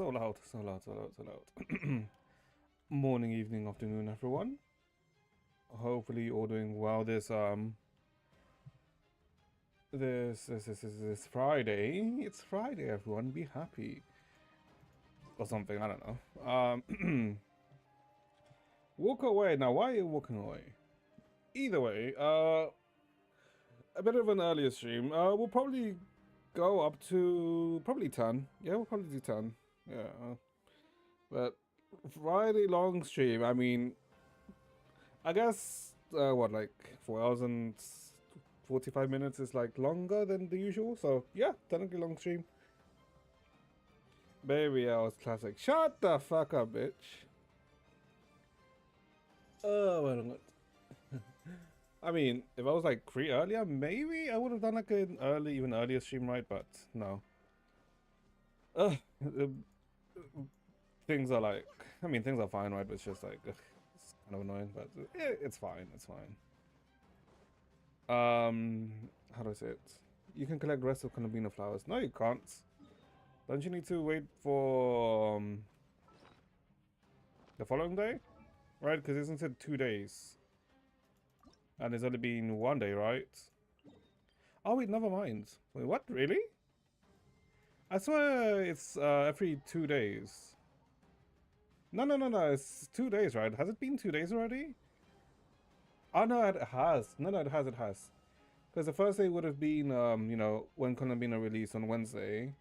so loud, so loud, so loud, so loud. Morning, evening, afternoon, everyone. Hopefully you're all doing well this Friday. It's Friday, everyone. Be happy. Or something, I don't know. Walk away. Now, why are you walking away? Either way, a bit of an earlier stream. We'll probably go up to probably 10. Yeah, we'll probably do 10. Yeah. But Friday long stream, I mean, I guess, what, like 4 hours and 45 minutes is like longer than the usual. So, yeah, technically long stream. Baby hours classic. Shut the fuck up, bitch. Oh, wait a minute. I mean, if I was like free earlier, maybe I would have done like an even earlier stream, right? But no. Things are like, I mean, things are fine, right? But it's just like, it's kind of annoying, but it's fine. It's fine. How do I say it? You can collect the rest of Columbina flowers. No, you can't. Don't you need to wait for the following day? Right? Because isn't it 2 days? And it's only been 1 day, right? Oh, wait, never mind. Wait, what? Really? I swear it's every 2 days. No, it's 2 days, right? Has it been 2 days already? Oh, no, it has. No, it has. Because the first day would have been, you know, when Columbina released on Wednesday.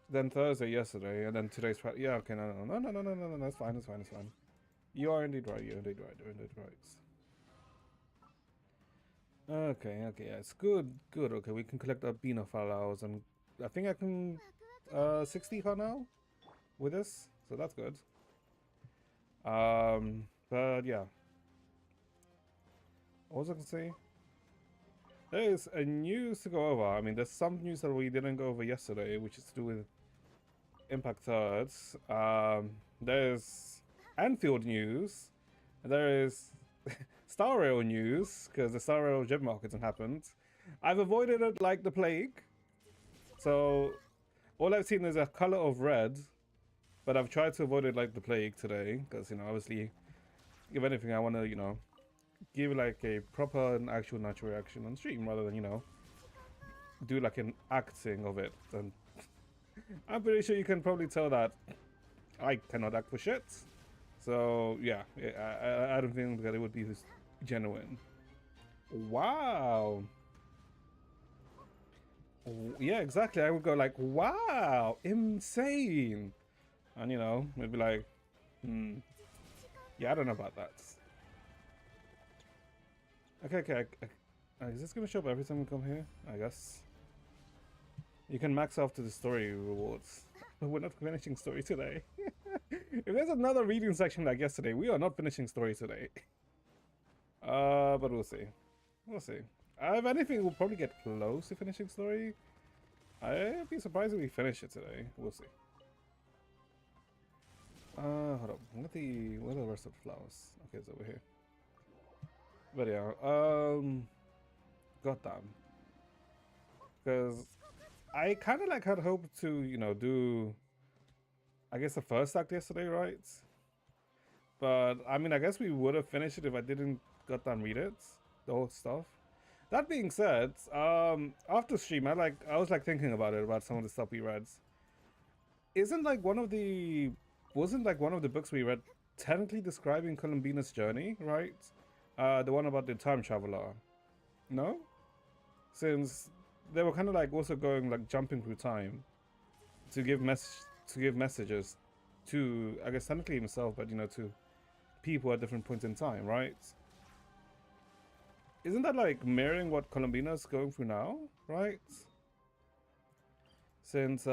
Then Thursday yesterday, and then today's Friday. Yeah, okay, no, it's fine. You are indeed right, you're indeed right. Okay, yeah, it's good, okay, we can collect Albino flowers, and I think I can, 60 her now, with this, so that's good. But yeah. What was I gonna say? There is a news to go over. I mean, there's some news that we didn't go over yesterday, which is to do with Impact Thirds. There's Anfield news. There is Star Rail news, because the Star Rail gem market hasn't happened. I've avoided it like the plague. So, all I've seen is a color of red. But I've tried to avoid it like the plague today, because, you know, obviously, if anything, I want to, you know, give like a proper and actual natural reaction on stream, rather than, you know, do like an acting of it. And I'm pretty sure you can probably tell that I cannot act for shit. So yeah, I don't think that it would be this genuine. Wow. Yeah, exactly. I would go like, wow, insane. And you know, maybe like, yeah, I don't know about that. Okay. Is this gonna show up every time we come here? I guess. You can max out to the story rewards. But we're not finishing story today. If there's another reading section like yesterday, we are not finishing story today. But we'll see. We'll see. If anything, we'll probably get close to finishing story. I'd be surprised if we finish it today. We'll see. Hold up. What are the rest of the flowers? Okay, it's over here. But yeah, goddamn. Because I kind of like had hoped to, you know, do, I guess, the first act yesterday, right? But I mean, I guess we would have finished it if I didn't goddamn read it, the whole stuff. That being said, after stream, I was like thinking about it, about some of the stuff we read. Wasn't like one of the books we read technically describing Columbina's journey, right? The one about the time traveler. No? Since they were kind of like also going like jumping through time to give messages to, I guess, technically himself, but you know, to people at different points in time, right? Isn't that like mirroring what Columbina's going through now, right? Since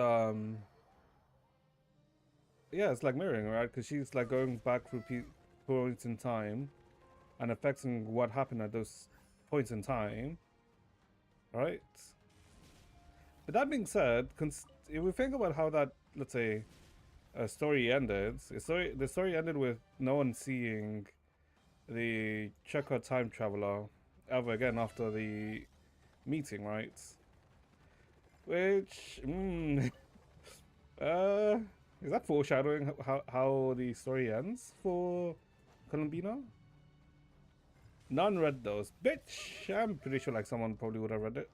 yeah, it's like mirroring, right? Because she's like going back through points in time and affecting what happened at those points in time, right? But that being said, if we think about how that, let's say, story ended, the story ended with no one seeing the Checker time traveler ever again after the meeting, right? Which, Is that foreshadowing how the story ends for Columbina? None read those. Bitch! I'm pretty sure like someone probably would have read it.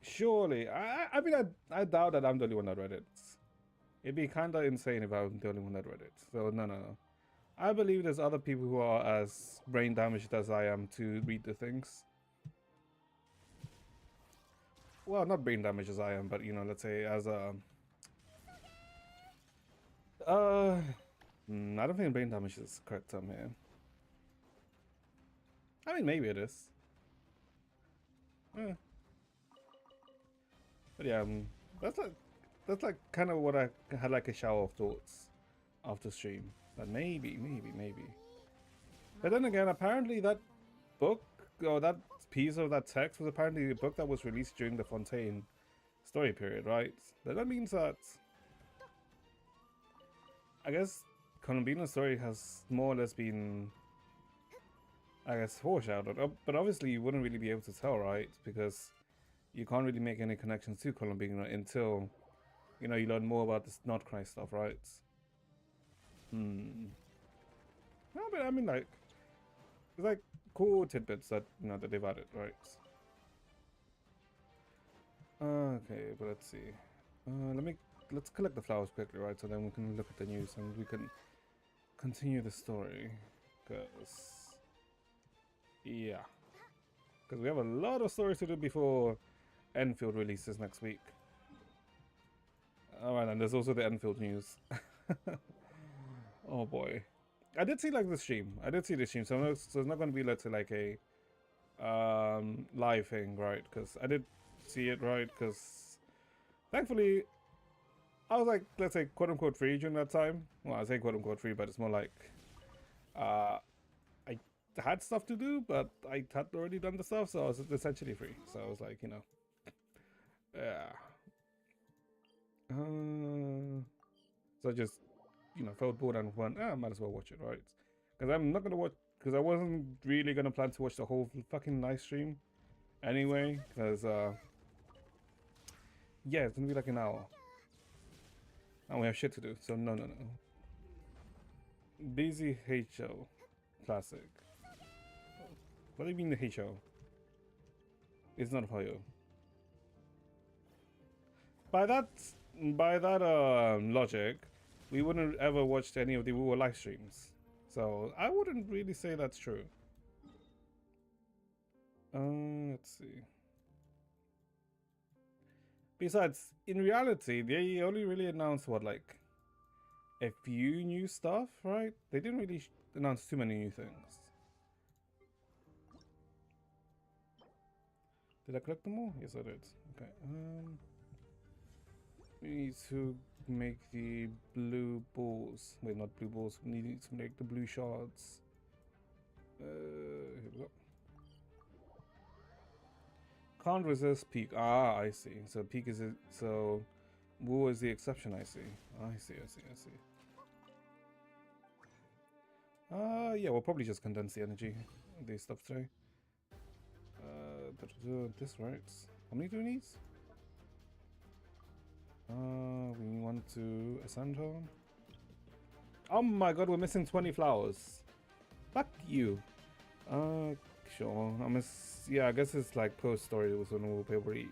Surely. I mean, I doubt that I'm the only one that read it. It'd be kind of insane if I'm the only one that read it. So, no. I believe there's other people who are as brain damaged as I am to read the things. Well, not brain damaged as I am, but, you know, let's say as a... I don't think brain damage is the correct term here. I mean, maybe it is. Eh. But yeah, that's like kind of what I had like a shower of thoughts after stream. But maybe. But then again, apparently that book or that piece of that text was apparently a book that was released during the Fontaine story period, right? But that means that I guess Columbina's story has more or less been, I guess, foreshadowed. But obviously you wouldn't really be able to tell, right? Because you can't really make any connections to Columbina until, you know, you learn more about this Notcry stuff, right? No, but I mean, like, it's like cool tidbits that, you know, that they've added, right? Okay, but let's see. Let's collect the flowers quickly, right? So then we can look at the news and we can continue the story. Cause yeah, because we have a lot of stories to do before Enfield releases next week. Alright, and there's also the Enfield news. Oh boy. I did see like the stream. I did see the stream, so it's not going to be let's say like a live thing, right? Because I did see it, right? Because thankfully I was like, let's say quote unquote free during that time. Well, I say quote unquote free, but it's more like I had stuff to do, but I had already done the stuff, so I was essentially free. So I was like, you know, yeah. So I just, you know, felt bored and went, I might as well watch it, right? Because I'm not gonna watch, because I wasn't really gonna plan to watch the whole fucking live stream anyway, because yeah, it's gonna be like an hour, and we have shit to do. So no. Busy HO classic. What do you mean the HO? It's not Hoyo. By that logic, we wouldn't ever watched any of the Woo live streams. So I wouldn't really say that's true. Let's see. Besides, in reality, they only really announced what, like, a few new stuff, right? They didn't really announce too many new things. Did I collect them all? Yes, I did. Okay. We need to make the blue balls. Wait, not blue balls. We need to make the blue shards. Here we go. Can't resist peak. Ah, I see. So peak is it. So Woo is the exception. I see. I see. Yeah, we'll probably just condense the energy of these stuff today. This right. How many do we need? We want to ascend her. Oh my god, we're missing 20 flowers. Fuck you. Sure. Yeah, I guess it's like post story was when we'll probably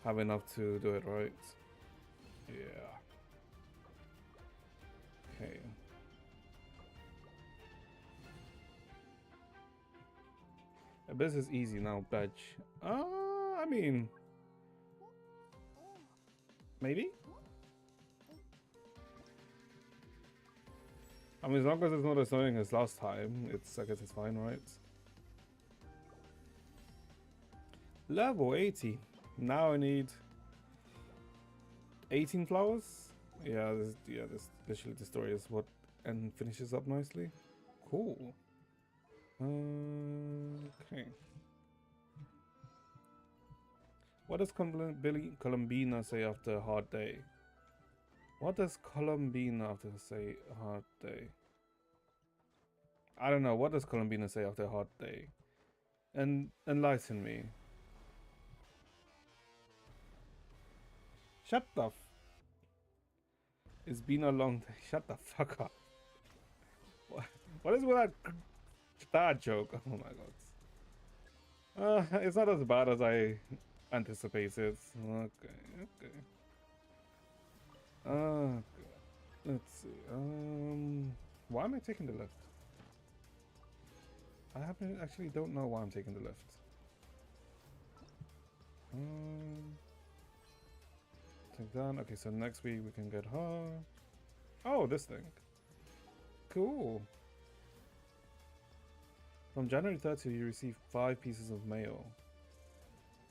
have enough to do it, right? Yeah. Okay. Abyss is easy now, badge. I mean, maybe? I mean, as long as it's not as annoying as last time, I guess it's fine, right? Level 80. Now I need 18 flowers. Yeah, this literally the story is what and finishes up nicely. Cool. Okay. What does Columbina say after a hard day? What does Columbina after say a hard day? I don't know. What does Columbina say after a hard day? And enlighten me. Shut the It's been a long day. Shut the fuck up. What is with that joke? Oh my god. It's not as bad as I anticipated. Okay, okay. God. Let's see. Why am I taking the left? I haven't actually don't know why I'm taking the left. Take that. Okay, so next week we can get her. Oh, this thing. Cool. From January 30th, you receive 5 pieces of mail.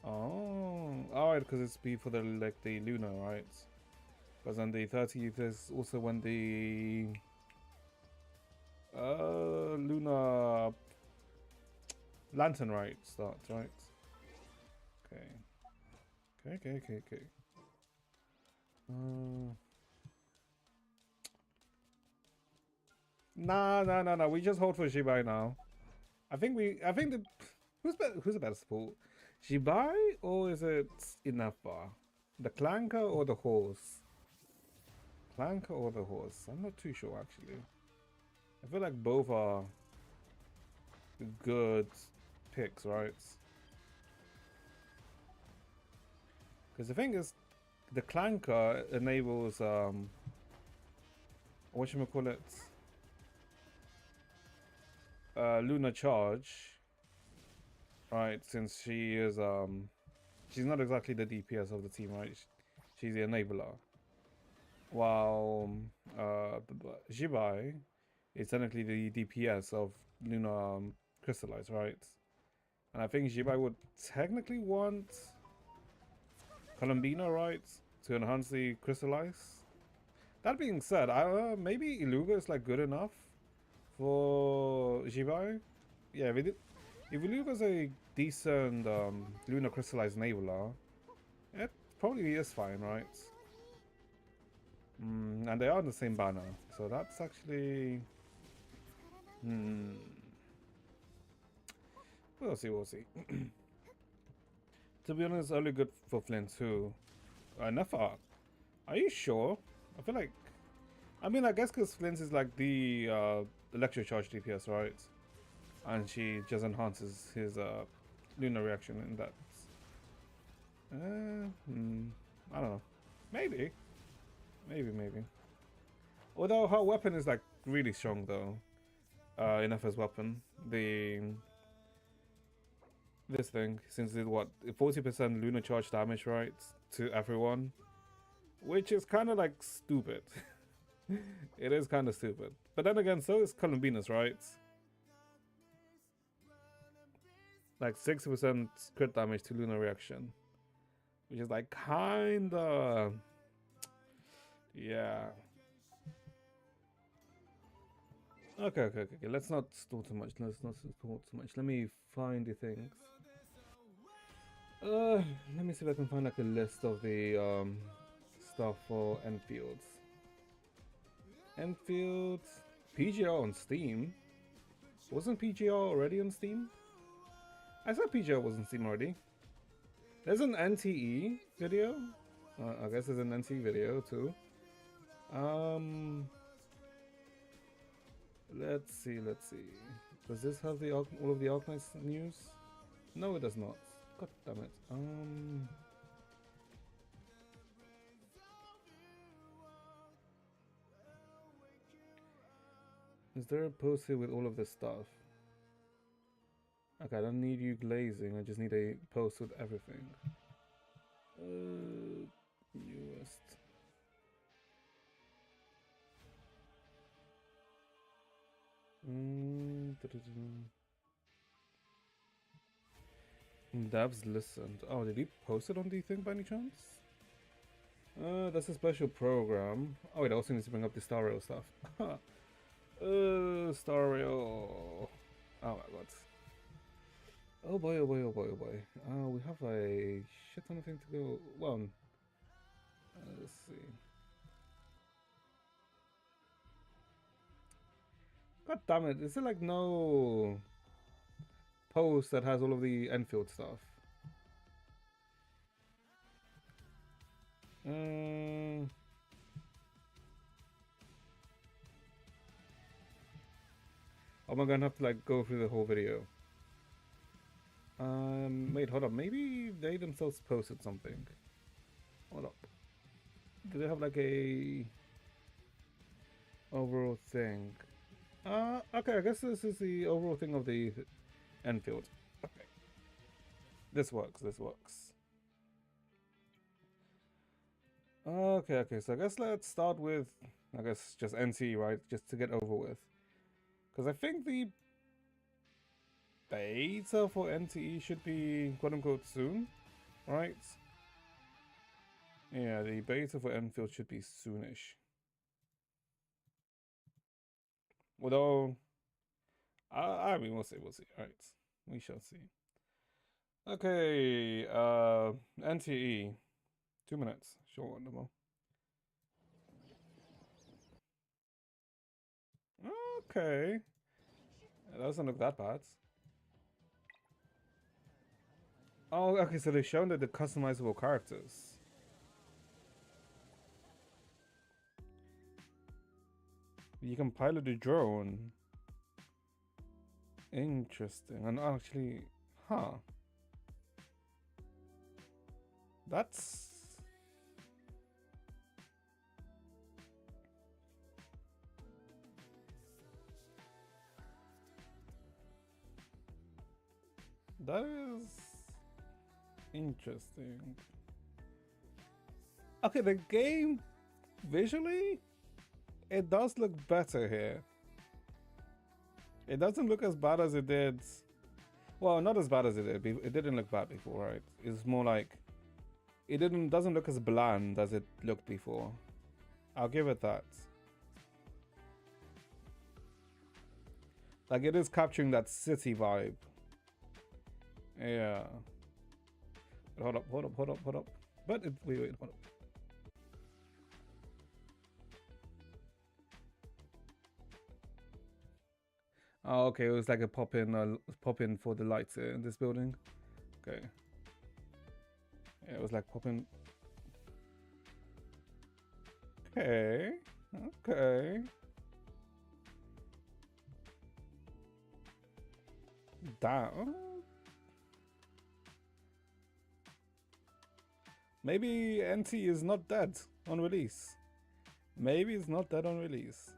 Oh, alright, because it's be for the like the lunar, right? Because on the 30th is also when the lunar lantern rite starts, right? Okay. Okay. Nah. We just hold for Shibai now. I think the who's the better support? Shibai or is it Inafa? The clanker or the horse? Clanker or the horse? I'm not too sure actually. I feel like both are good picks, right? Because the thing is, the clanker enables whatchamacallit, lunar charge, right? Since she is she's not exactly the DPS of the team, right? She's the enabler. While Jibai is technically the DPS of lunar crystallize, right? And I think Jibai would technically want Columbina, right, to enhance the crystallize. That being said, maybe Iluga is like good enough for Jibai. Yeah, if Iluga's a decent lunar crystallized enabler, it probably is fine, right? And they are on the same banner, so that's actually. We'll see. To be honest, only good for Flint too. Nefa, are you sure? I feel like, I mean, I guess because Flint is like the electro charge DPS, right? And she just enhances his lunar reaction in that. I don't know. Maybe. Although her weapon is like really strong though. Enough as weapon. This thing, since it's what 40% lunar charge damage, right, to everyone, which is kind of like stupid. It is kind of stupid, but then again, so is Columbina's, right? Like 60% crit damage to lunar reaction, which is like kinda, yeah. Okay. Let's not store too much. Let me find the things. Let me see if I can find like a list of the stuff for Enfields. PGR on Steam. Wasn't PGR already on Steam? I said PGR was on Steam already. There's an NTE video. I guess there's an NTE video too. Let's see. Does this have the all of the Arknights news? No, it does not. God damn it. Is there a post here with all of this stuff? Okay, I don't need you glazing. I just need a post with everything. Newest. Devs listened. Oh, did he post it on the thing by any chance? That's a special program. Oh wait, I also need to bring up the Star Rail stuff. Star Rail. Oh my god. Oh boy. We have a shit ton of things to go. Well, let's see. God damn it! Is there like no post that has all of the Enfield stuff? Or am I gonna have to like go through the whole video? Wait, hold up. Maybe they themselves posted something. Hold up. Do they have like a overall thing? Okay, I guess this is the overall thing of the Enfield. Okay. This works, this works. Okay, so I guess let's start with, I guess, just NC, right? Just to get over with. Because I think the beta for NTE should be quote-unquote soon, right? Yeah, the beta for Enfield should be soonish. Although, I mean, we'll see, right? We shall see. Okay, NTE. 2 minutes. Sure, no more. Okay. It doesn't look that bad. Oh, okay, so they've shown that the customizable characters. You can pilot a drone. Interesting. And actually, huh. That's... That is interesting. Okay, the game visually, it does look better here. It doesn't look as bad as it did. Well, not as bad as it did. It didn't look bad before, right? It's more like it doesn't look as bland as it looked before. I'll give it that. Like it is capturing that city vibe. Yeah. Hold up. But wait, hold up. Oh, okay. It was like a pop in for the lights in this building. Okay. Yeah, it was like popping. Okay. Damn. Maybe NT is not dead on release. Maybe it's not dead on release.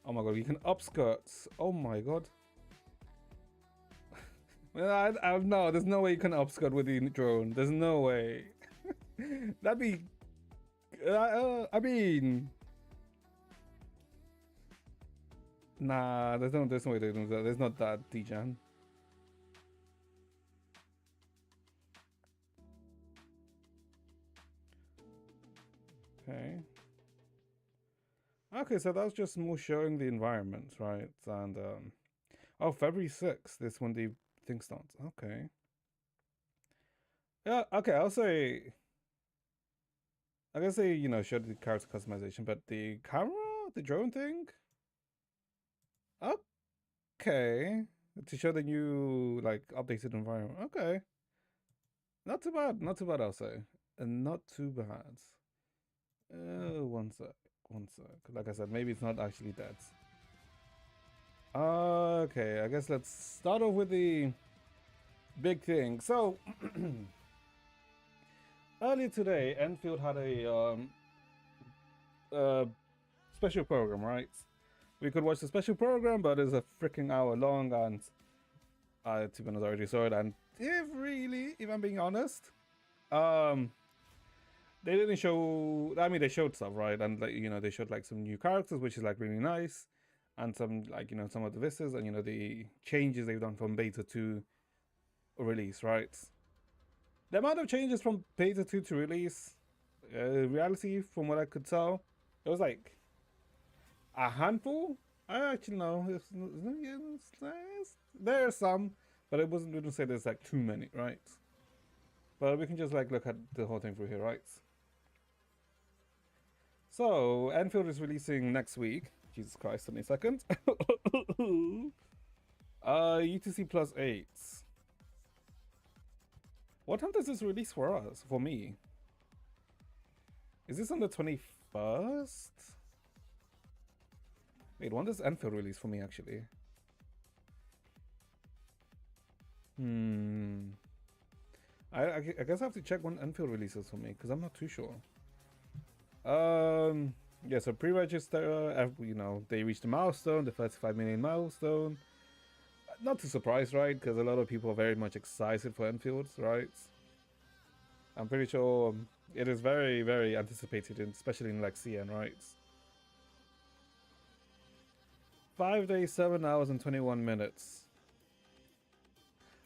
Oh my god, you can upskirts. Oh my god. No, there's no way you can upskirt with the drone. There's no way. That'd be... I mean... Nah, there's no way they do that. There's not that, Dijan. Okay. Okay, so that's just more showing the environment, right? And oh, February 6th is when the thing starts. Okay. Yeah, okay, I guess they, you know, showed the character customization, but the camera, the drone thing? Okay. To show the new, like, updated environment. Okay. Not too bad, I'll say. And not too bad. One sec. Like I said, maybe it's not actually dead. Okay, I guess let's start off with the big thing. So, earlier today, Enfield had a special program, right? We could watch the special program, but it's a freaking hour long, and to be honest, I already saw it, and if I'm being honest, they didn't show. I mean, they showed stuff, right? And like, you know, they showed like some new characters, which is like really nice, and some like, you know, some of the vistas, and you know, the changes they've done from beta to release, right? The amount of changes from beta 2 to release, reality, from what I could tell, it was like a handful. I actually know there's some, but it wasn't. Wouldn't say there's like too many, right? But we can just like look at the whole thing through here, right? So Enfield is releasing next week. Jesus Christ, 22nd. UTC +8. What time does this release for us? For me? Is this on the 21st? Wait, when does Enfield release for me, actually? I guess I have to check when Enfield releases for me, because I'm not too sure. Yeah, so pre-register, you know, they reached the milestone, the 35 million milestone. Not too surprised, right? Because a lot of people are very much excited for Enfields, right? I'm pretty sure it is very, very anticipated, especially in like CN, right? 5 days, 7 hours, and 21 minutes.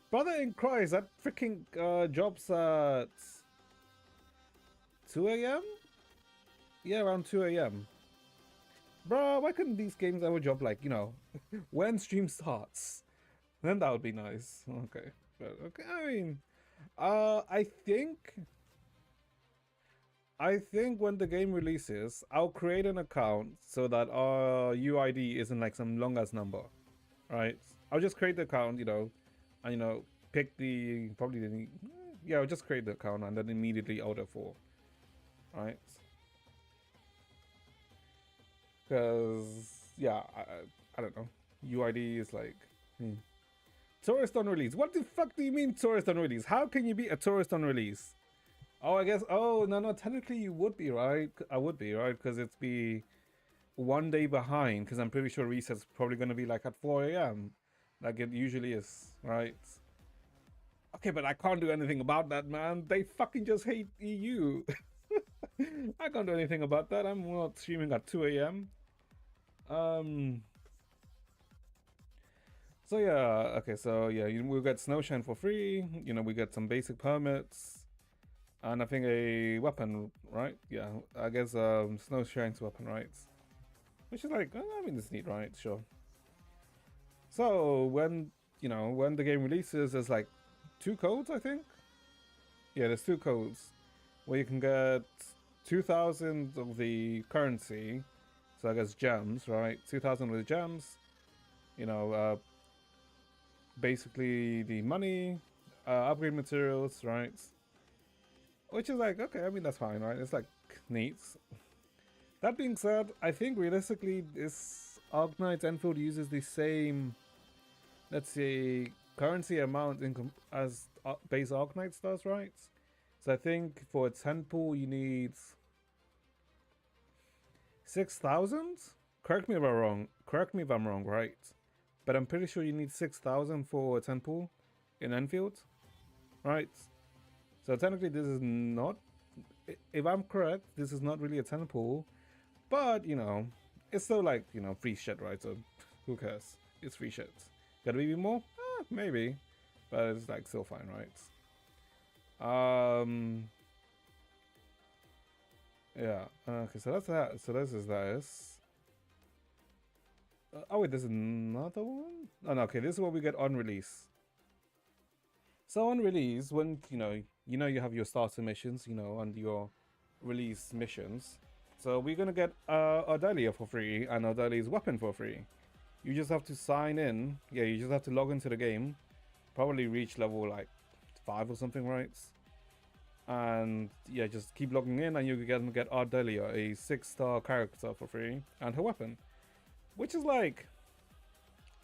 Brother in Christ, that freaking job's at 2 a.m.? Yeah, around 2 a.m. Bro, why couldn't these games ever drop, like, you know, when stream starts? Then that would be nice. Okay. But, okay, I mean, I think when the game releases, I'll create an account so that our UID isn't like some long ass number, right? I'll just create the account, you know, and you know, pick the yeah, I'll just create the account and then immediately order for, right? Because yeah, I don't know, UID is like tourist on release. What the fuck do you mean tourist on release? How can you be a tourist on release? Oh, I guess. Oh, no. Technically, you would be right. I would be right because it's be 1 day behind. Because I'm pretty sure reset's probably gonna be like at 4 a.m. like it usually is, right? Okay, but I can't do anything about that, man. They fucking just hate EU. I can't do anything about that. I'm not streaming at 2 a.m. So yeah. Okay. So yeah, we'll get Snowshine for free. You know, we get some basic permits. And I think a weapon, right? Yeah, I guess Snowshine's weapon, right? Which is like, I mean, it's neat, right? Sure. So when, you know, when the game releases, there's like 2 codes, I think? Yeah, there's 2 codes where you can get 2,000 of the currency. So I guess gems, right? 2,000 with gems. You know, basically the money, upgrade materials, right? Which is like, okay, I mean, that's fine, right? It's like neat. That being said, I think realistically, this Arknight Enfield uses the same, let's say, currency amount as base Arknights does, right? So I think for a 10 pool, you need 6,000? Correct me if I'm wrong. Correct me if I'm wrong, right? But I'm pretty sure you need 6,000 for a 10 pool in Enfield, right? So technically this is not, if I'm correct, this is not really a 10 pool, but you know, it's still like, you know, free shit, right? So who cares? It's free shit. Gotta be more? Maybe, but it's like still fine, right? Yeah, okay, so that's that. So this is this. Oh wait, there's another one? Oh no, okay, this is what we get on release. So on release, when you have your starter missions, you know, and your release missions. So we're gonna get Ardelia for free and Ardelia's weapon for free. You just have to sign in. Yeah, you just have to log into the game. Probably reach level like 5 or something, right? And yeah, just keep logging in and you're gonna get Ardelia, a 6-star character for free, and her weapon. Which is like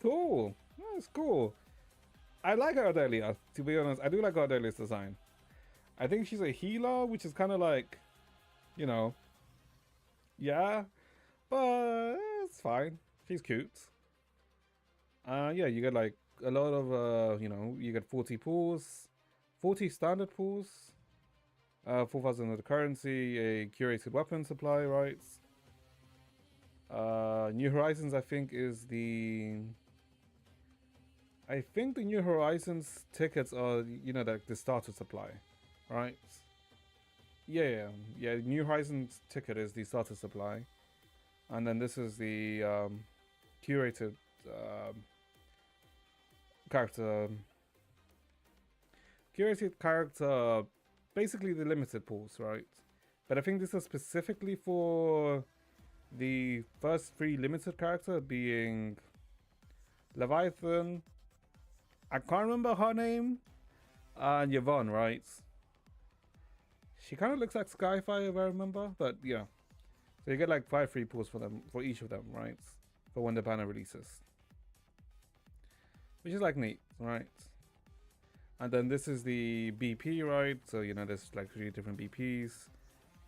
cool. That's cool. I like Ardelia, to be honest. I do like Ardelia's design. I think she's a healer, which is kind of like, you know, yeah, but it's fine. She's cute. Yeah, you get like a lot of, you know, you get 40 pools, 40 standard pools, 4,000 of the currency, a curated weapon supply, right? New Horizons, I think, is the... I think the New Horizons tickets are, you know, the starter supply, right? Yeah. New Horizons ticket is the starter supply, and then this is the curated character. Curated character, basically the limited pools, right? But I think this is specifically for the first 3 limited character, being Leviathan. I can't remember her name. And Yvonne, right? She kind of looks like Skyfire if I remember, but yeah. So you get like 5 free pulls for them, for each of them, right? For when the banner releases. Which is like neat, right? And then this is the BP, right? So, you know, there's like 3 different BPs.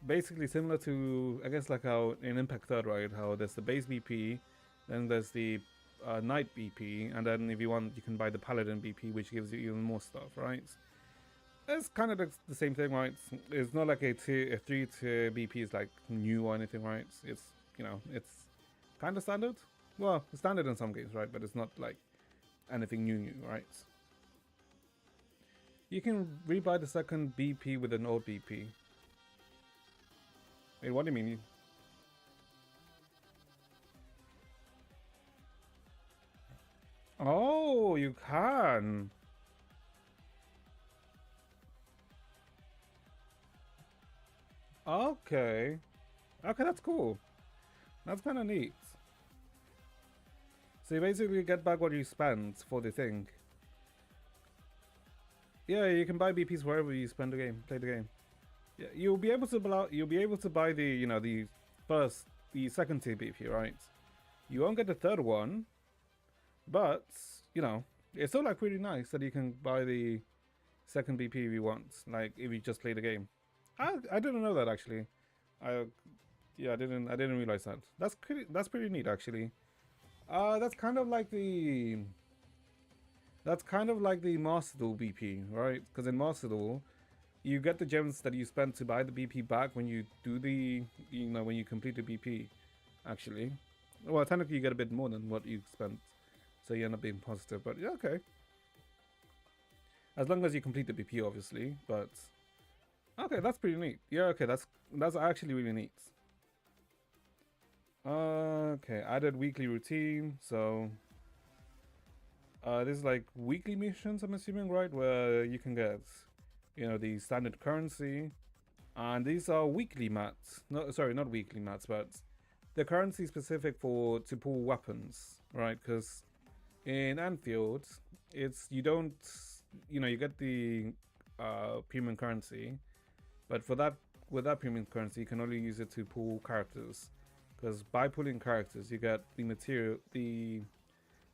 Basically similar to, I guess, like how in Impact 3rd, right? How there's the base BP, then there's the Knight BP, and then if you want, you can buy the Paladin BP, which gives you even more stuff, right? It's kind of the same thing, right? It's not like a 3-tier BP is like new or anything, right? It's, you know, it's kind of standard. Well, it's standard in some games, right? But it's not like anything new, right? You can rebuy the second BP with an old BP. Wait, what do you mean? Oh, you can. Okay. Okay, that's cool. That's kind of neat. So you basically get back what you spend for the thing. Yeah, you can buy BPs wherever you spend the game, play the game. Yeah, you'll be able to buy the, you know, the second tier BP, right? You won't get the third one, but you know, it's still like pretty nice that you can buy the second BP if you want, like if you just play the game. I didn't know that actually. I didn't realize that. That's pretty neat actually. That's kind of like the Master Duel BP, right? Because in Master Duel, you get the gems that you spent to buy the BP back when you do the, you know, when you complete the BP, actually. Well, technically you get a bit more than what you spent, so you end up being positive, but yeah, okay. As long as you complete the BP, obviously, but okay, that's pretty neat. Yeah, okay, that's actually really neat. Okay, added weekly routine, so this is like weekly missions, I'm assuming, right? Where you can get, you know, the standard currency, and these are weekly mats. No, sorry, not weekly mats, but the currency specific to pull weapons, right? Because in Anfield, you don't, you know, you get the premium currency, but with that premium currency, you can only use it to pull characters. Because by pulling characters, you get the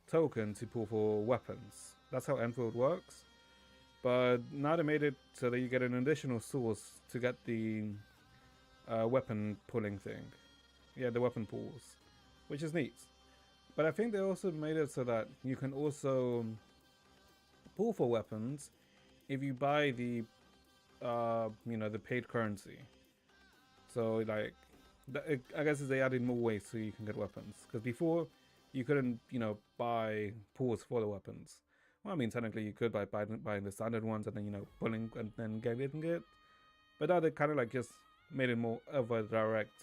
token to pull for weapons. That's how Enfield works. But now they made it so that you get an additional source to get the weapon pulling thing. Yeah, the weapon pulls, which is neat. But I think they also made it so that you can also pull for weapons if you buy the, you know, the paid currency. So like, I guess they added more ways so you can get weapons. Because before, you couldn't, you know, buy pulls for the weapons. Well, I mean, technically you could by buying the standard ones and then, you know, pulling and then getting it. But now they kind of like just made it more of a direct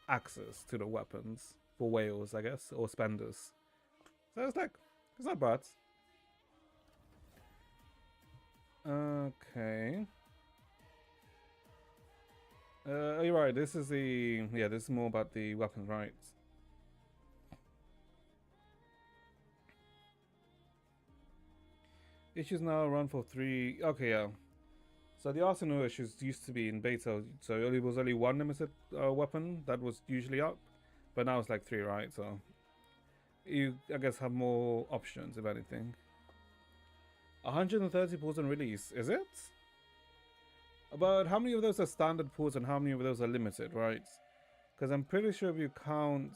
access to the weapons for whales, I guess, or spenders. So it's like, it's not bad. Okay. You're right, this is this is more about the weapons, right? Issues now run for 3, okay, yeah. So the arsenal issues used to be in beta, so it was only 1 limited weapon that was usually up, but now it's like 3, right? So you, I guess, have more options, if anything. 130 pulls on release, is it? But how many of those are standard pulls and how many of those are limited, right? Because I'm pretty sure if you count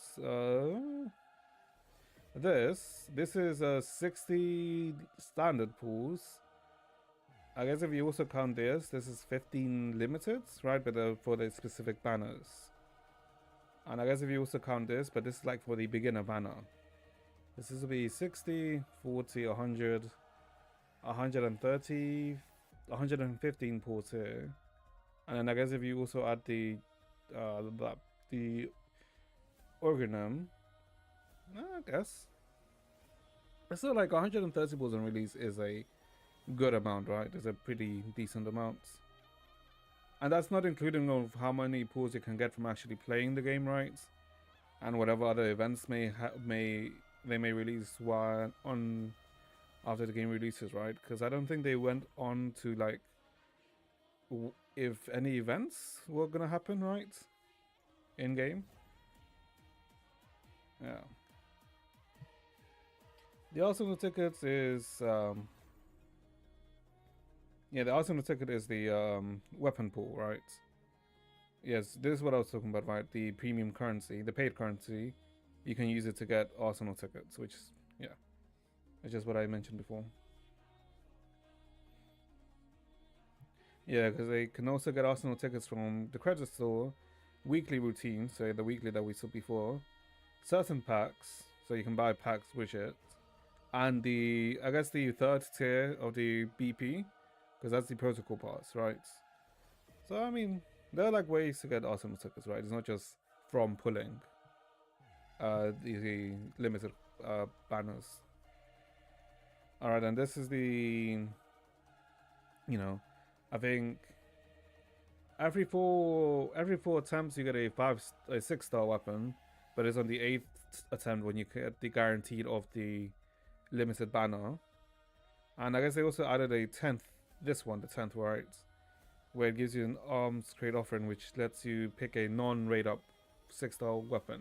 this is 60 standard pulls. I guess if you also count this is 15 limited, right? But for the specific banners. And I guess if you also count this, but this is like for the beginner banner. This is to be 60, 40, 100, 130, 115 pulls here. And then I guess if you also add the organum, I guess. So like 130 pulls on release is a good amount, right? It's a pretty decent amount. And that's not including of how many pulls you can get from actually playing the game, right? And whatever other events they may release while on after the game releases, right? Because I don't think they went on to like if any events were gonna happen, right? In game. Yeah. The Arsenal tickets is yeah, the Arsenal ticket is the weapon pool, right? Yes, this is what I was talking about, right? The premium currency, the paid currency, you can use it to get Arsenal tickets, which is yeah, it's just what I mentioned before. Yeah, because they can also get Arsenal tickets from the credit store, weekly routine, so the weekly that we saw before, certain packs, so you can buy packs with it, and the I guess the third tier of the BP, because that's the protocol pass, right? So I mean, there are like ways to get Arsenal tickets, right? It's not just from pulling the limited banners. All right, and this is the, you know, I think every four attempts you get a 6-star weapon, but it's on the 8th attempt when you get the guaranteed of the limited banner. And I guess they also added a 10th, this one, the 10th, right? Where it gives you an arms crate offering, which lets you pick a non-raid up 6-star weapon,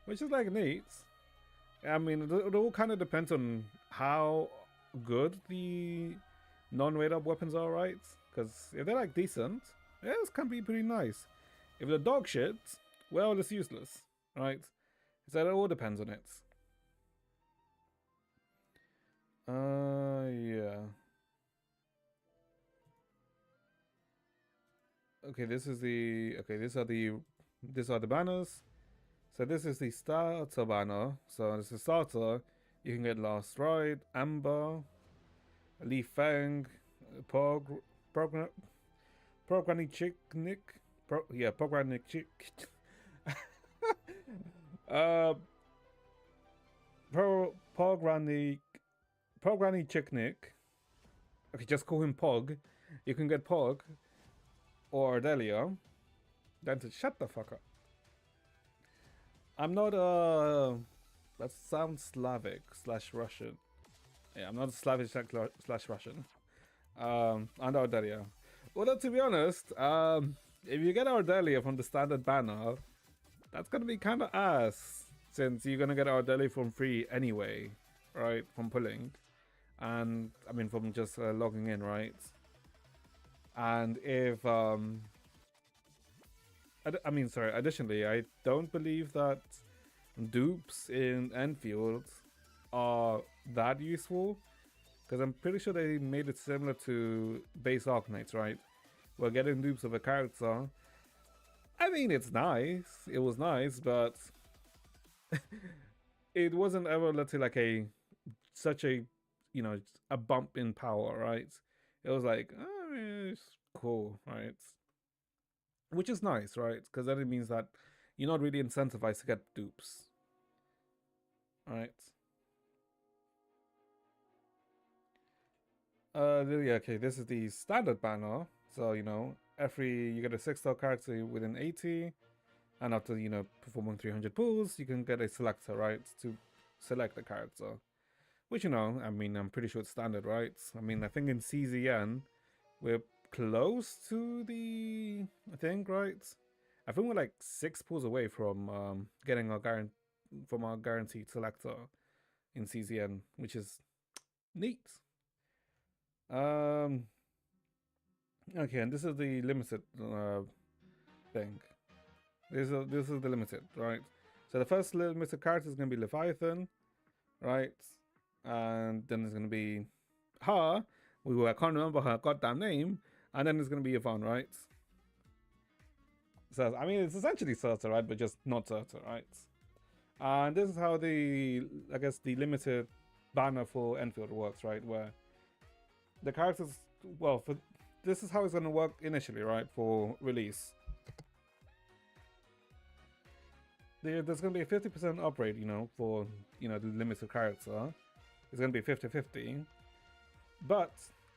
which is like neat. I mean, it all kind of depends on how good the non-raid up weapons are, right? Because if they're like decent, yeah, this can be pretty nice. If they're dog shit, well, it's useless, right? So it all depends on it. Yeah. Okay, these are the banners. So this is the starter banner. So this is starter. You can get Last Ride, Amber, Leaf Fang, Programming Chick Nick. Programming Chick. Programming Chick Nick. Okay, just call him Pog. You can get Pog or Delia. Then to shut the fuck up. I'm not that sounds Slavic / Russian. Yeah, I'm not Slavic / Russian. I'm Ardelia. Well, to be honest, if you get Ardelia from the standard banner, that's gonna be kind of ass, since you're gonna get Ardelia from free anyway, right? From pulling, and I mean from just logging in, right? And if additionally, I don't believe that dupes in Enfield are that useful, because I'm pretty sure they made it similar to base Arcanites, right? We're getting dupes of a character. I mean, it's nice. It was nice, but it wasn't ever, let's say, like such a, a bump in power, right? It was like, oh, it's cool, right? Which is nice, right? Because then it means that you're not really incentivized to get dupes, right? Yeah, okay, this is the standard banner. So, you get a 6-star character within 80, and after, performing 300 pulls, you can get a selector, right? To select a character. Which, I mean, I'm pretty sure it's standard, right? I mean, I think in CZN, we're close to the thing, right? I think we're like 6 pulls away from getting our guaranteed selector in CZN, which is neat. Okay, and this is the limited thing. This is the limited, right? So the first limited character is gonna be Leviathan, right? And then there's gonna be her. I can't remember her goddamn name. And then there's gonna be Yvonne, right? So I mean, it's essentially Certa, right? But just not Certa, right? And this is how the limited banner for Enfield works, right? Where the characters, this is how it's gonna work initially, right? For release, there's gonna be a 50% upgrade, for the limited character. It's gonna be 50-50, but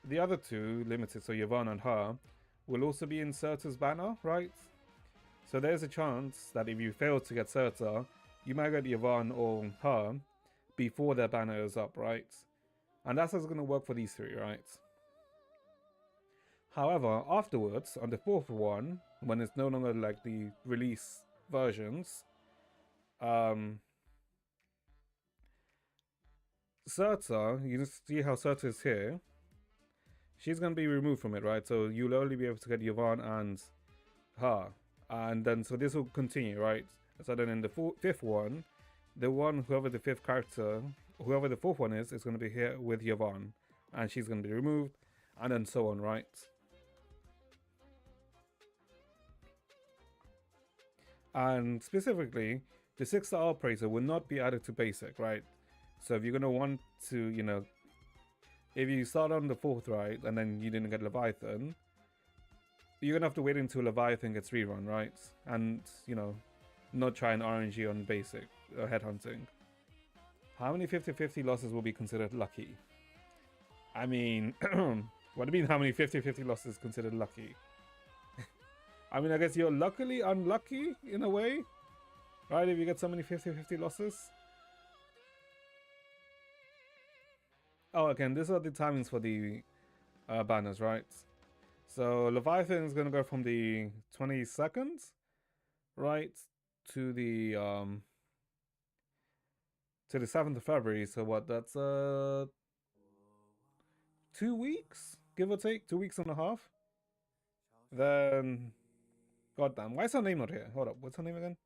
the other two limited, so Yvonne and her, will also be in Certa's banner, right? So there's a chance that if you fail to get Certa, you might get Yvonne or her before their banner is up, right? And that's how it's going to work for these three, right? However, afterwards, on the fourth one, when it's no longer like the release versions, Certa, you just see how Certa is here. She's going to be removed from it, right? So you'll only be able to get Yvonne and her. And then, so this will continue, right? So then in the fifth one, whoever the fifth character, whoever the fourth one is going to be here with Yvonne. And she's going to be removed. And then so on, right? And specifically, the 6-star appraiser will not be added to basic, right? So if you're going to want to, you know, if you start on the 4th, right, and then you didn't get Leviathan, you're going to have to wait until Leviathan gets rerun, right? And, you know, not try an RNG on basic headhunting. How many 50-50 losses will be considered lucky? I mean, what do you mean how many 50-50 losses considered lucky? I mean, I guess you're luckily unlucky in a way, right? If you get so many 50-50 losses. Oh, again, these are the timings for the banners, right? So Leviathan is going to go from the 22nd, right, to the 7th of February. So what? That's 2 weeks, give or take, 2 weeks and a half. Then, goddamn, why is her name not here? Hold up, what's her name again?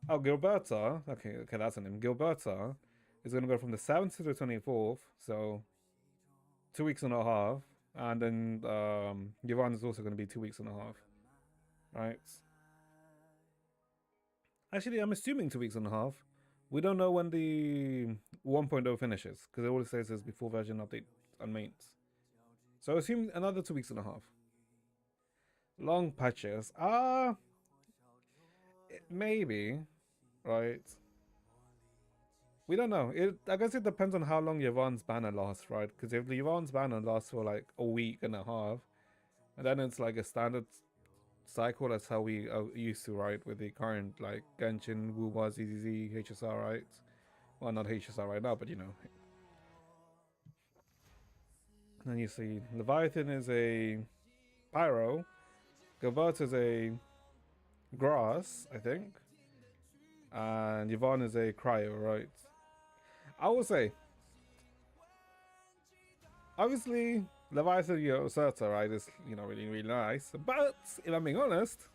Oh, Gilberta. Okay, that's her name. Gilberta is going to go from the 7th to the 24th, so 2 weeks and a half. And then Yvonne is also going to be 2 weeks and a half, right? Actually, I'm assuming 2 weeks and a half. We don't know when the 1.0 finishes, because it always says it's before version update and mains. So assume another 2 weeks and a half. Long patches. Maybe, right? We don't know. I guess it depends on how long Yvonne's banner lasts, right? Because if Yvonne's banner lasts for like a week and a half, and then it's like a standard cycle, that's how we are used to, right? With the current like Genshin, Wuwa, ZZZ, HSR, right? Well, not HSR right now, but you know. And then you see Leviathan is a Pyro, Gilbert is a Grass, I think, and Yvonne is a Cryo, right? I will say, obviously, Leviathan, you know, Certa, right, is, you know, really, really nice. But, if I'm being honest,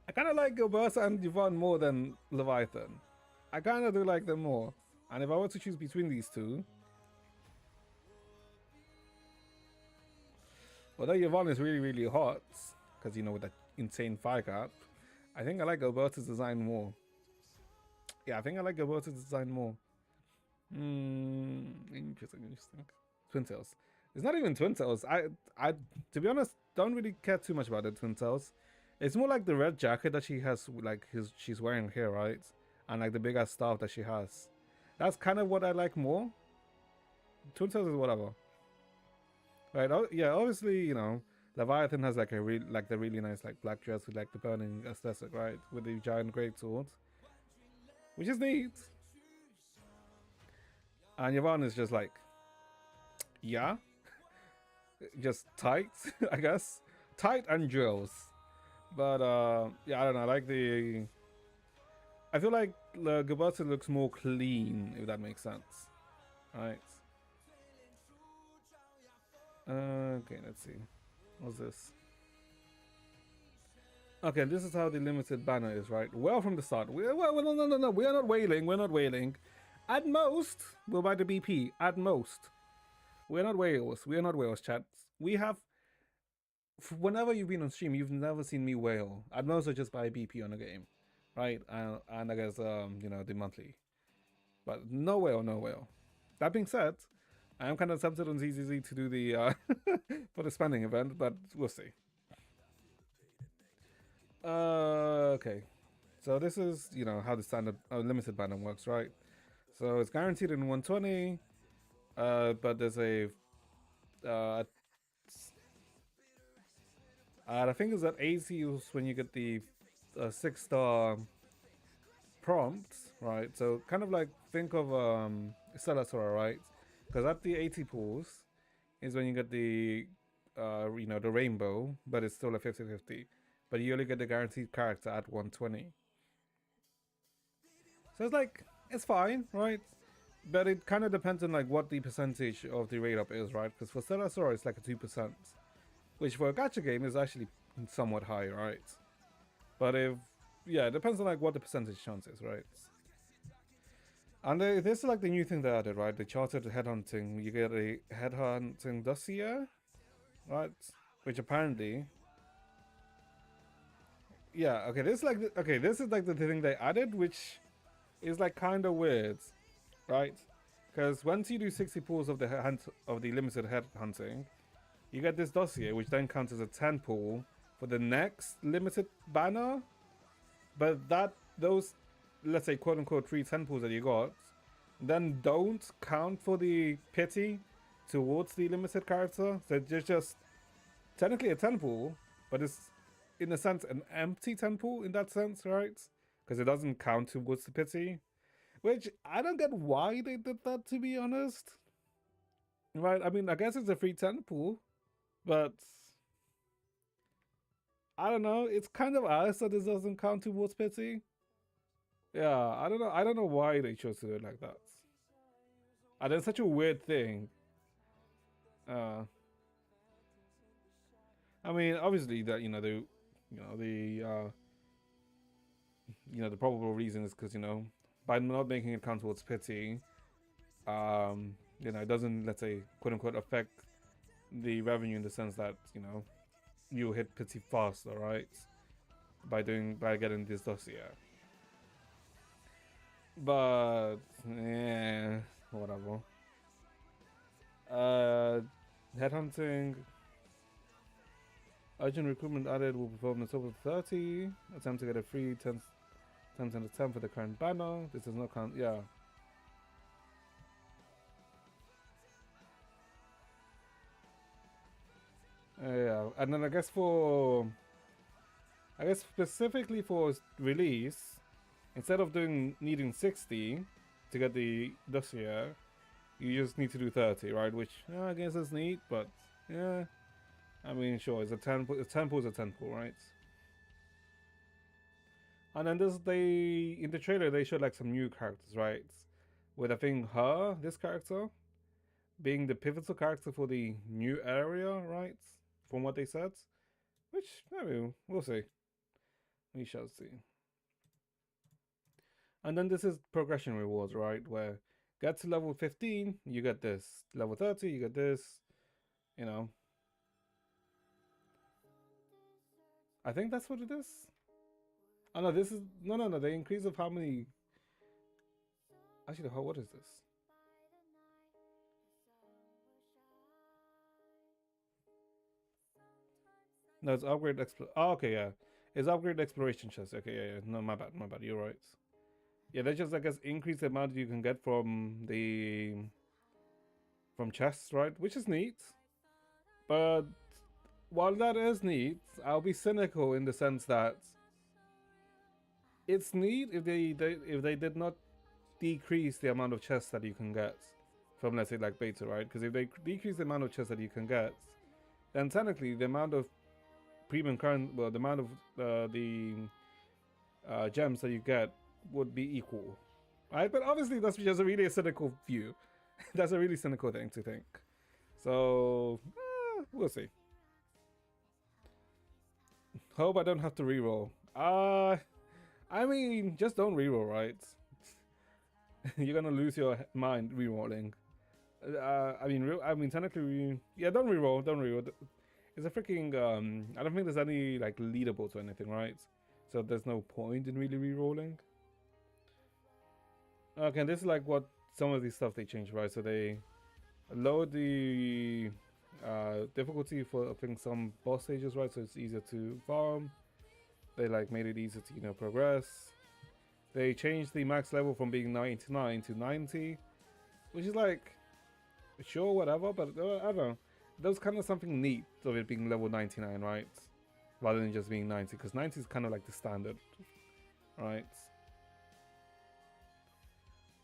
I kind of like Gilberta and Yvonne more than Leviathan. I kind of do like them more. And if I were to choose between these two, although Yvonne is really, really hot, because, you know, with that insane fire cap, I think I like Gilberta's design more. Yeah, I think I like Gilberta's design more. Interesting. Twin Tails. It's not even Twin Tails. I, to be honest, don't really care too much about the Twin Tails. It's more like the red jacket that she has, like she's wearing here, right? And like the big ass staff that she has. That's kind of what I like more. Twin Tails is whatever. Right? Yeah, obviously, you know, Leviathan has like the really nice like black dress with like the burning aesthetic, right? With the giant great sword, which is neat. And Yvonne is just like, yeah, just tight, I guess, tight and drills. But yeah, I don't know. I like the. I feel like Gilberta looks more clean, if that makes sense, right? Okay, let's see. What's this? Okay, this is how the limited banner is, right? Well, from the start. No. We are not wailing. We're not wailing. At most, we'll buy the BP. At most. We're not whales. We are not whales, chat. We have. Whenever you've been on stream, you've never seen me whale. At most, I just buy BP on a game, right? And I guess, you know, the monthly. But no whale. That being said, I am kind of tempted on ZZZ to do the for the spending event, but we'll see. Okay. So this is, you know, how the standard limited banner works, right? So it's guaranteed in 120, but there's a I think it's at 80 when you get the 6-star prompt, right? So kind of like think of Stellasaur, right? Because at the 80 pools is when you get the, the rainbow, but it's still a 50-50. But you only get the guaranteed character at 120. So it's like, it's fine, right? But it kind of depends on like what the percentage of the rate up is, right? Because for Stellasaur, it's like a 2%, which for a gacha game is actually somewhat high, right? But yeah, it depends on like what the percentage chance is, right? And this is like the new thing they added, right? The chartered headhunting. You get a headhunting dossier, right? Which apparently, yeah, okay. This is like this is like the thing they added, which is like kind of weird, right? Because once you do 60 pulls of the limited headhunting, you get this dossier, which then counts as a 10 pull for the next limited banner. But those, let's say, quote unquote, 3 10 pulls that you got, then don't count for the pity towards the limited character. So it's just technically a 10 pull, but it's in a sense an empty 10 pull in that sense, right? Because it doesn't count towards the pity. Which I don't get why they did that, to be honest. Right? I mean, I guess it's a free 10 pool, but I don't know. It's kind of odd that this doesn't count towards pity. Yeah, I don't know. I don't know why they chose to do it like that. And it's such a weird thing. I mean, obviously that the probable reason is because by not making it count towards pity, it doesn't, let's say, quote unquote, affect the revenue in the sense that you hit pity faster, right? By getting this dossier. But yeah, whatever. Headhunting. Urgent recruitment added will perform a total of 30. Attempt to get a free 10 times out of 10 for the current banner. This does not count. Yeah. Yeah, and then I guess specifically for release, instead of needing 60 to get the dossier, you just need to do 30, right? Which I guess is neat, but yeah, I mean, sure, it's a 10 pull, is a 10 pull, right? And then in the trailer they showed like some new characters, right? With I think this character, being the pivotal character for the new area, right? From what they said, which I mean, we'll see. We shall see. And then this is progression rewards, right? Where get to level 15, you get this. Level 30, you get this. I think that's what it is. Oh no, this is no. The increase of how many. Actually, what is this? No, it's upgrade Oh, okay, yeah. It's upgrade exploration chest. Okay, yeah. No, my bad. You're right. Yeah, they just, I guess, increase the amount you can get from chests, right? Which is neat. But while that is neat, I'll be cynical in the sense that it's neat if they did not decrease the amount of chests that you can get from, let's say, like beta, right? Because if they decrease the amount of chests that you can get, then technically the amount of premium current, well, the amount of the gems that you get would be equal, right? But obviously that's just a really cynical view. That's a really cynical thing to think. So we'll see. Hope I don't have to reroll. I mean, just don't reroll, right? You're gonna lose your mind rerolling. I mean, technically, yeah, don't reroll. It's a freaking. I don't think there's any like leaderboards or anything, right? So there's no point in really rerolling. Okay, this is like what some of these stuff they changed, right? So they lowered the difficulty for I think some boss stages, right? So it's easier to farm. They like made it easier to progress. They changed the max level from being 99 to 90, which is like sure whatever, but I don't know. That was kind of something neat of it being level 99, right? Rather than just being 90, because 90 is kind of like the standard, right?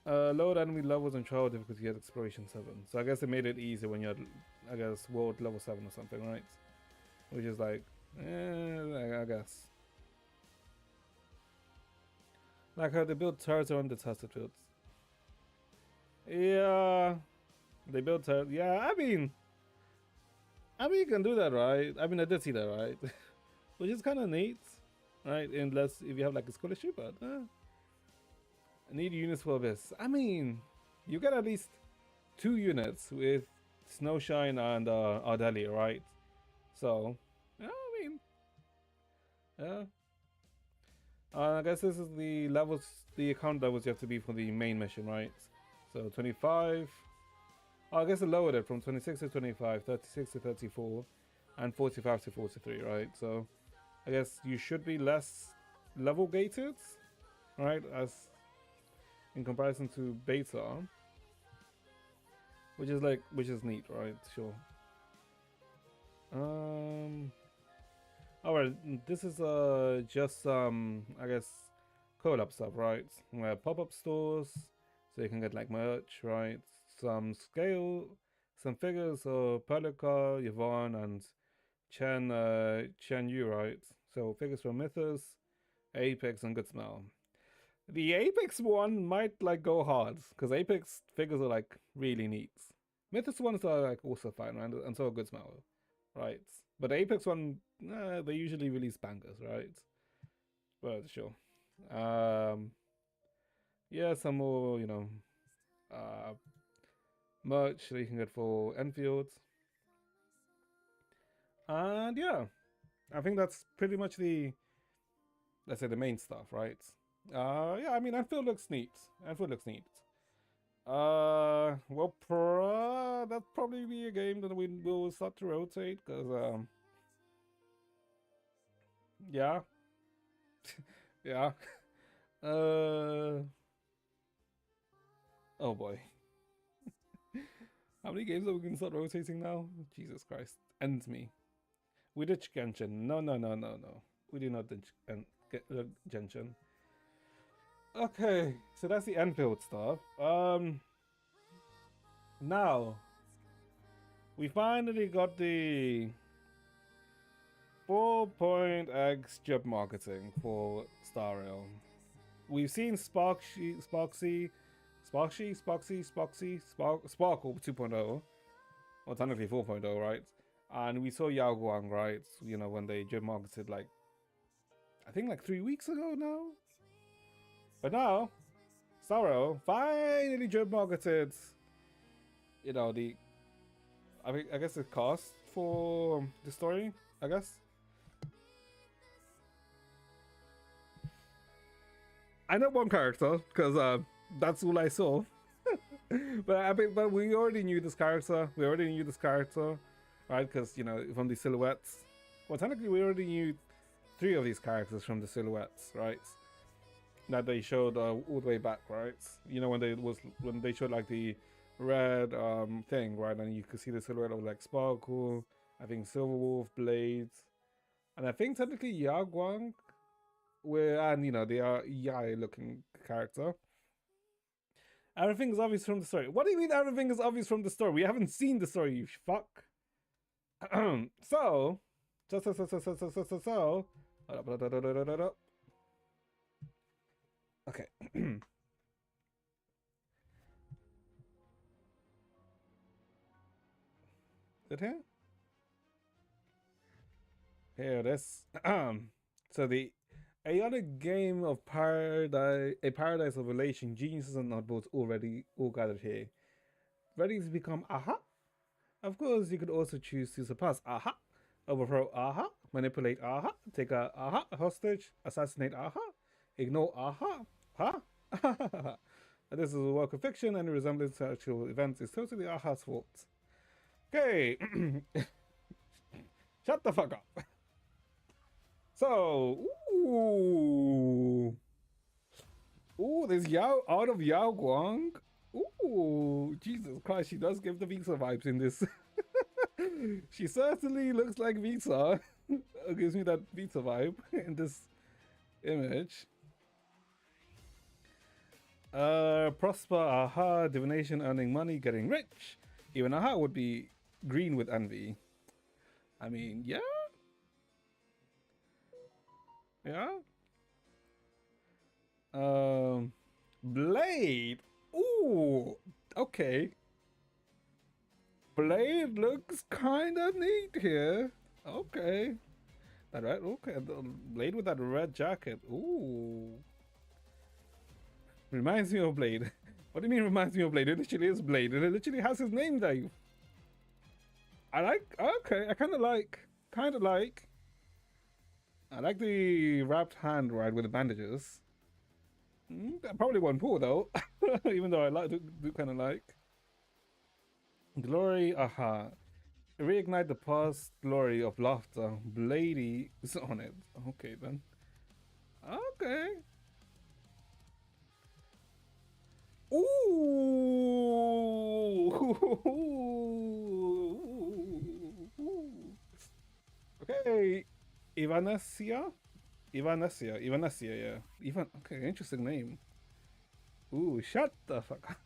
Lower enemy levels and trial difficulty at exploration 7. So I guess they made it easier when you're at, I guess, world level 7 or something, right? Which is like, I guess. Like how they build turrets around the tested fields. Yeah, they built turrets. Yeah, I mean, you can do that, right? I mean, I did see that, right? Which is kind of neat, right? Unless if you have like a scholarship, but I need units for this. I mean, you get at least 2 units with Snowshine and Ardelia, right? So, yeah, I mean, yeah. I guess this is the levels, the account levels you have to be for the main mission, right? So 25. Oh, I guess I lowered it from 26 to 25, 36 to 34, and 45 to 43, right? So I guess you should be less level gated, right? As in comparison to beta, which is neat, right? Sure. Alright, this is just I guess collab stuff, right? Pop-up stores, so you can get like merch, right? Some scale, some figures of Pelika, Yvonne, and Chen Yu, right? So figures from Mythos, Apex, and Good Smell. The Apex one might like go hard, because Apex figures are like really neat. Mythos ones are like also fine, right? And so are Good Smell, right? But the Apex one, they usually release bangers, right? But sure. Yeah, some more, you know, merch that you can get for Enfield. And yeah, I think that's pretty much the, let's say, the main stuff, right? Yeah, I mean, Enfield looks neat. Enfield looks neat. Well, that'll probably be a game that we will start to rotate, because, yeah. Yeah. Oh boy. How many games are we gonna start rotating now? Jesus Christ. End me. We did Genshin. No. We do not did Genshin. Okay, so that's the Enfield stuff. Now we finally got the 4.x job marketing for Star Rail. We've seen Sparkle 2.0, or technically 4.0, right? And we saw Yao Guang, right? You know, when they job marketed like, I think like 3 weeks ago now. But now, Star Rail finally job marketed, you know, I guess the cost for the story, I guess. I know one character because that's all I saw. but we already knew this character. Right? Because, you know, from the silhouettes. Well, technically, we already knew 3 of these characters from the silhouettes, right? That they showed all the way back, right? You know, when they showed like the red thing, right? And you could see the silhouette of like Sparkle, I think Silverwolf, Blades, and I think technically Yaguang, and you know, they are Yai looking character. Everything is obvious from the story. What do you mean everything is obvious from the story? We haven't seen the story, you fuck. So. Okay. Did here? Here it is. So the other game of a paradise of relation, geniuses and nutballs already all gathered here. Ready to become Aha? Of course, you could also choose to surpass Aha, overthrow Aha, manipulate Aha, take a Aha hostage, assassinate Aha, ignore Aha, huh? This is a work of fiction and the resemblance to actual events is totally Aha's fault. Okay. Shut the fuck up. So, ooh, there's Yao out of Yao Guang. Ooh, Jesus Christ, she does give the Visa vibes in this. She certainly looks like Visa. It gives me that Visa vibe in this image. Prosper, aha, divination, earning money, getting rich. Even aha would be green with envy. I mean, yeah, yeah. Um, Blade. Ooh, okay. Blade looks kind of neat here. Okay. That red, okay. The Blade with that red jacket. Ooh. Reminds me of Blade. What do you mean reminds me of Blade? It literally is Blade. And it literally has his name there. I like, okay. I kind of like. I like the wrapped hand right with the bandages. Probably one pull though. Even though I like do kind of like. Glory, aha. Reignite the past glory of laughter. Blady is on it. Okay then. Okay. Ooh. Okay. Ivanesia? Ivanesia, yeah. Okay, interesting name. Ooh, shut the fuck up.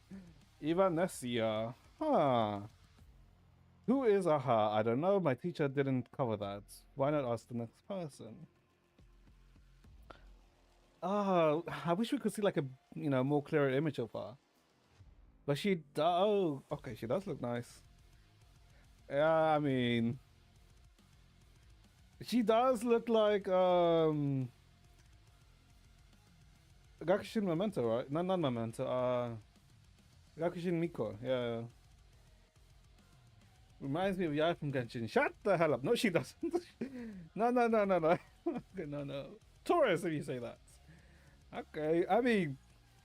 Ivanesia. Huh. Who is Aha? I don't know. My teacher didn't cover that. Why not ask the next person? I wish we could see like a more clearer image of her. But she does. Oh, okay, she does look nice. Yeah, I mean, she does look like Gakushin Memento, right? No, not Memento. Gakushin Miko. Yeah. Reminds me of Yai from Genshin. Shut the hell up. No, she doesn't. No. Okay, no. Taurus, if you say that. Okay, I mean,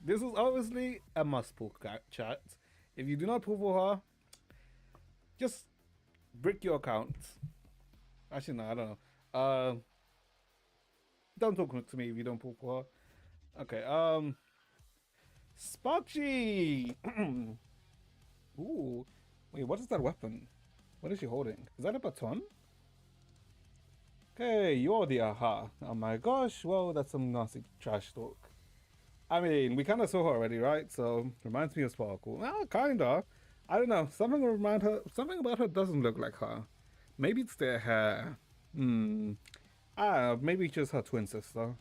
this is obviously a must pull chat. If you do not pull for her, just brick your account. Actually, no, I don't know. Don't talk to me if you don't pull for her. Okay, Sparky! Ooh. Wait, what is that weapon? What is she holding? Is that a baton? Okay, you're the aha. Oh my gosh, well, that's some nasty trash talk. I mean, we kind of saw her already, right? So, reminds me of Sparkle. Well, kinda. I don't know. Something about her doesn't look like her. Maybe it's their hair. Maybe just her twin sister.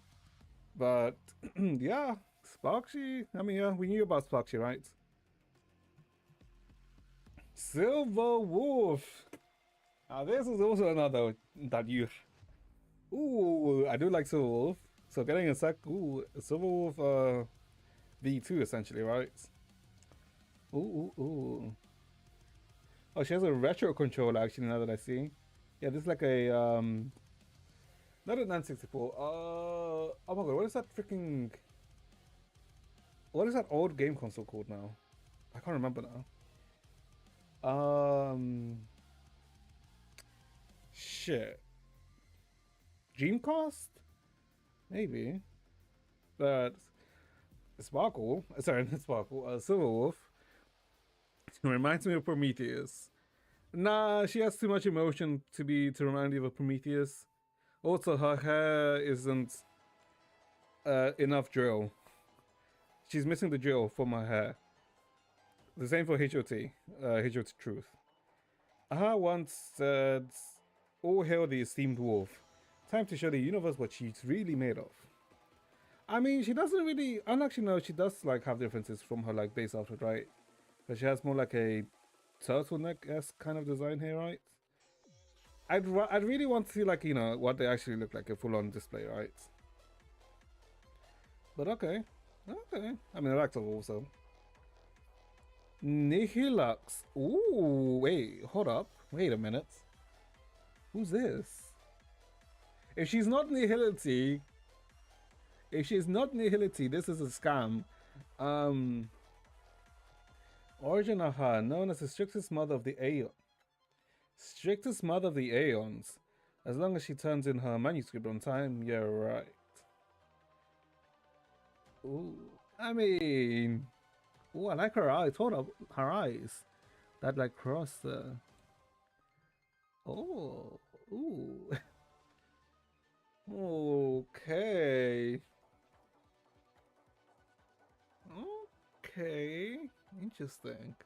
But, yeah, Sparky. I mean, yeah, we knew about Sparky, right? Silver Wolf. This is also another that you. Ooh, I do like Silver Wolf. So getting a Silver Wolf V2 essentially, right? Ooh. Oh, she has a retro controller actually now that I see. Yeah, this is like a not an N64. Oh my god, what is that freaking what is that old game console called now? I can't remember now. Shit. Dreamcast? Maybe. But Sparkle, sorry, not Sparkle, Silver Wolf reminds me of Prometheus. Nah, she has too much emotion to remind you of Prometheus. Also, her hair isn't enough drill. She's missing the drill from her hair. The same for HOT, HOT Truth. Aha once said, "All hail the esteemed wolf. Time to show the universe what she's really made of." I mean, she doesn't really. I actually know she does like have differences from her like base outfit, right? But she has more like a turtleneck-esque kind of design here, right? I'd really want to see like what they actually look like a full-on display, right? But okay. I mean, I like her also. Nihilux. Ooh, wait, hold up. Wait a minute. Who's this? If she's not Nihility, this is a scam. Origin of her, known as the strictest mother of the Aeon. Strictest mother of the Aeons. As long as she turns in her manuscript on time, you're right. Ooh, I mean, ooh, I like her eyes. Hold up, her eyes. That like cross the. Oh, ooh. Okay. Okay, interesting.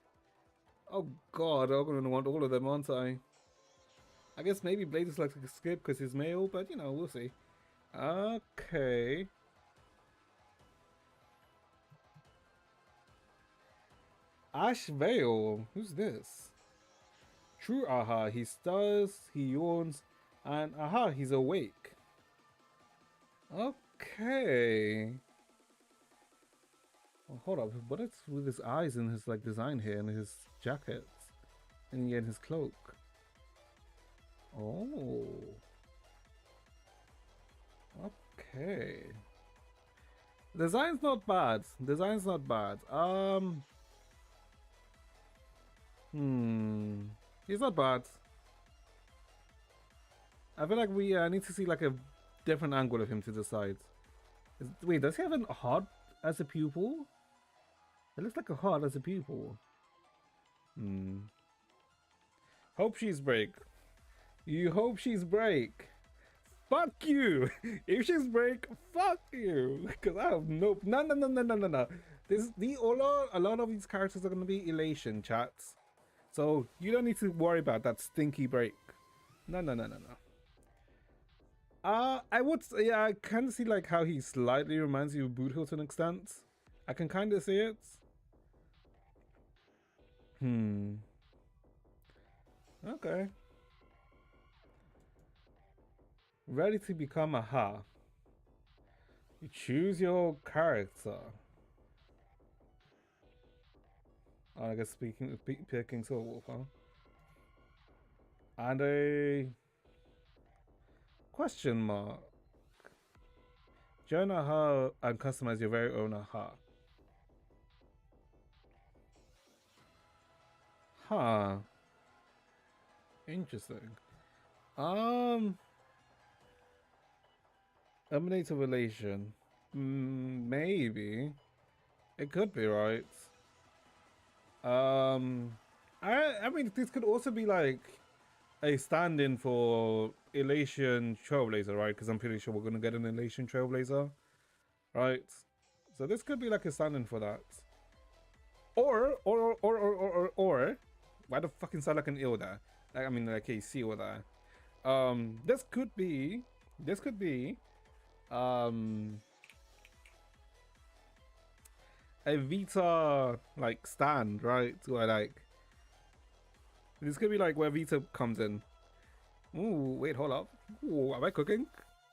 Oh god, I'm gonna want all of them, aren't I? I guess maybe Blade is like a skip because he's male, but you know, we'll see. Okay. Ash Vale, who's this? True Aha, he stirs, he yawns, and aha, he's awake. Okay. Well, hold up, what is with his eyes and his like design here and his jacket and yet his cloak? Oh. Okay. Design's not bad. Design's not bad. He's not bad. I feel like we need to see like a different angle of him to decide. Wait, does he have a heart as a pupil? It looks like a heart as a pupil. Hope she's break. You hope she's break. Fuck you! If she's break, fuck you! Because I have no. A lot of these characters are gonna be elation chats. So you don't need to worry about that stinky break. No. I would, yeah, I kind of see like how he slightly reminds you of Boothill to an extent. I can kind of see it. Okay. Ready to become a ha. You choose your character. Oh, I guess picking Soulwolf, huh? And a question mark. Join aha and customize your very own aha. Huh. Interesting. Emanate a relation. Maybe. It could be, right? I mean, this could also be like a stand-in for Elation Trailblazer, right? Because I'm pretty sure we're gonna get an Elation Trailblazer, right? So this could be like a stand-in for that. Or, why the fucking sound like an ill there? Like, I mean, like a seal there. This could be, a Vita like stand, right? Where like this could be like where Vita comes in. Ooh, wait, hold up. Ooh, am I cooking?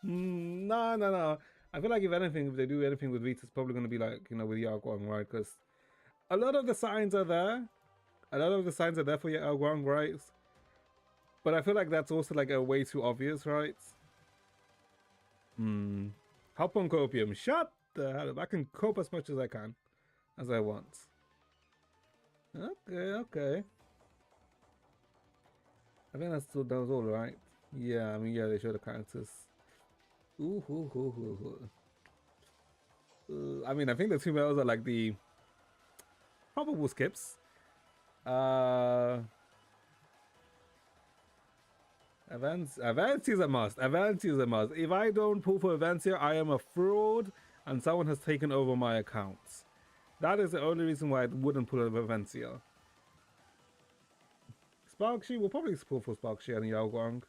No. I feel like if anything, if they do anything with Vita, it's probably gonna be like, you know, with Yaguang, right? Because a lot of the signs are there. A lot of the signs are there for Yaguang, right? But I feel like that's also like a way too obvious, right? Hop on copium. Shut the hell up. I can cope as much as I can. As I want. Okay. I think that was all right. Yeah, I mean, yeah, they show the characters. Ooh. I mean, I think the two males are like the probable skips. Events is a must. If I don't pull for events here, I am a fraud and someone has taken over my accounts. That is the only reason why I wouldn't pull Vivencia. Sparkshy, we'll probably pull for Sparkshy and Yaoguang,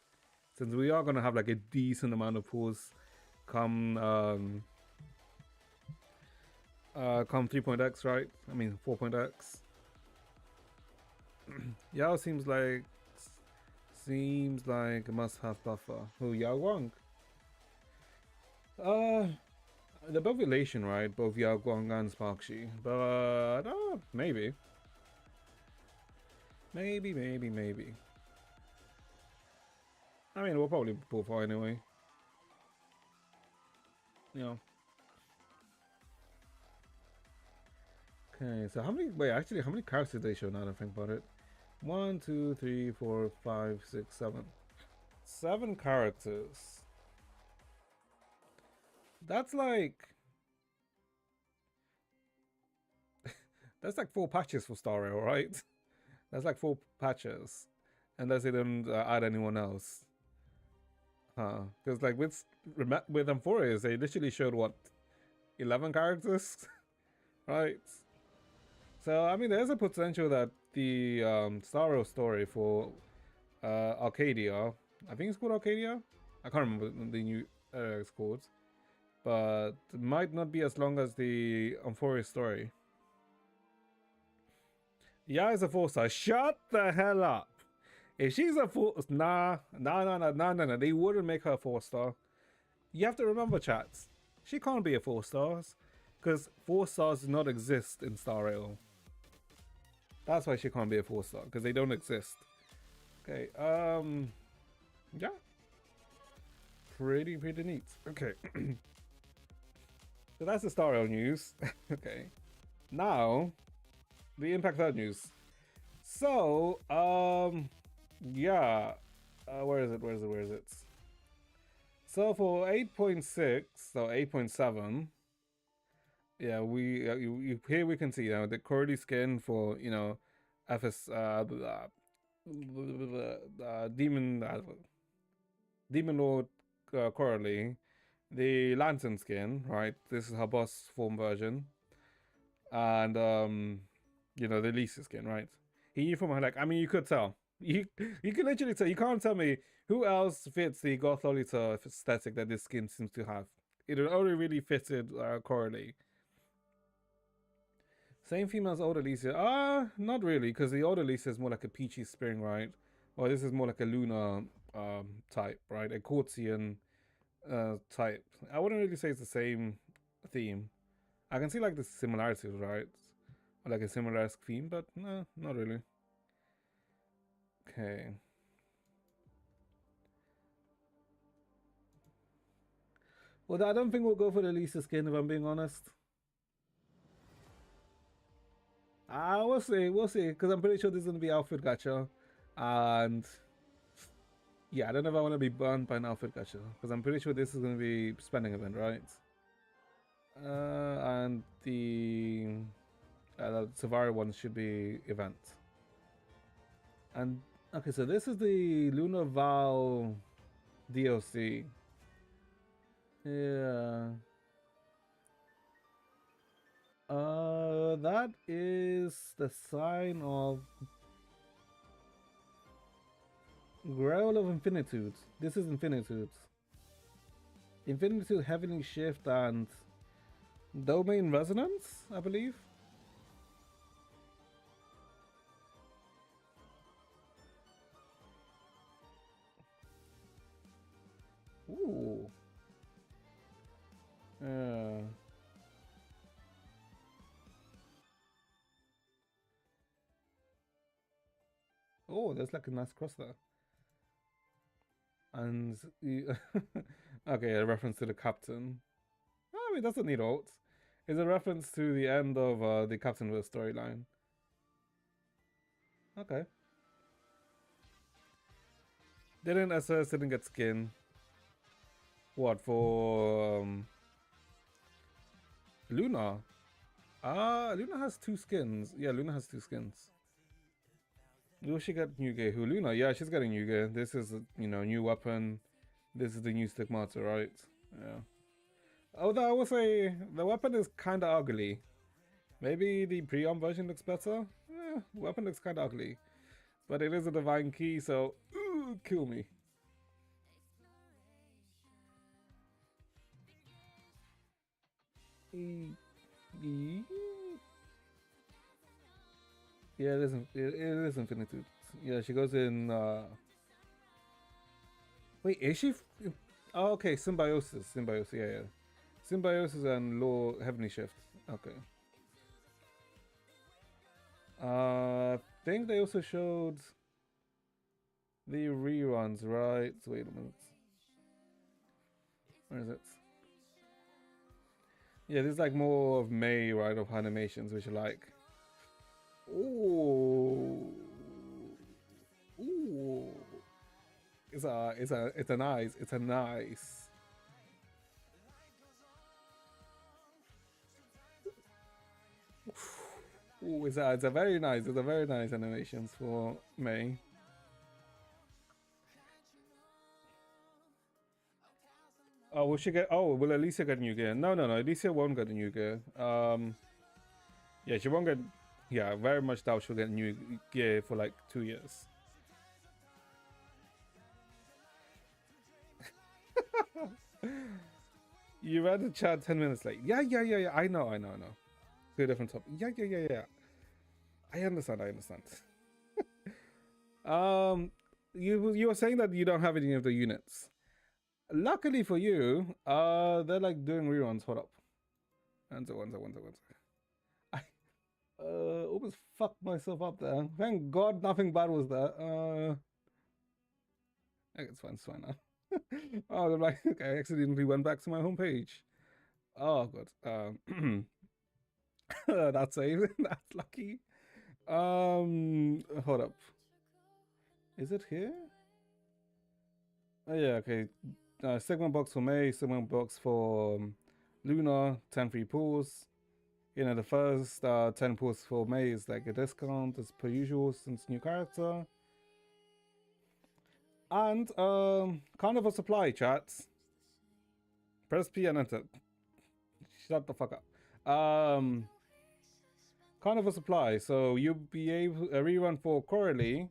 since we are going to have like a decent amount of pulls come 3.x, right? I mean 4.x. Yao seems like a must-have buffer. Who, Yaoguang? They're both elation, right? Both Yaoguang and Sparkshy. But, maybe. Maybe. I mean, we'll probably pull for anyway. You know. Okay, so how many cards did they show now that I think about it? 1, 2, 3, 4, 5, 6, 7. 7 characters. That's like... that's like 4 patches for Star Rail, right? That's like 4 patches. Unless they don't add anyone else. Huh. Because like with Amphorius, they literally showed what? 11 characters? Right? So I mean, there's a potential that the Star Rail story for Arcadia, I think it's called Arcadia. I can't remember the new it's called, but it might not be as long as the Amphoria story. Yeah, is a 4-star. Shut the hell up. If she's a 4, nah. They wouldn't make her a 4-star. You have to remember, chats. She can't be a 4-star because 4-stars do not exist in Star Rail. That's why she can't be a 4-star because they don't exist. Okay, yeah, pretty neat. Okay, so that's the Star Rail news. Okay, now the Impact Third news. So, yeah, where is it? So for 8.6, so 8.7, yeah, here we can see the Cordy skin for FS Demon Lord Coralie, the Lantern skin, right? This is her boss form version, and the Lisa skin, right? He from her like, I mean, you could tell. You can literally tell. You can't tell me who else fits the Goth Lolita aesthetic that this skin seems to have. It only really fitted Coralie. Same theme as Old Alicia? Not really, because the Old Alicia is more like a peachy spring, right? Or this is more like a Luna type, right? A Courtian type. I wouldn't really say it's the same theme. I can see like the similarities, right? Or like a similar theme, but no, not really. Okay. Well, I don't think we'll go for the Lisa skin if I'm being honest. We'll see, because I'm pretty sure this is gonna be outfit gacha, and yeah, I don't know if I want to be burned by an outfit gacha, because I'm pretty sure this is gonna be spending event, right? And the Savara one should be event. And okay, so this is the Luna Vow DLC. Yeah. That is the sign of Grail of Infinitude. This is Infinitude. Infinitude, Heavenly Shift, and Domain Resonance, I believe. Ooh. Oh, there's like a nice cross there. And okay, a reference to the captain. I mean, that's a neat alt. It's a reference to the end of the Captainverse storyline. Okay. Didn't SS didn't get skin. What for Luna? Luna has 2 skins. Yeah, Luna has 2 skins. Will she get new gear? Who? Luna? Yeah, she's getting new gear. This is new weapon. This is the new stigmata, right? Yeah. Although I would say the weapon is kind of ugly. Maybe the pre-arm version looks better. Weapon looks kind of ugly, but it is a divine key, so kill me. Yeah, it is Infinitude. Yeah, she goes in. Wait, is she? Oh, okay, Symbiosis. Yeah. Symbiosis and Law Heavenly Shift. Okay. I think they also showed the reruns, right? Wait a minute. Where is it? Yeah, this is like more of May, right, of animations, which are like, ooh, it's a nice. Ooh, it's a very nice animations for May. Oh, will she get? Oh, will Alicia get new gear? No. Alicia won't get a new gear. Yeah, she won't get. Yeah, very much doubt she'll get new gear for like 2 years. You read the chat 10 minutes late. Yeah. I know. 2 different topics. Yeah. I understand. You were saying that you don't have any of the units. Luckily for you, they're like doing reruns. Hold up. One sec. I almost fucked myself up there. Thank God nothing bad was there. It's fine now. Oh, I'm like, okay, I accidentally went back to my homepage. Oh god. That's safe. That's lucky. Hold up. Is it here? Oh yeah, okay. Segment box for May, segment box for Luna, 10 free pulls. You know, the first 10 pulls for May is like a discount as per usual since new character. And Carnival Supply, chats. Press P and enter. Shut the fuck up. Carnival Supply. So you'll be able a rerun for Coralie,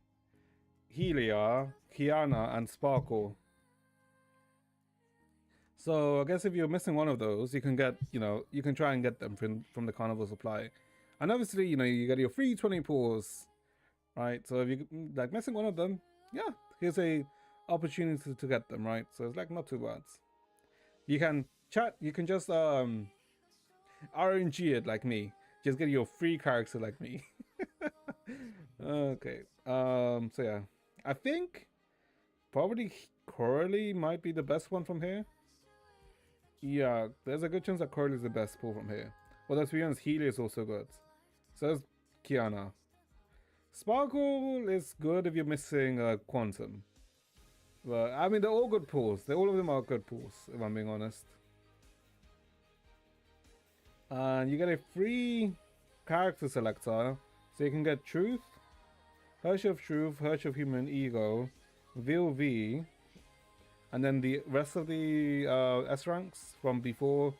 Helia, Kiana, and Sparkle. So I guess if you're missing one of those, you can get, you can try and get them from the Carnival Supply. And obviously, you get your free 20 pulls, right? So if you like missing one of them, yeah, here's a opportunity to get them, right? So it's like not too bad. You can chat, you can just RNG it like me. Just get your free character like me. Okay. So yeah. I think probably Coralie might be the best one from here. Yeah, there's a good chance that Coralie is the best pull from here. Well, let's be honest, Healy is also good. So is Kiana. Sparkle is good if you're missing Quantum. But I mean, they're all good pulls. All of them are good pulls, if I'm being honest. And you get a free character selector, so you can get Truth, Hirsch of Truth, Hirsch of Human Ego, VII, and then the rest of the S ranks from before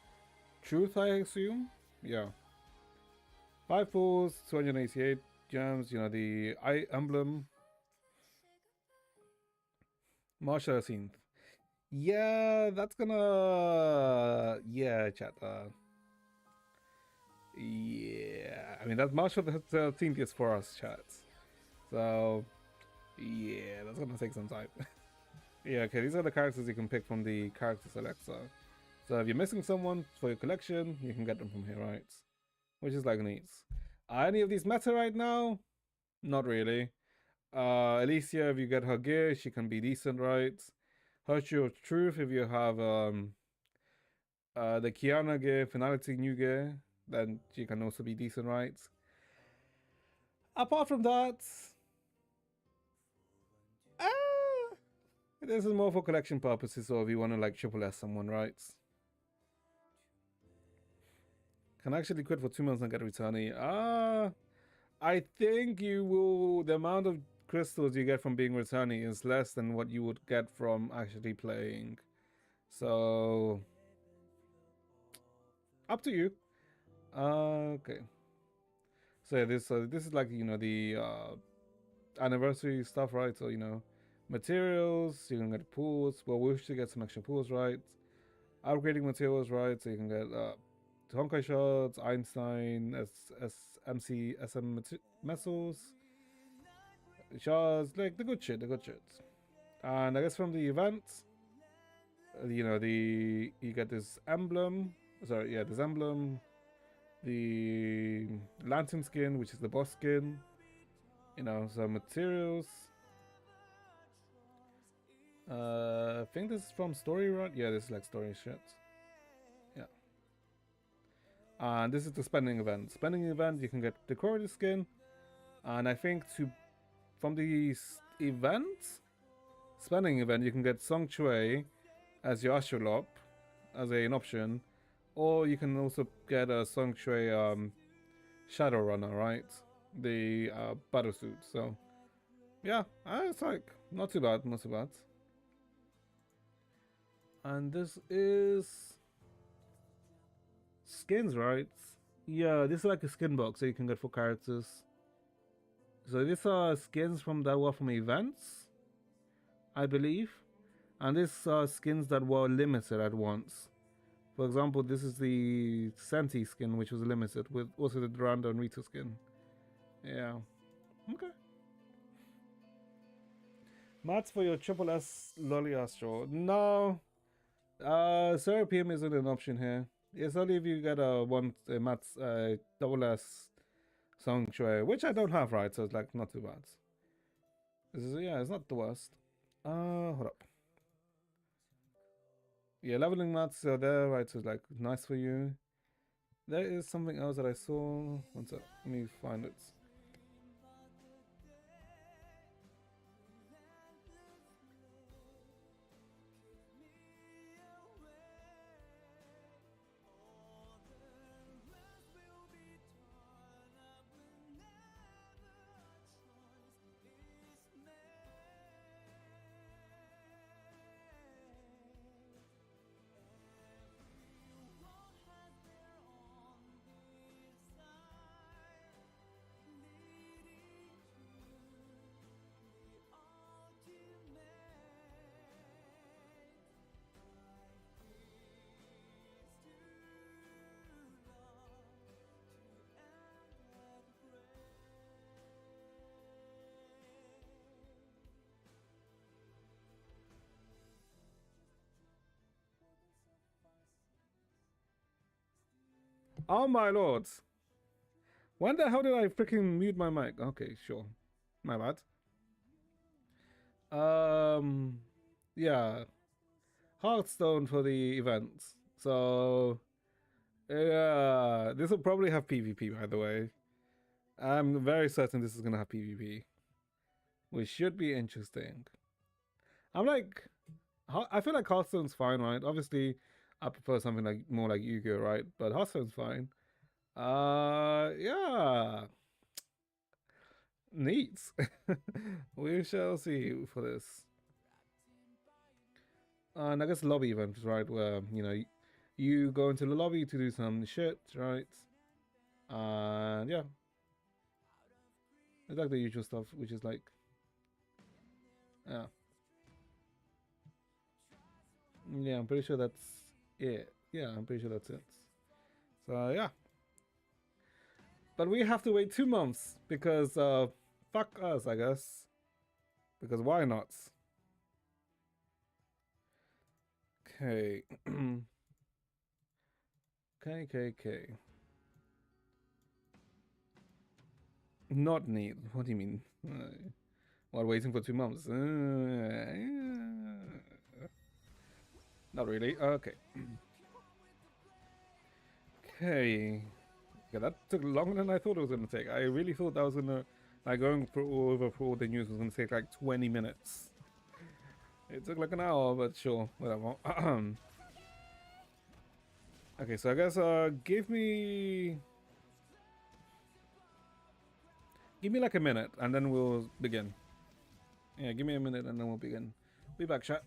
Truth, I assume. Yeah. 5 pulls, 288 gems. The eye emblem. March 13th. Yeah, that's gonna. Yeah, chat. Yeah, I mean that March 13th is for us, chat. So yeah, that's gonna take some time. Yeah, okay, these are the characters you can pick from the character selector. So if you're missing someone for your collection, you can get them from here, right? Which is like neat. Are any of these meta right now? Not really. Alicia, if you get her gear, she can be decent, right? Virtue of Truth, if you have the Kiana gear, Finality new gear, then she can also be decent, right? Apart from that, this is more for collection purposes, or if you want to like triple S someone, right? Can actually quit for 2 months and get a returnee. I think you will. The amount of crystals you get from being returnee is less than what you would get from actually playing. So up to you. Okay. So yeah, this is like the anniversary stuff, right? So materials, you can get pools. Well, we should get some extra pools, right? Upgrading materials, right? So you can get Honkai shards, Einstein, MC, SM metals, shards, like the good shit. And I guess from the event, you get this emblem. Sorry, yeah, this emblem, the lantern skin, which is the boss skin. Some materials. I think this is from story, right? Yeah, this is like story shit. Yeah. And this is the spending event. Spending event, you can get the Coralie skin. And I think from the spending event, you can get Song Chue as your Astrolop as an option. Or you can also get a Song Chue Shadow Runner, right? The battle suit. So yeah, it's like not too bad. And this is skins, right? Yeah, this is like a skin box that you can get for characters. So these are skins from that were from events, I believe, and these are skins that were limited at once. For example, this is the Senti skin, which was limited, with also the Duranda and Rita skin. Yeah. Okay. Mats for your triple S Lolly Astro. No. Serapium isn't an option here. It's only if you get a Mats double S song tray, which I don't have, right? So it's like not too bad. Yeah, it's not the worst. Hold up. Yeah, leveling mats are there, right? So it's like nice for you. There is something else that I saw. One sec, let me find it. Oh my lords! When the hell did I freaking mute my mic? Okay, sure. My bad. Yeah. Hearthstone for the events. So, yeah, this will probably have PvP, by the way. I'm very certain this is gonna have PvP, which should be interesting. I'm like, I feel like Hearthstone's fine, right? Obviously, I prefer something like more like Yu-Gi-Oh, right? But Hearthstone's fine. Yeah, neat. We shall see for this. And I guess lobby events, right? Where you go into the lobby to do some shit, right? And yeah, it's like the usual stuff, which is like, yeah, yeah. I'm pretty sure that's it. Yeah, I'm pretty sure that's it. So yeah, but we have to wait 2 months because fuck us, I guess. Because why not? Okay. KKK. Not neat. What do you mean? While waiting for 2 months? Not really. Okay. Okay. Yeah, that took longer than I thought it was gonna take. I really thought that was gonna, like, going over for all the news was gonna take like 20 minutes. It took like an hour, but sure, whatever. Okay, so I guess give me like a minute and then we'll begin. Yeah, give me a minute and then we'll begin. Be back, chat.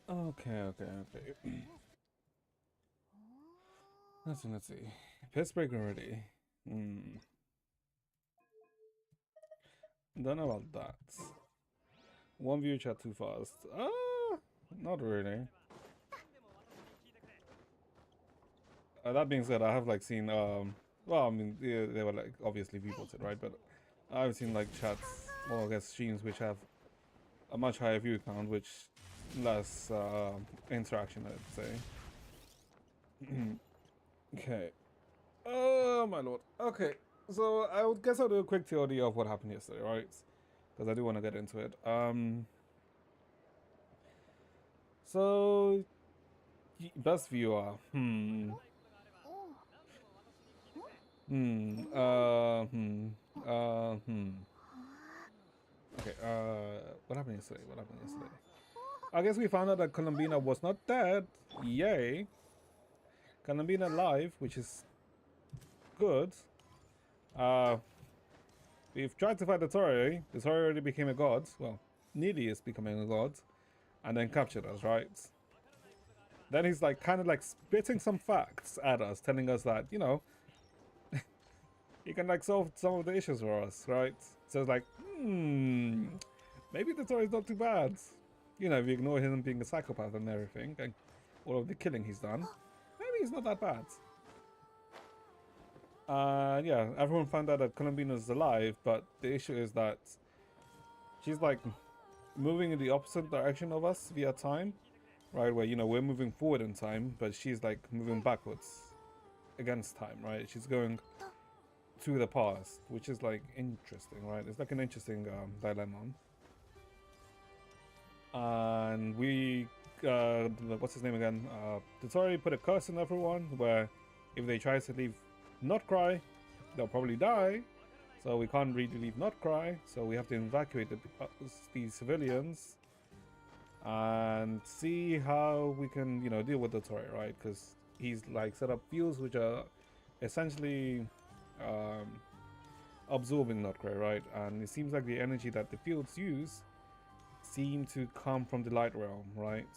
Okay, okay, okay. Let's see. Piss break already. Hmm. Don't know about that. One view chat too fast. Not really. That being said, I have like seen well, I mean they were like obviously reported, right? But I've seen like chats or I guess streams which have a much higher view count, which less interaction, I'd say. Okay. Oh my lord. Okay. So I would guess I'll do a quick theory of what happened yesterday, right? Because I do want to get into it. So best viewer. Hmm. Hmm. Hmm. Okay. What happened yesterday? What happened yesterday? I guess we found out that Columbina was not dead. Yay. Columbina alive, which is good. We've tried to fight the Dottore. The Dottore already became a god. Well, nearly is becoming a god. And then captured us, right? Then he's like kind of like spitting some facts at us, telling us that, you know, he can like solve some of the issues for us, right? So it's like, maybe the Dottore is not too bad. You know, if you ignore him being a psychopath and everything, and all of the killing he's done, maybe he's not that bad. Yeah, everyone found out that Columbina's alive, but the issue is that she's like moving in the opposite direction of us via time, right? Where, you know, we're moving forward in time, but she's like moving backwards against time, right? She's going to the past, which is like interesting, right? It's like an interesting dilemma. And we, what's his name again? Dottore put a curse on everyone where if they try to leave Not Cry, they'll probably die. So we can't really leave Not Cry. So we have to evacuate these civilians and see how we can, you know, deal with Dottore, right? Because he's like set up fields which are essentially absorbing Not Cry, right? And it seems like the energy that the fields use seem to come from the light realm, right?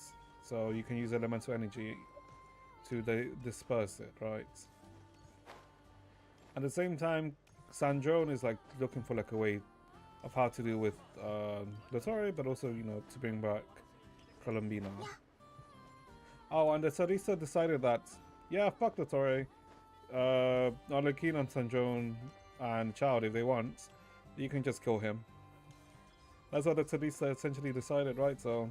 So you can use elemental energy to disperse it, right? At the same time, Sandrone is like looking for like a way of how to deal with Dottore, but also, you know, to bring back Columbina. Oh, and the Sarisa decided that, yeah, fuck Dottore. Arlequin and Sandrone and Child, if they want, you can just kill him. That's what the Sarisa essentially decided, right? So,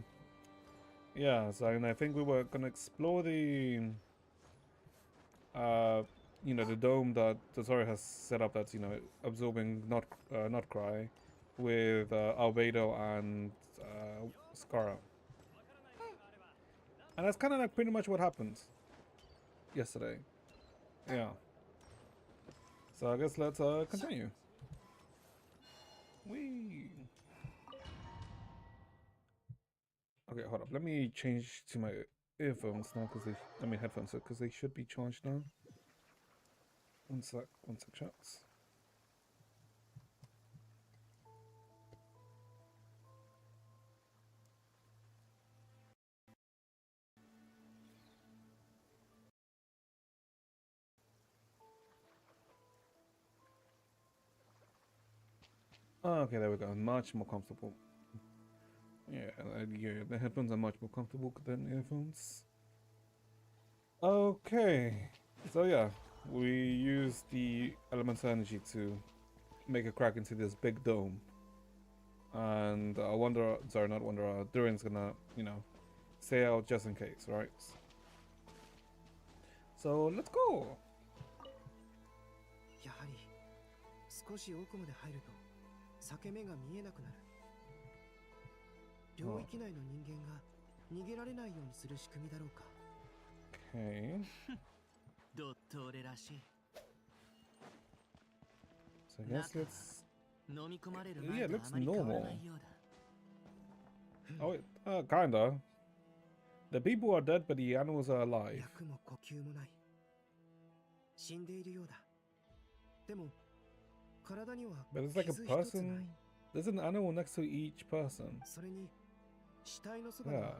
yeah, so and I think we were gonna explore the you know, the dome that Dottore has set up that's, you know, absorbing not Cry with Albedo and Scara. And that's kind of like pretty much what happened yesterday. Yeah. So I guess let's continue. Whee! Okay, hold up. Let me change to my earphones now because headphones, because they should be charged now. One sec, chats. Oh, okay, there we go. Much more comfortable. Yeah, the headphones are much more comfortable than earphones. Okay, so yeah, we use the elemental energy to make a crack into this big dome. And Durin's gonna, you know, stay out just in case, right? So let's go! やはり少し奥まで入ると裂け目が見えなくなる。領域内の人間が逃げられないようにする仕組みだろうか。Okay. ドットレらしい。 So I guess let's... 飲み込まれる Yeah, 前 it と looks あまり変わら normal. ないようだ。 Oh, kinda. The people are dead, but the animals are alive. 脈も呼吸もない。死んでいるようだ。でも体には But it's like a 傷一つない。 person. There's an animal next to each person. それに死体のそばに Yeah. は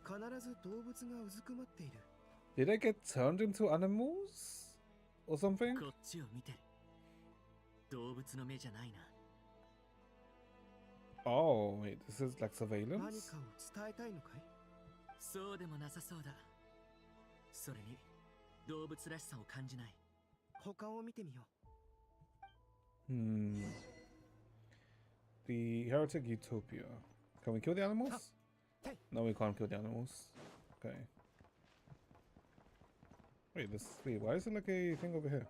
必ず動物がうずくまっている。 Did they get turned into animals? Or something? こっちを見てる。動物の目じゃないな。 Oh, wait, this is like 何 surveillance? かを伝えたいのかい？ そうでもなさそうだ。それに動物らしさを感じない。 他を見てみよ Hmm. The heretic utopia. Can we kill the animals? Hey. No, we can't kill the animals. Okay. Wait, wait, why is it like a thing over here?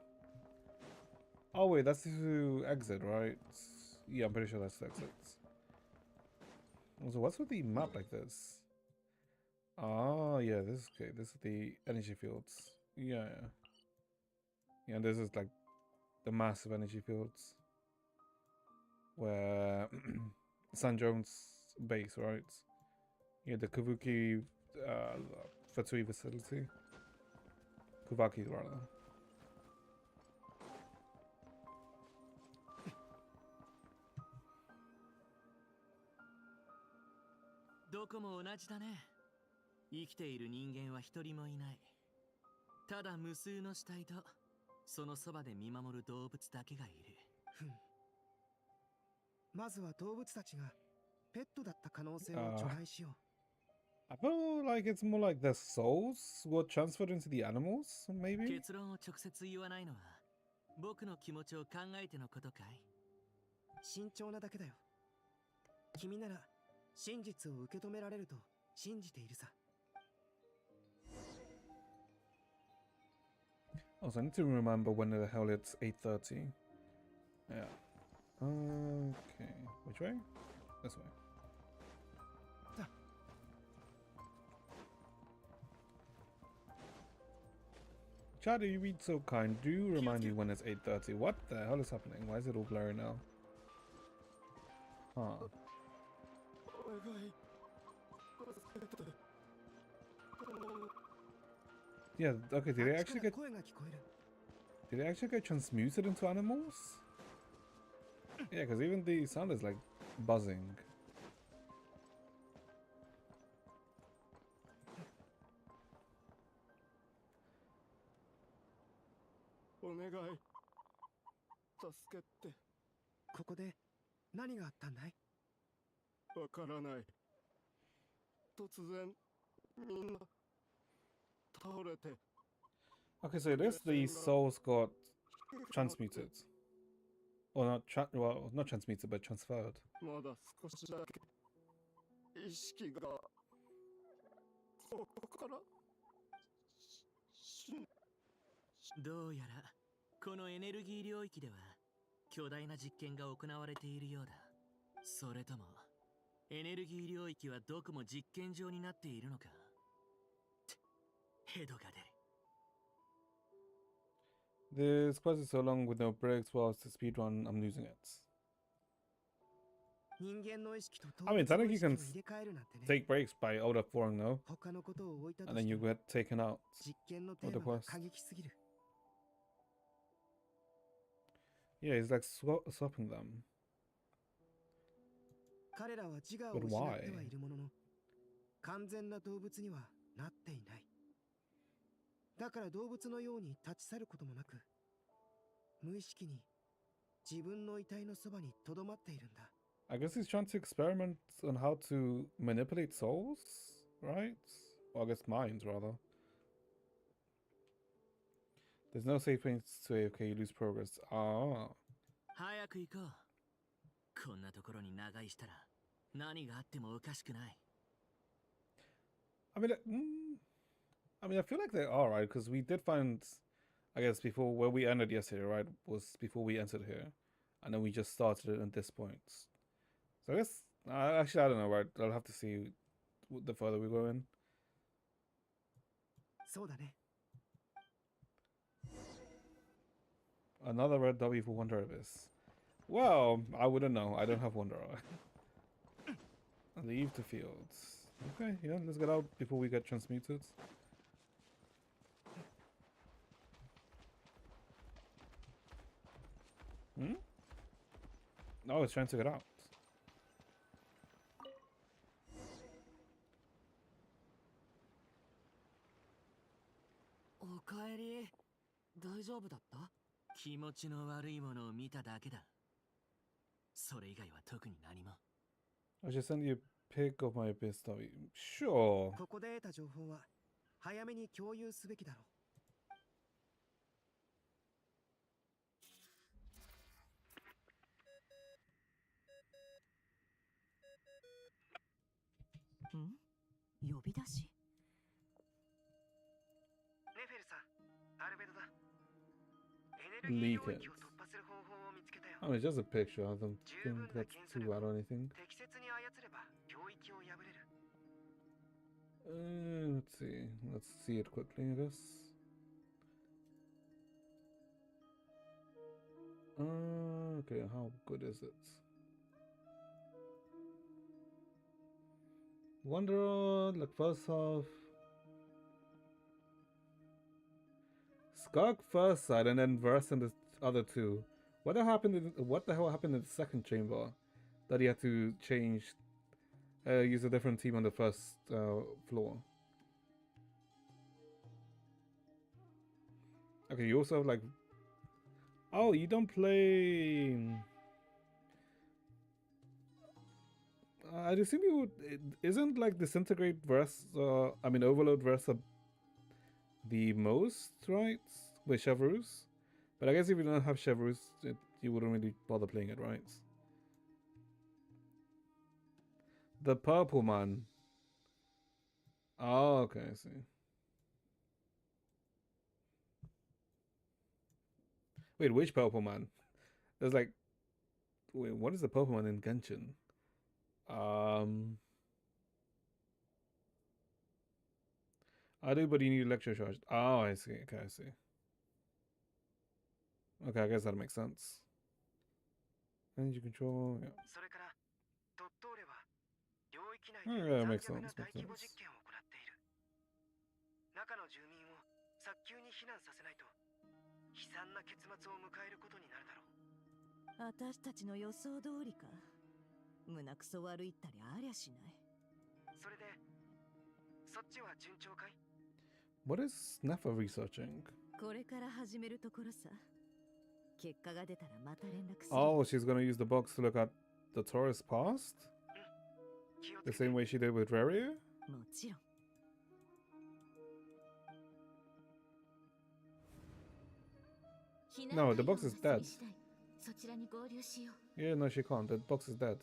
Oh wait, that's to exit, right? Yeah, I'm pretty sure that's the exit. Also, what's with the map like this? Ah, yeah, this is okay. This is the energy fields. Yeah, yeah. Yeah, this is like the massive energy fields where San Jones base, right? Yeah, the Kabuki Fatui facility. Kuvaki, rather. どこも同じだね。生きている人間は一人もいない。ただ無数の死体とそのそばで見守る動物だけがいる。う。まずは動物たちがペットだった可能性を除外しよう。 I feel like it's more like their souls were transferred into the animals, maybe? 結論を直接言わないのは僕の気持ちを考えてのことかい？ 慎重なだけだよ。君なら真実を受け止められると信じているさ。 Also, I need to remember when the hell it's 8:30. Yeah. Okay. Which way? This way. Chad, you read so kind. Do remind me when it's 8:30. What the hell is happening? Why is it all blurry now? Huh. Yeah, okay, did they actually get 声が聞こえる。 did they actually get transmuted into animals? Yeah, because even the sound is like buzzing. お願い助けて。ここで何があったんだい？わからない。突然みんな倒れて。 Okay, so this the souls got transmuted. Or not well, not transmuted, but transferred. まだ少しだけ意識がここからどうやらこのエネルギー領域では巨大な実験が行われているようだ。それともエネルギー領域はどこも実験場になっているのか。ヘドが出る。 This quest is so long with no breaks. While it's a speed run, I'm losing it. 人間の意識と I mean, 動物の technically 意 you 識を can 入れ替えるなんてね。 take breaks by out of foreign, no? 他のことを置いたと And し then て you も get taken out. 実験のテ of the ーマが quest. 過激すぎる。 Yeah, he's like swapping them. 彼らは自我を But 失 why? ってはいるものの、完全な動物にはなっていない。だから動物のように立ち去ることもなく、無意識に自分の遺体のそばに留まっているんだ。 I guess he's trying to experiment on how to manipulate souls, right? Or I guess minds, rather. There's no safe place to AFK, you lose progress. Ah. 早く行こう。こんなところに長居したら何があってもおかしくない。 I mean, I feel like they are, right? Because we did find, I guess, before where we ended yesterday, right? Was before we entered here. And then we just started it at this point. So I guess, actually, I don't know, right? I'll have to see the further we go in. そうだね。 Another red W for Wonder Abyss. Well, I wouldn't know. I don't have Wonder Eye. Leave the fields. Okay, yeah, let's get out before we get transmuted. Hmm? Oh, it's trying to get out. おかえり。大丈夫だった？気持ちの悪いものを見ただけだ。それ以外は特に何も。I should send you a pic of my best story. Sure. ここで得た情報は早めに共有すべきだろう。呼び出し？ネフェルさん、アルベドだ。エネルギー領 Leak 域 it. を突破する方法を見つけたよ。 I mean, it's just a picture. I don't 十 think 分な that's 検査 too 力 bad or anything. 適切に操れば領域を破れる。 Let's see. Let's see it quickly, I guess. Okay, how good is it? Wanderer, like first half. Skug first side and then verse in the other two. What the hell happened in the second chamber? That he had to change, use a different team on the first floor. Okay, you also have like. Oh, you don't play. I'd assume you would. Isn't like Disintegrate verse, I mean Overload verse the most, right? With Chevreuse? But I guess if you don't have Chevreuse, you wouldn't really bother playing it, right? The purple man. Oh, okay, I see. Wait, which purple man? There's like. Wait, what is the purple man in Genshin? I do, but you need electro charge. Oh, I see. Okay, I see. Okay, I guess that makes sense. Energy control, yeah. それからドットーレは領域内 Yeah, で makes 残虐 sense, な makes 大規模 sense. 実験を行っている。中の住民を早急に避難させないと悲惨な結末を迎えることになるだろう。私たちの予想通りか。胸くそ悪いったりありゃしない。それでそっちは順調かい？ What is Nefa researching? これから始めるところさ。結果が出たらまた連絡する。 Oh, she's gonna use the box to look at the Taurus past? 気をつ The けて。 same way she did with Reria? もちろん。No, the box is dead. そちらに合流しよう。 Yeah, no, she can't. The box is dead.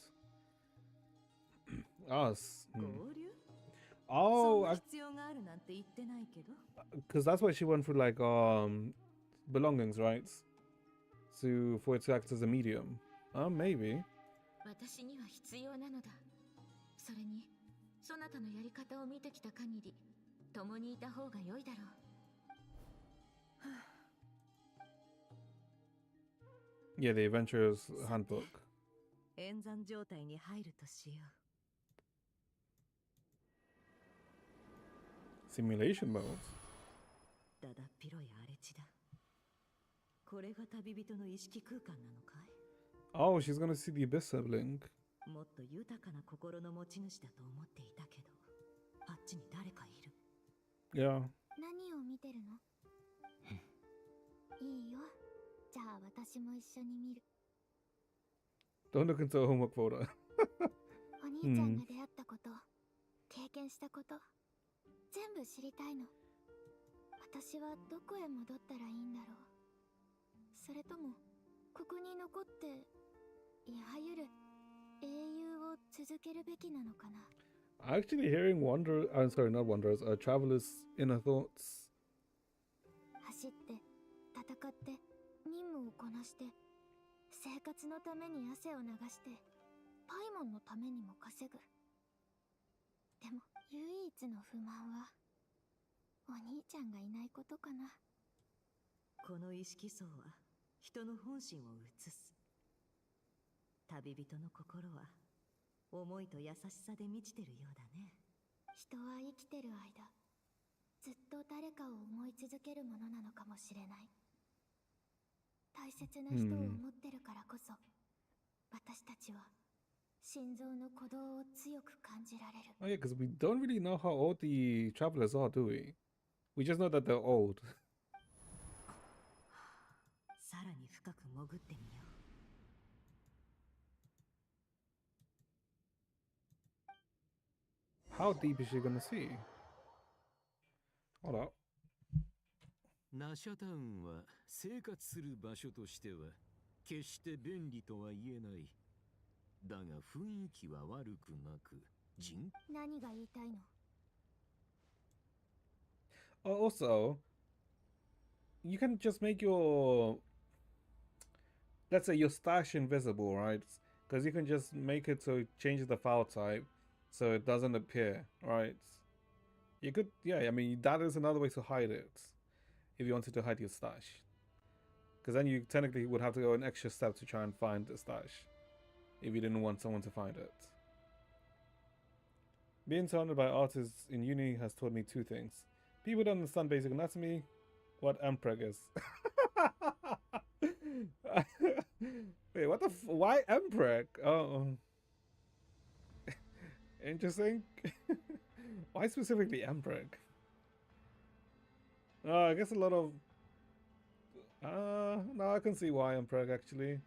Us. 合流？ Oh, そんな必要があるなんて言ってないけど。 because that's why she went through like belongings, right? For it to act as a medium. Maybe. 私には必要なのだ。それに、そなたのやり方を見てきた限り、共にいた方が良いだろう。Yeah, the Adventurer's Handbook. 演算状態に入るとしよ Simulation mode. う。だだっ広い荒れ地だ。これが旅人の意識空間なのかい？ Oh, she's gonna see the Abyss sibling. もっと豊かな心の持ち主だと思っていたけど、あっちに誰かいる。Yeah. 何を見てるの？いいよ。じゃあ私も一緒に見る。 Don't look into a homework folder. お兄ちゃんが出会ったこと、経験したこと、全部知りたいの。私はどこへ戻ったらいいんだろう。それともここに残っていわゆる英雄を続けるべきなのかな。 Actually, hearing I'm sorry, not wanderers, travelers' inner thoughts. 走って戦って任務をこなして生活のために汗を流してパイモンのためにも稼ぐ。でも唯一の不満はお兄ちゃんがいないことかな。この意識層は人の本心を映す。旅人の心は思いと優しさで満ちてるようだね。人は生きてる間ずっと誰かを思い続けるものなのかもしれない。大切な人を思ってるからこそ私たちは心臓の鼓動を強く感じられる。 Oh yeah, because we don't really know how old the travelers are, do we? We just know that they're old. さらに深く潜ってみよう。How deep is she gonna see? Hold up. ナシャタウンは生活する場所としては決して便利とは言えない。だが雰囲気は悪くなく何が言いたいの？ Oh, also, you can just make your, let's say, your stash invisible, right? Because you can just make it so it changes the file type so it doesn't appear, right? You could, yeah, I mean, that is another way to hide it if you wanted to hide your stash. Because then you technically would have to go an extra step to try and find the stash if you didn't want someone to find it. Being surrounded by artists in uni has taught me two things. People don't understand basic anatomy, what MPreg is. Wait, what the why MPreg? Oh. Interesting. Why specifically MPreg? I guess a lot of... no, I can see why MPreg actually.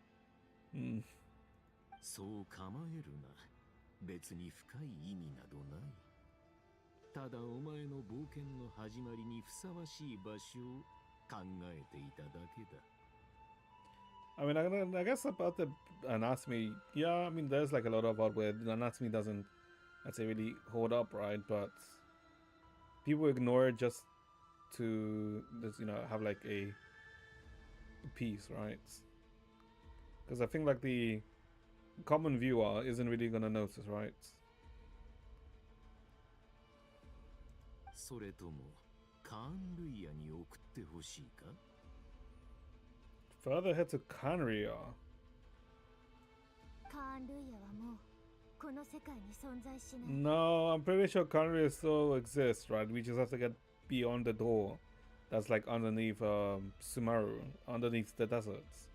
Hmm. そう構えるな。別に深い意味などない。ただお前の冒険の始まりにふさわしい場所を考えていただけだ。I mean, I guess about the anatomy, yeah, I mean, there's like a lot of art where the anatomy doesn't, I'd say, really hold up, right? But people ignore it just to, you know, have like a piece, right? Because I think like the common viewer isn't really gonna notice, right? それともカーンルイヤに送ってほしいか？ Further ahead to Canria. カーン・ルイヤはもうこの世界に存在しない。 No, I'm pretty sure Canria still exists, right? We just have to get beyond the door that's like underneath Sumeru, underneath the deserts.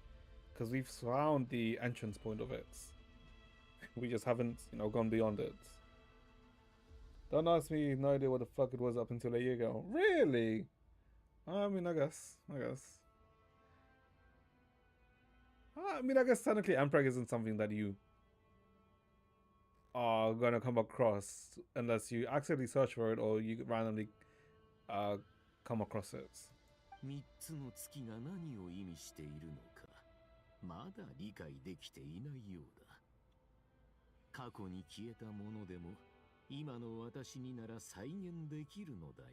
Because we've found the entrance point of it. We just haven't, you know, gone beyond it. Don't ask me, no idea what the fuck it was up until a year ago. Really? I mean, I guess. I mean, I guess technically MPreg isn't something that you are gonna come across unless you accidentally search for it or you randomly come across it. 3つの月が何を意味しているのか、まだ理解できていないようだ。過去に消えたものでも、今の私になら再現できるのだよ。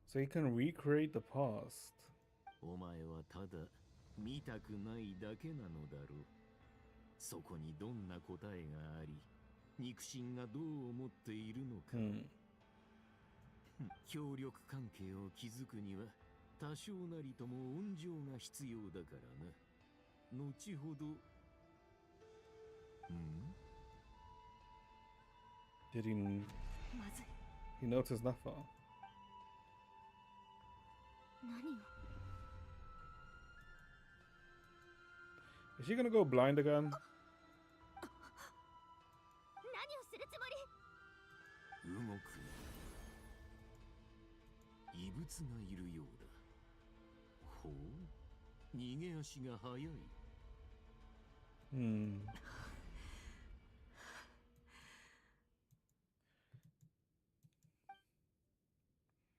So you can recreate the past. お前はただ見たくないだけなのだろう。そこにどんな答えがあり、肉親がどう思っているのか。協力関係を築くには多少なりとも温情が必要だからな。後ほど。Did he まずい。 he noticed Nafa? 何を？ Is she gonna go blind again? 何をするつもり？動くな。異物がいるようだ。ほう、逃げ足が速い。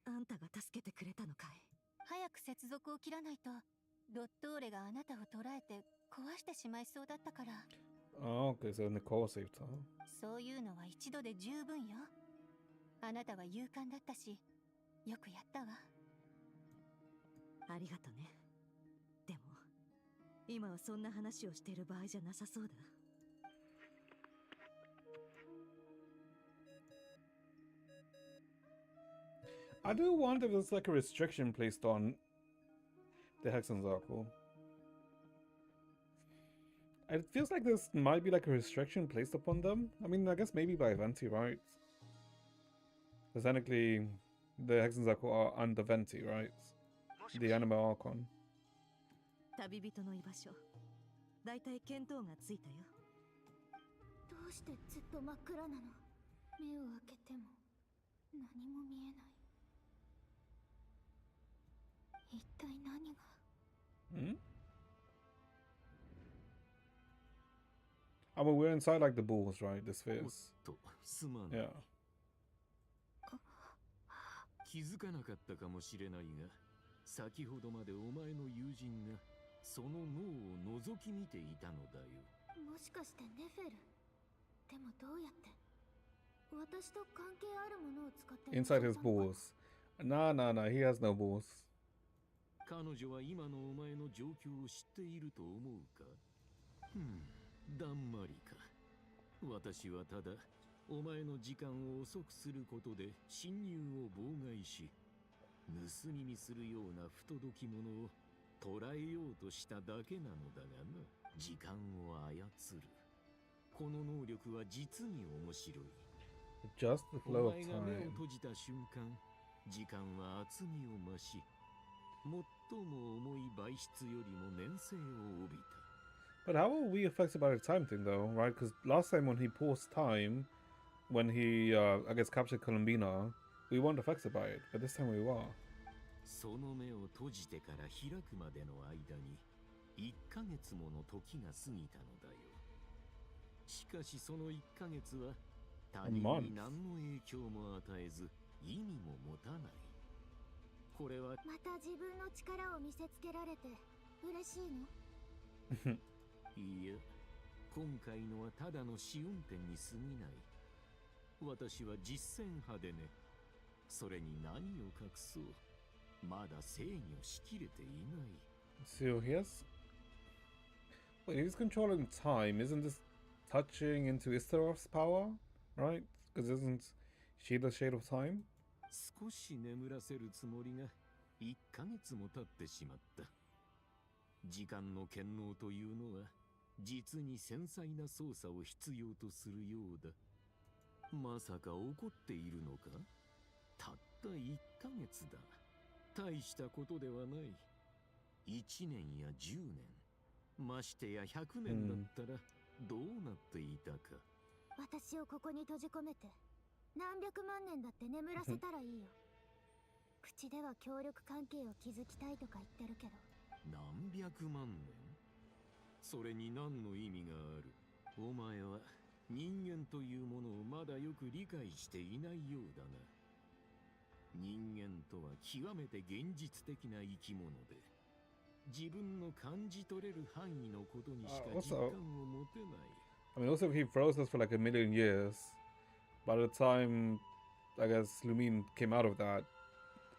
あんたが助けてくれたのかい？早く接続を切らないと、ドットーレがあなたを捕らえて壊してしまいそうだったから。Oh, okay, so Nicole saved her. そういうのは一度で十分よ。あなたは勇敢だったし、よくやったわ。ありがとね。でも、今はそんな話をしている場合じゃなさそうだ。I do wonder if there's like a restriction placed on the Hexenzarkle. It feels like this might be like a restriction placed upon them. I mean, I guess maybe by Venti, right? Because technically, the Hexenzarkle are under Venti, right? The Anime Archon. 旅人の居場所、だいたい見当がついたよ。どうしてずっと真っ暗なの？目を開けても何も見えない。一体何が。Hmm? I mean, we're inside like the balls, right? The おっ spheres. と、すまない。 Yeah. 気づかなかったかもしれないが、先ほどまでお前の友人がその脳を覗き見ていたのだよ。もしかしてネフェル？でもどうやって？私と関係あるものを使って Inside his balls. Nah, nah, nah. He has no balls. 彼女は今のお前の状況を知っていると思うか？だんまりか。私はただお前の時間を遅くすることで侵入を妨害し、盗み見するような不届き者を捕らえようとしただけなのだがな。時間を操る。この能力は実に面白い。 Just the お flow of 前が目を time. 閉じた瞬間、時間は厚みを増し、最も重い媒質よりも粘性を帯びた。 But how are we affected by the time thing, though, right? Because last time when he paused time, when he, I guess, captured Columbina, we weren't affected by it. But this time we were. その目を閉じてから開くまでの間に1ヶ月もの時が過ぎたのだよ。しかしその1ヶ月は他人に何の影響も与えず意味も持たない。これはまた自分の力を見せつけられて嬉しいの？いいや、今回のはただの試運転に過ぎない。私は実践派でね。それに何を隠そう、まだ制御しきれていない。 So he has... Wait, he's controlling time. Isn't this touching into Istarov's power? Right? Because isn't she the shade of time? 少し眠らせるつもりが1ヶ月も経ってしまった。時間の権能というのは実に繊細な操作を必要とするようだ。まさか怒っているのか？たった1ヶ月だ。大したことではない。1年や10年、ましてや100年だったらどうなっていたか。私をここに閉じ込めて何百万年だって眠らせたらいいよ。口では協力関係を築きたいとか言ってるけど。何百万年？それに何の意味がある？お前は人間というものをまだよく理解していないようだな。人間とは極めて現実的な生き物で、自分の感じ取れる範囲のことにしか実感を持てない。I mean, also if he froze us for like a million years, by the time, I guess, Lumine came out of that,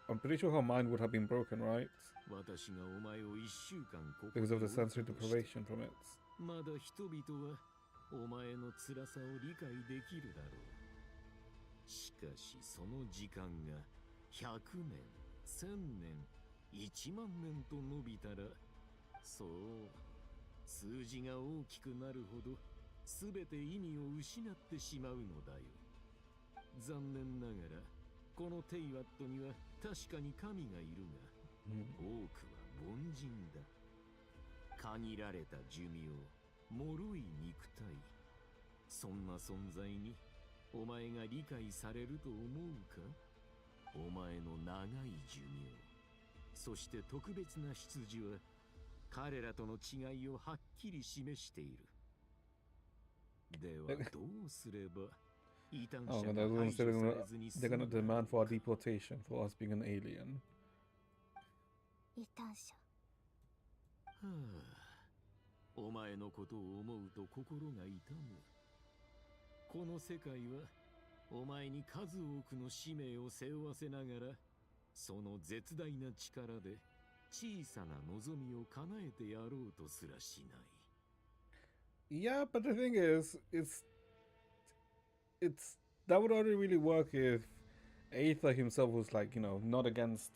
I'm pretty sure her mind would have been broken, right? 私がお前を1週間ここ Because of the に置い sensory たとして deprivation from it. まだ人々はお前の辛さを理解できるだろう。しかしその時間が100年、1000年、1万年と伸びたら、そう、数字が大きくなるほど全て意味を失ってしまうのだよ。残念ながらこのテイワットには確かに神がいるが、多くは凡人だ。限られた寿命、脆い肉体、そんな存在にお前が理解されると思うか？お前の長い寿命、そして特別な出自は彼らとの違いをはっきり示している。ではどうすれば異端 Oh, 者 and が they're 排除さ gonna, れずに they're 済 gonna むだろう demand for our か？ deportation for us being an alien. 異端者。はあ、お前のことを思うと心が痛む。この世界はお前に数多くの使命を背負わせながら、その絶大な力で小さな望みを叶えてやろうとすらしない。 Yeah, but the thing is, that would only really work if Aether himself was like, you know, not against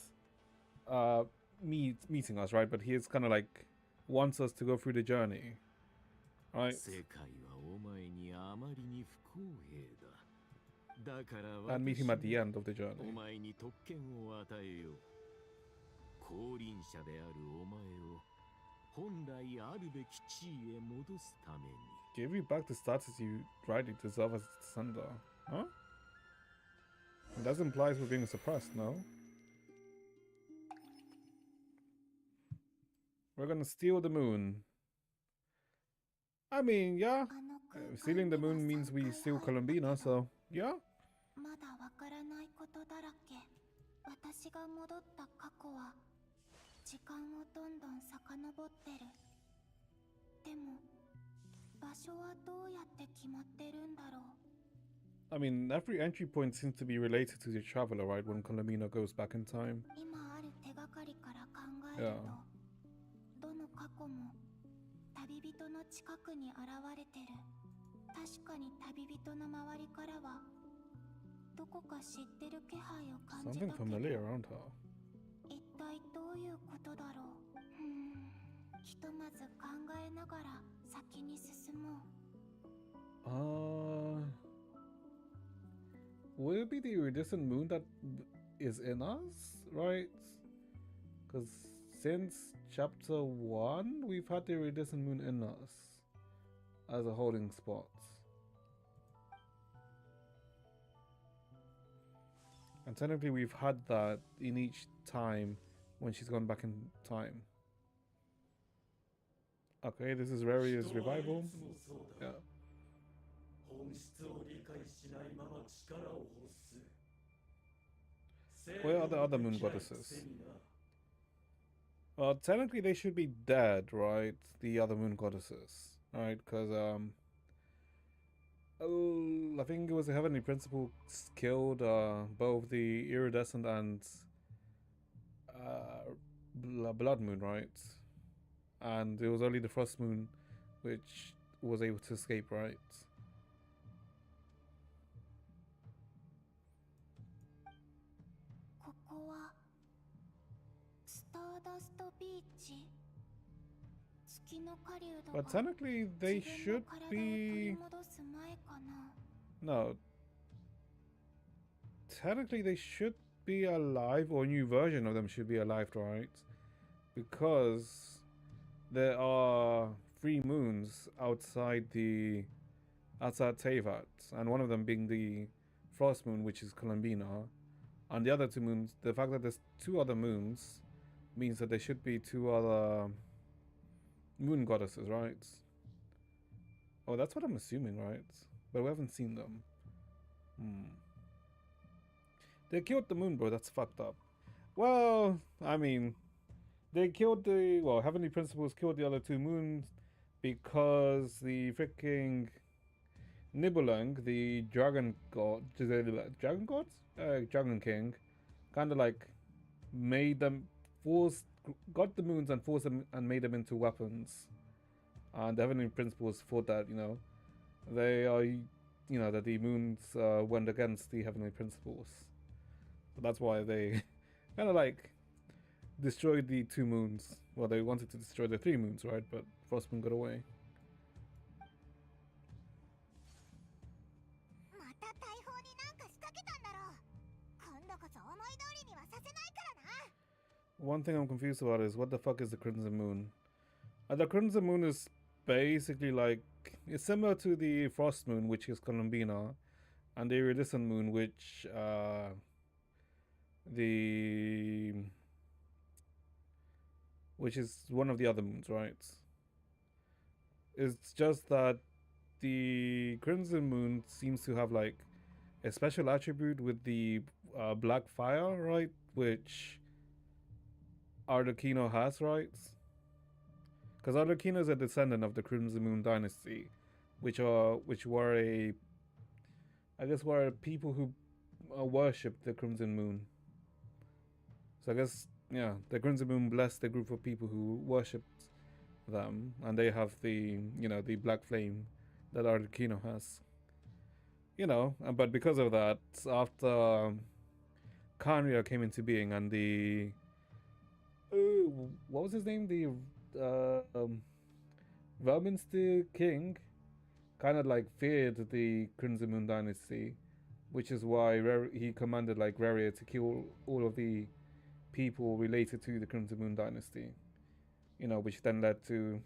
meeting us, right? But he is kind of like wants us to go through the journey, right? 世界はお前にあまりに不公平だ。だから And meet him at the 私は end of the お journey. 前に特権を与えよう。降臨者であるお前を本来あるべき地位へ戻すために。 Give you back the status you rightly deserve as descender. Huh? That implies we're being suppressed, no? We're gonna steal the moon. I mean, yeah. あの空 Stealing 間 the には moon means 3 we 回 steal 入ったけ Columbina, ど so yeah. まだわからないことだらけ。私が戻った過去は時間をどんどん遡ってる。でも場所はどうやって決まってるんだろう。 I mean, every entry point seems to be related to the traveler, right? When Columbina goes back in time. 今ある手がかりから考えると、どの過去も旅人の近くに現れてる。確かに旅人の周りからはどこか知ってる気配を感じた Something けど、 familiar around her. 一体どういうことだろう。ひとまず考えながら先に進もう。Would it be the iridescent moon that is in us, right? Because since chapter 1, we've had the iridescent moon in us as a holding spot. And technically we've had that in each time when she's gone back in time. Okay, this is Raria's revival. Yeah. Where are the other moon goddesses? Technically they should be dead, right? The other moon goddesses, right? Because I think it was the Heavenly Principle killed both the iridescent and blood moon, right? And it was only the frost moon which was able to escape, right? ここはスターダストビーチ。月の狩人 But が technically they 自分 should の体を取り be... 戻す前かな。 No. Technically they should be alive, or a new version of them should be alive, right? Because there are 3 moons outside Tevat, and one of them being the frost moon, which is Columbina, and the other 2 moons, the fact that there's 2 other moons means that there should be 2 other moon goddesses, right? Oh, that's what I'm assuming, right? But we haven't seen them. They killed the moon, bro. That's fucked up. Well, I mean, they killed the... Well, Heavenly Principles killed the other 2 moons because the freaking Nibelung, the dragon god... Dragon god? Dragon king, kind of like made them... got the moons and forced them and made them into weapons. And the Heavenly Principles thought that, you know, they are... You know, that the moons went against the Heavenly Principles. So that's why they kind of like destroyed the 2 moons. Well, they wanted to destroy the 3 moons, right? But Frostmoon got away. また大砲になんか仕掛けたんだろう。今度こそ思い通りにはさせないからな。 One thing I'm confused about is what the fuck is the Crimson Moon? The Crimson Moon is basically like... It's similar to the Frost Moon, which is Columbina, and the Iridescent Moon, which is one of the other moons, right? It's just that the Crimson Moon seems to have like a special attribute with the black fire, right? Which Arlecchino has, right? Because Arlecchino is a descendant of the Crimson Moon dynasty, which were a... I guess were people who worshipped the Crimson Moon. So I guess, yeah, the Crimson Moon blessed a group of people who worshipped them, and they have the, you know, the black flame that Arlecchino has. You know, but because of that, after Khaenri'ah came into being and the... what was his name? The Verminster king kind of like feared the Crimson Moon dynasty, which is why he commanded like Raria to kill all of the people related to the Crimson Moon dynasty. which then led to,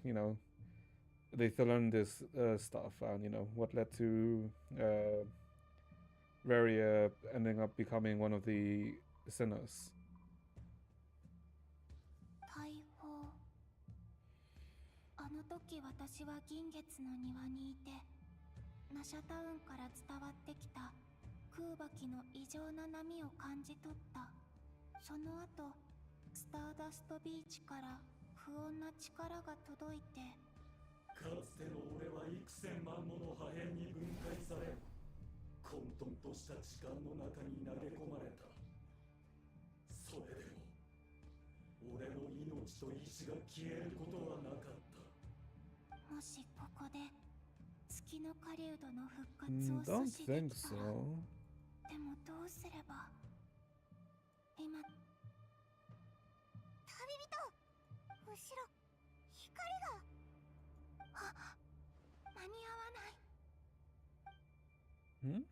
they learned this stuff, and what led to Varia ending up becoming one of the sinners. 大砲。あの時私は銀月の庭にいて、ナシャタウンから伝わってきた空爆の異常な波を感じ取った。その後、スターダストビーチから不穏な力が届いて、かつての俺は幾千万もの破片に分解され、混沌とした時間の中に投げ込まれた。それでも俺の命と意志が消えることはなかった。もしここで月の狩人の復活を Don't 阻止で think きたら、 so. でもどうすれば。今、旅人、後ろ、光が。あ、間に合わない。 Hmm?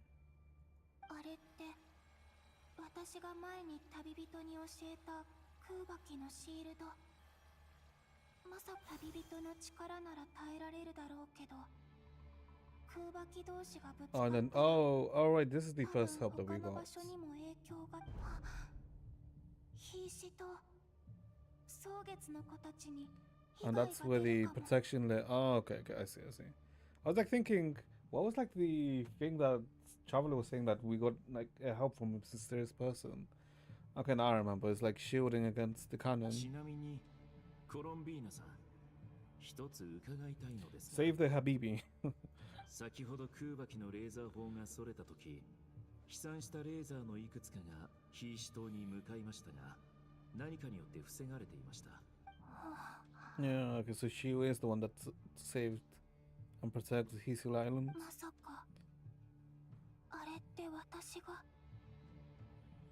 あれって私が前に旅人に教えた空爆のシールド。まさか旅人の力なら耐えられるだろうけど、空爆同士がぶつか Oh, った then, ら alright, this is the 多 first 分 help that 他 we の got. 場所にも影響が。瀕死と蒼月の子たちに被 And 害 that's が where 出 the るかも。 protection oh, okay, I see. I was like thinking, what was like the thing that Traveler was saying that we got like help from a mysterious person? Okay, now I remember. It's like shielding against the cannon. ちなみにコロンビーナさん、一つ伺いたいのですが、 Save the Habibi. 先ほど空爆のレーザー砲がそれた時、飛散したレーザーのいくつかが瀕死島に向かいましたが、何かによって防がれていました。 Yeah, okay, so she is the one that saved and protects Hisul Island. まさかあれって私が、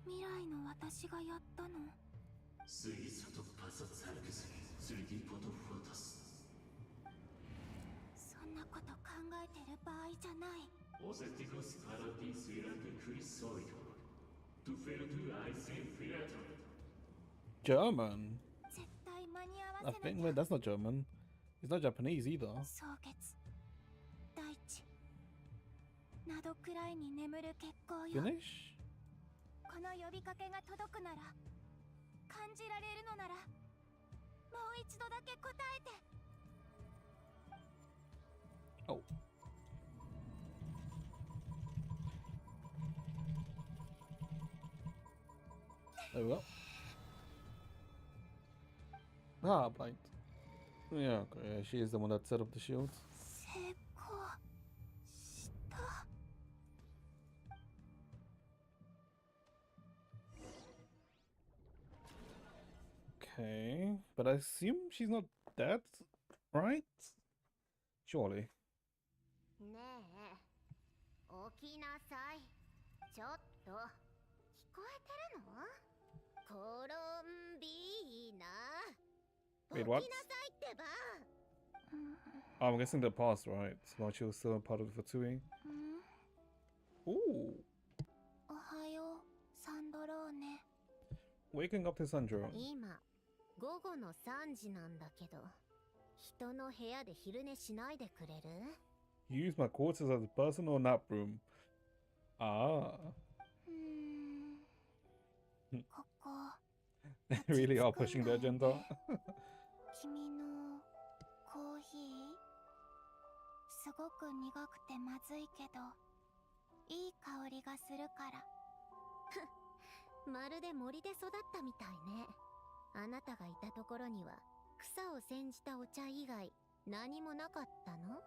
未来の私がやったの。 Suizato pasat herkese sürgi potu fotas. そんなこと考えてる場合じゃない。 Osetikos paratin sirate crisoido. Tu fertu aisen filato. German? 絶対間に合わ I せ think な wait, きゃ。 that's not German. It's not Japanese either. 蒼月、大地などくらいに眠る月光よ。 Finnish? この呼びかけが届くなら、感じられるのなら、もう一度だけ答えて。 Oh. There we go. Ah, blind. Yeah, okay, yeah, she is the one that set up the shield. 成功した。 Okay, but I assume she's not dead, right? Surely. ねえ、起きなさい。ちょっと聞こえてるの？コロンビーナ。 Wait, 起 what? きなさいってば。 Oh, I'm guessing the past, right? While she was still a part of the Fatui. うん、 Ooh, おはよう、サンドローネ。 waking up to Sandro. 今午後の3時なんだけど、人の部屋で昼寝しないでくれる？ You use my quarters as a personal nap room. Ah. ここ They really are pushing the agenda. 君のコーヒーすごく苦くてまずいけど、いい香りがするから。まるで森で育ったみたいね。あなたがいたところには草を煎じたお茶以外何もなかったの？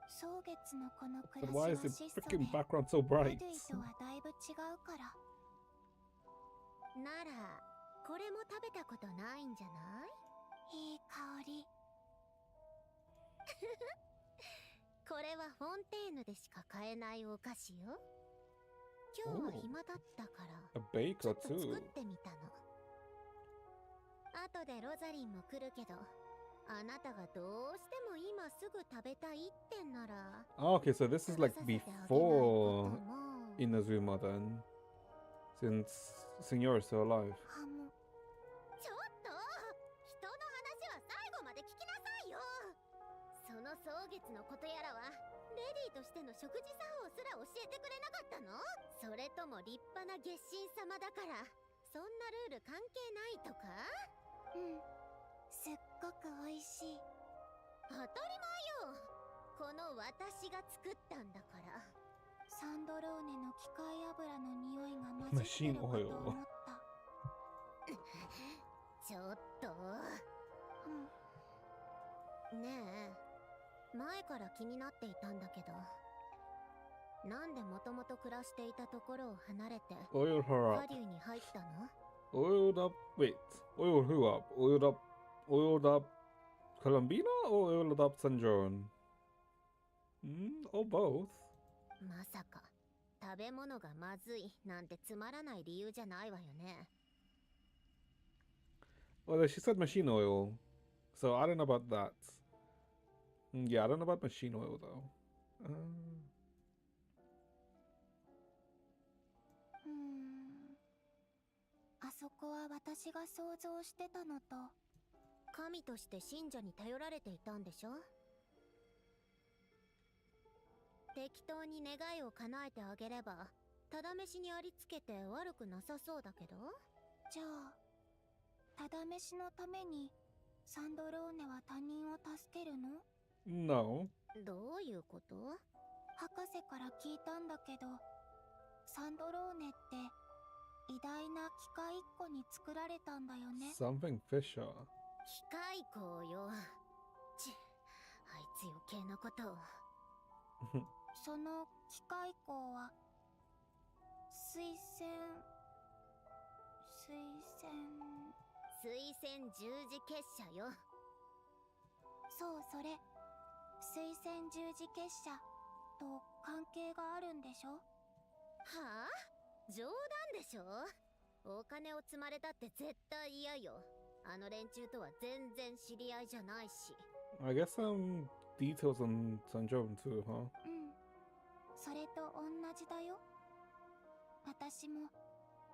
蒼月のこの暮 But ら why し is は the 質素で、 freaking background so レ bright? ドゥイとはだいぶ違うから。ならこれも食べたことないんじゃない？いい香り。これはフォンテーヌでしか買えないお菓子よ。今日は暇だったから A baker ちょっと作 too. ってみたの。後でロザリンも来るけど、あなたがどうしても今すぐ食べたいってんなら Oh, okay, so this is 食べ like させてあげないこと before も。 Inazuma then. Since Signor is still alive. ハム。ちょっと人の話は最後まで節のことやらはレディーとしての食事作法すら教えてくれなかったの？それとも立派な月神様だからそんなルール関係ないとか？うん、すっごく美味しい。当たり前よ。この私が作ったんだから。サンドローネの機械油の匂いが混じってるかと思った。ちょっと。ねえ、前から気になっていたんだけど、なんでもともと暮らしていたところを離れて Oil her 下 up. 流に入ったの？ Oiled up. Wait. Oil who up? Oiled up. Oiled up Colombina or oiled up San John? Or both. まさか食べ物がまずいなんてつまらない理由じゃないわよね。Well, she said machine oil, so I don't know about that. Yeah, I don't know about machine oil though. あそこは私が想像してたのと。神として信者に頼られていたんでしょ？適当に願いを叶えてあげればただ飯にありつけて悪くなさそうだけど。じゃあただ飯のためにサンドローネは他人を助けるの？ No. どういうこと？博士から聞いたんだけど、サンドローネって偉大な機械一個に作られたんだよね。 Something Fisher. 機械工よ。ち、あいつ余計なことを。その機械工は水仙十字結社よ。そう、それ水仙十字結社と関係があるんでしょ？はあ？冗談でしょ？お金を積まれたって絶対嫌よ。あの連中とは全然知り合いじゃないし。 I guess some details on San John too, huh? それと同じだよ。私も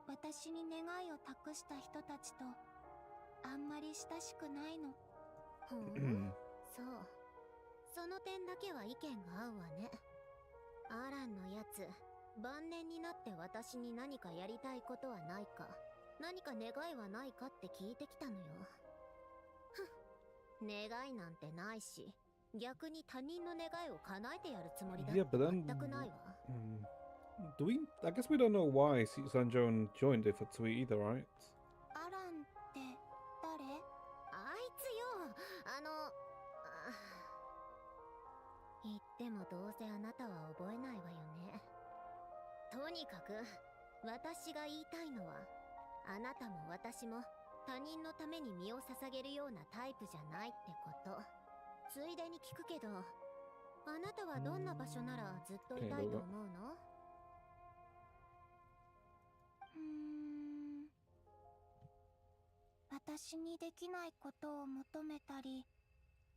私に願いを託した人たちとあんまり親しくないの。そう。その点だけは意見が合うわね。アランのやつ、晩年になって私に何かやりたいことはないか、何か願いはないかって聞いてきたのよ。願いなんてないし、逆に他人の願いを叶えてやるつもりだって全くないわ。Do we? I guess we don't know why San John joined if it's we either, right? アランって誰？あいつよ、言ってもどうせあなたは覚えないわよね。とにかく私が言いたいのは、あなたも私も他人のために身を捧げるようなタイプじゃないってこと。ついでに聞くけど、あなたはどんな場所ならずっといたいと思うの？私にできないことを求めたり、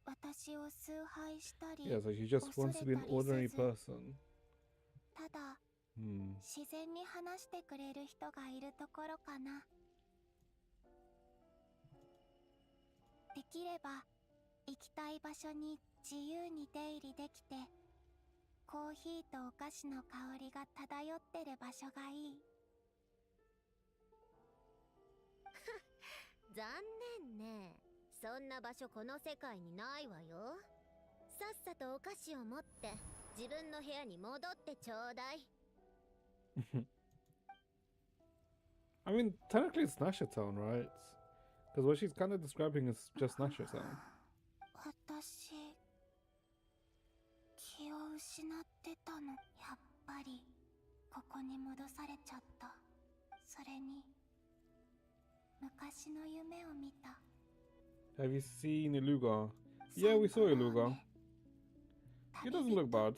私を崇拝したり、 Yeah, so she just wants to be an ordinary person. ただ、自然に話してくれる人がいるところかな。できれば行きたい場所に自由に出入りできて、コーヒーとお菓子の香りが漂ってる場所がいい。残念ね。そんな場所この世界にないわよ。さっさとお菓子を持って自分の部屋に戻ってちょうだい。I mean, technically it's Nasha Town, right? Because what she's kind of describing is just Nasha Town. 私、気を失ってたの。やっぱりここに戻されちゃった。それに昔の夢を見た。 Have you seen Iluga? Yeah, we saw Iluga. He doesn't look bad.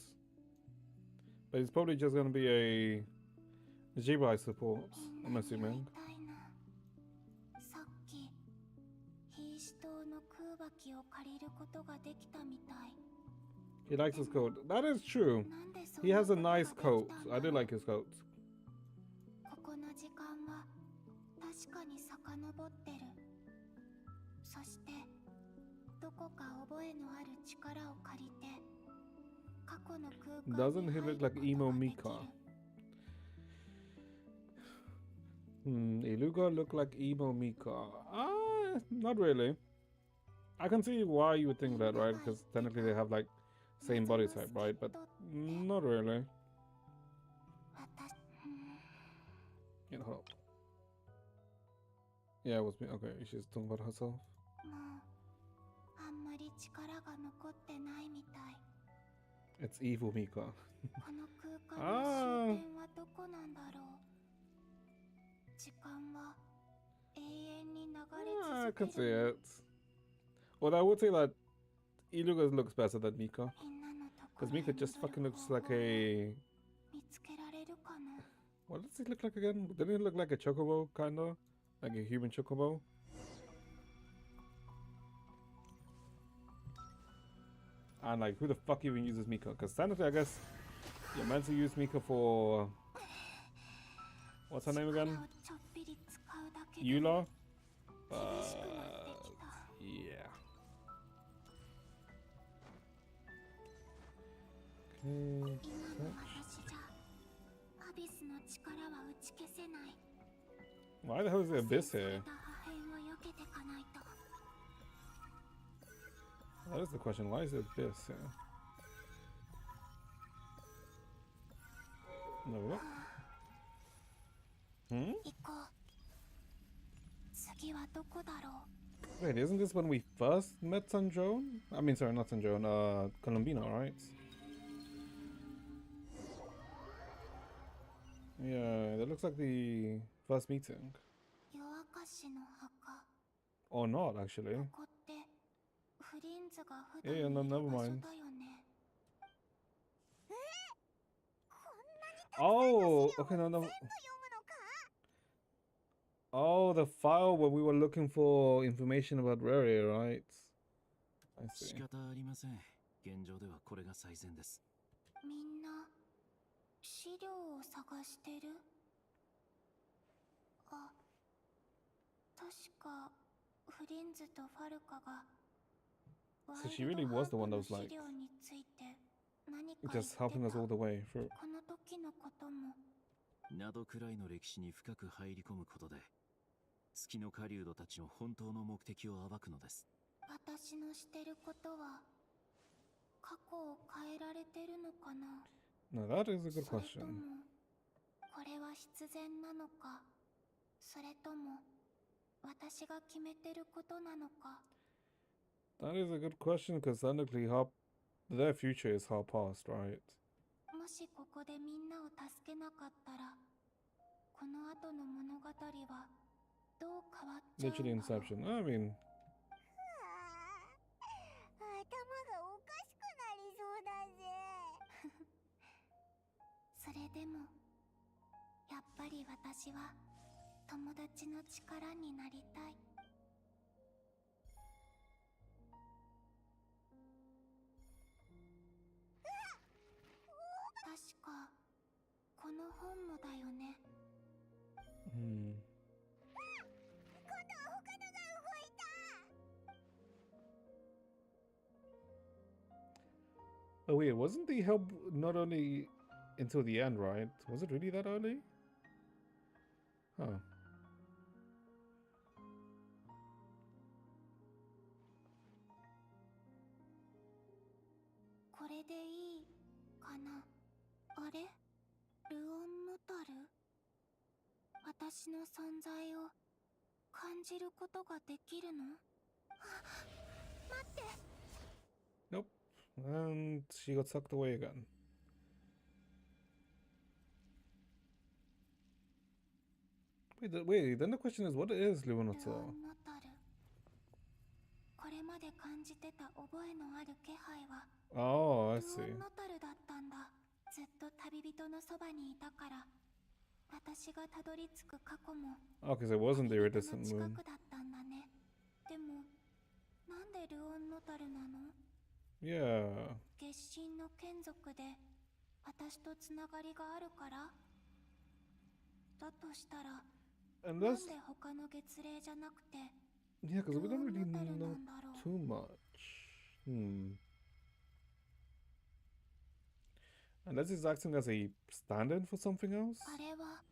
But he's probably just gonna be a Jiba, I suppose. I'm assuming. さっきヒーシ島の空爆機を借りることができたみたい。 He likes his coat. That is true. He has a nice coat. I do like his coat. ここの時間は確かに遡ってる。そしてどこか覚えのある力を借りて過去の空間 Doesn't に he 入 look る like こと emo ができる Mika? Iluga look like emo Mika? Not really. I can see why you would think that, right? Because technically they have like same body type, right? But not really. 私 Yeah, hold up. Yeah, it was me. Okay, she's talking about herself. もうあんまり力が残ってないみたい It's evil Mika. この空間の終点はどこなんだろう時間は永遠に流れ I 続 can け see る it. Well, I would say that Iluga looks better than Mika. みんなのとこ Because ろへ Mika just 戻 fucking る looks 方 like 法を a... 見つけられるかな What does he look like again? Didn't he look like a chocobo, kinda? Like a human chocobo? And like, who the fuck even uses Mika? Because technically, I guess you're meant to use Mika for... What's her name 力 again? をちょっぴり使うだけで Eula? 厳しくなってきた Yeah. Okay. 今の私じゃアビスの力は打ち消せない Why the hell is there abyss 汚染 here? された破片を避けてかないと That is the question. Why is there abyss here? No, what? 行こう次はどこだろう Wait, isn't this when we first met Sanjone? I mean, sorry, not Sanjone, Colombino, right? Yeah, that looks like the first meeting. 夜明かしの墓 Or not, actually. ここってフリンズが普 Yeah, 段 yeah, い no, る never 場所 mind. だよね Oh, okay, no, no. Oh, the file where we were looking for information about Rary, right? I 仕 see. 方ありません。現状ではこれが最善です。みんな資料を探してるあ確かフリンズとファルカが So she really was the one that was ワイ like ルドハートの資料について何か言って just helping us た all the way through. この時のこともなどくらいの歴史に深く入り込むことで、月の狩人たちの本当の目的を暴くのです。私のしてることは過去を変えられてるのかな Now that is a そ good れと question. もこれは必然なのかそれとも私が決めてることなのか That is a good question because technically their future is her past, right? もしここでみんなを助けなかったらこの後の物語はどう変わっちゃうんだ Literally ろう Inception. I mean, 頭がおかしくなりそうだぜそれでもやっぱり私は友達の力になりたい確かこの本もだよね hmm. 今度は他のが動いた Oh wait, wasn't the help not only until the end, right? Was it really that early? Huh. これでいいかなあれルオンノタル私の存在を感じることができるの待って Nope. And she got sucked away again. Wait, then the question is, what is ルオ Lunato? ンノタルこれまで感じてた覚えのある気配は Oh, I ル see. オンノタルだったんだずっと旅人のそばにいたから私がたどり着く過去も Oh, because it wasn't the 旅人 iridescent の近 moon. くだったんだねでもなんでルオンノタルなの Yeah. 月神の眷属で私とつながりがあるからだとしたら And なん that's で他の月齢じゃなくて yeah, because we don't really ルオンノタルな know んだろう too much. Hmm. Unless he's acting as a stand-in for something else? あれは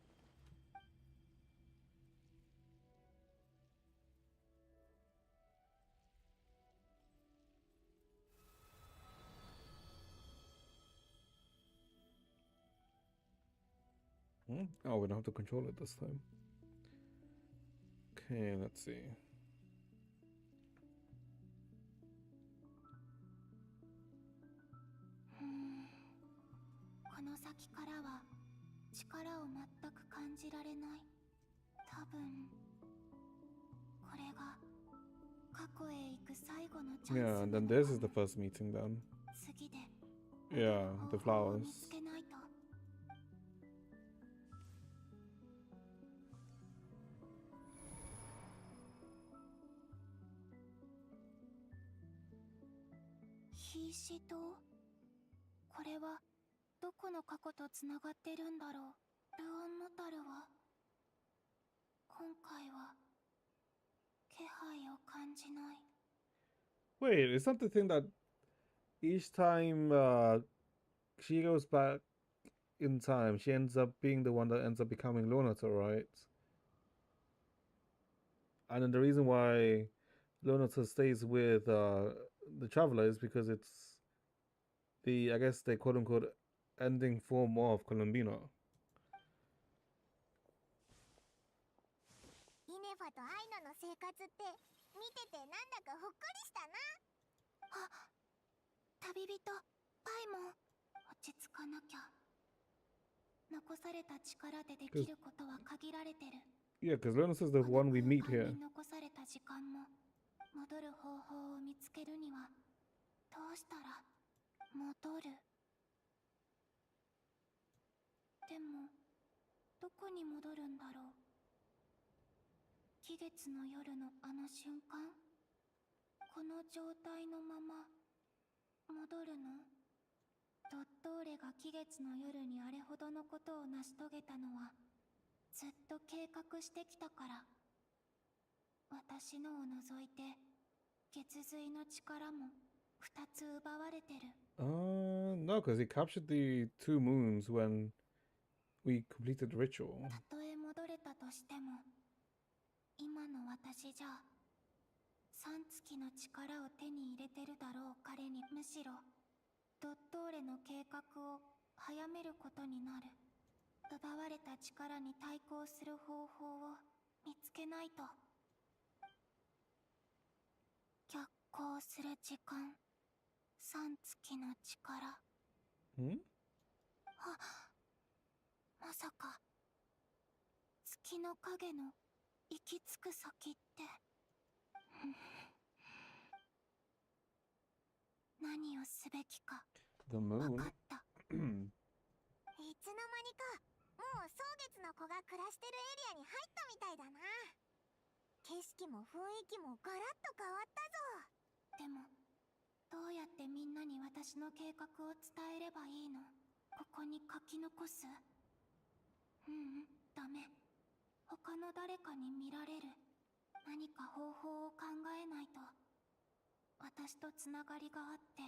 Hmm? Oh, we don't have to control it this time. Okay, let's see. この先からは力を全く感じられない。多分これが過去へ行く最後のチャンス Yeah, な and の then か this も is the first meeting then. 次で Yeah, the 方法を flowers. 見つけないと。瀕死島？これはどこの過去とつながってるんだろう。ルオンノタルは今回は気配を感じない。 Wait, is that the thing that each time she goes back in time, she ends up being the one that ends up becoming Lonato, right? And then the reason why Lonato stays with the Traveler is because it's the, I guess, the quote-unquote ending form of Colombino. イネファとアイナの生活って見ててなんだかほっこりしたな。あ、旅人パイモン、落ち着かなきゃ。残された力でできることは限られてる。 Yeah, because Lonato is the one we meet here. 残された時間も戻る方法を見つけるにはどうしたら戻る。でもどこに戻るんだろう。期月の夜のあの瞬間、この状態のまま戻るの？ドットーレが期月の夜にあれほどのことを成し遂げたのはずっと計画してきたから。私のを除いて月髄の力も2つ奪われてる。No, because he captured the 2 moons when we completed the ritual. たとえ戻れたとしても、今の私じゃ3月の力を手に入れてるだろう彼に。むしろドットーレの計画を早めることになる。奪われた力に対抗する方法を見つけないと。逆行する時間、3月の力。Hmm? まさか月の影の行き着く先って何をすべきか The 分 moon? かった。いつの間にかもう蒼月の子が暮らしてるエリアに入ったみたいだな。景色も雰囲気もガラッと変わったぞ。でもどうやってみんなに私の計画を伝えればいいの？ここに書き残す？ダメ。他の誰かに見られる。何か方法を考えないと。私とつながりがあって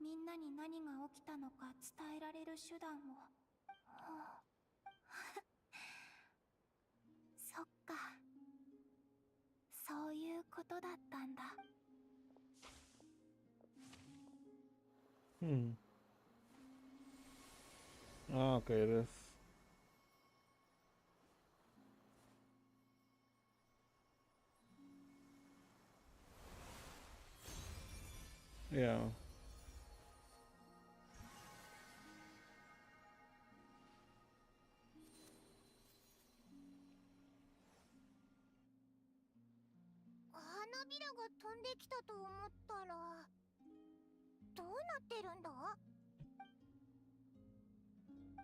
みんなに何が起きたのか伝えられる手段を。そっか、そういうことだったんだ。Okay, this. Yeah. 花びらが飛んできたと思ったらどうなってるんだ？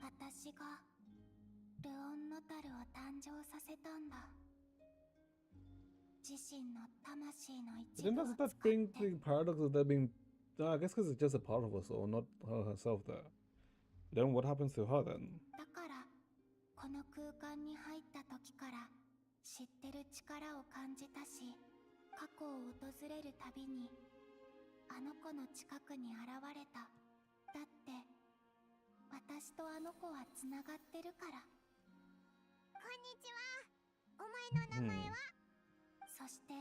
私がルオンノタルを誕生させたんだ。自身の魂の But 一 then 部を doesn't 使 that って bring the paradox of there being... I guess because it's just a part of her soul, not her herself there. Then what happens to her then? だからこの空間に入った時から知ってる力を感じたし、過去を訪れるたびにあの子の近くに現れた。だって私とあの子はつながってるから。こんにちは。お前の名前は？そして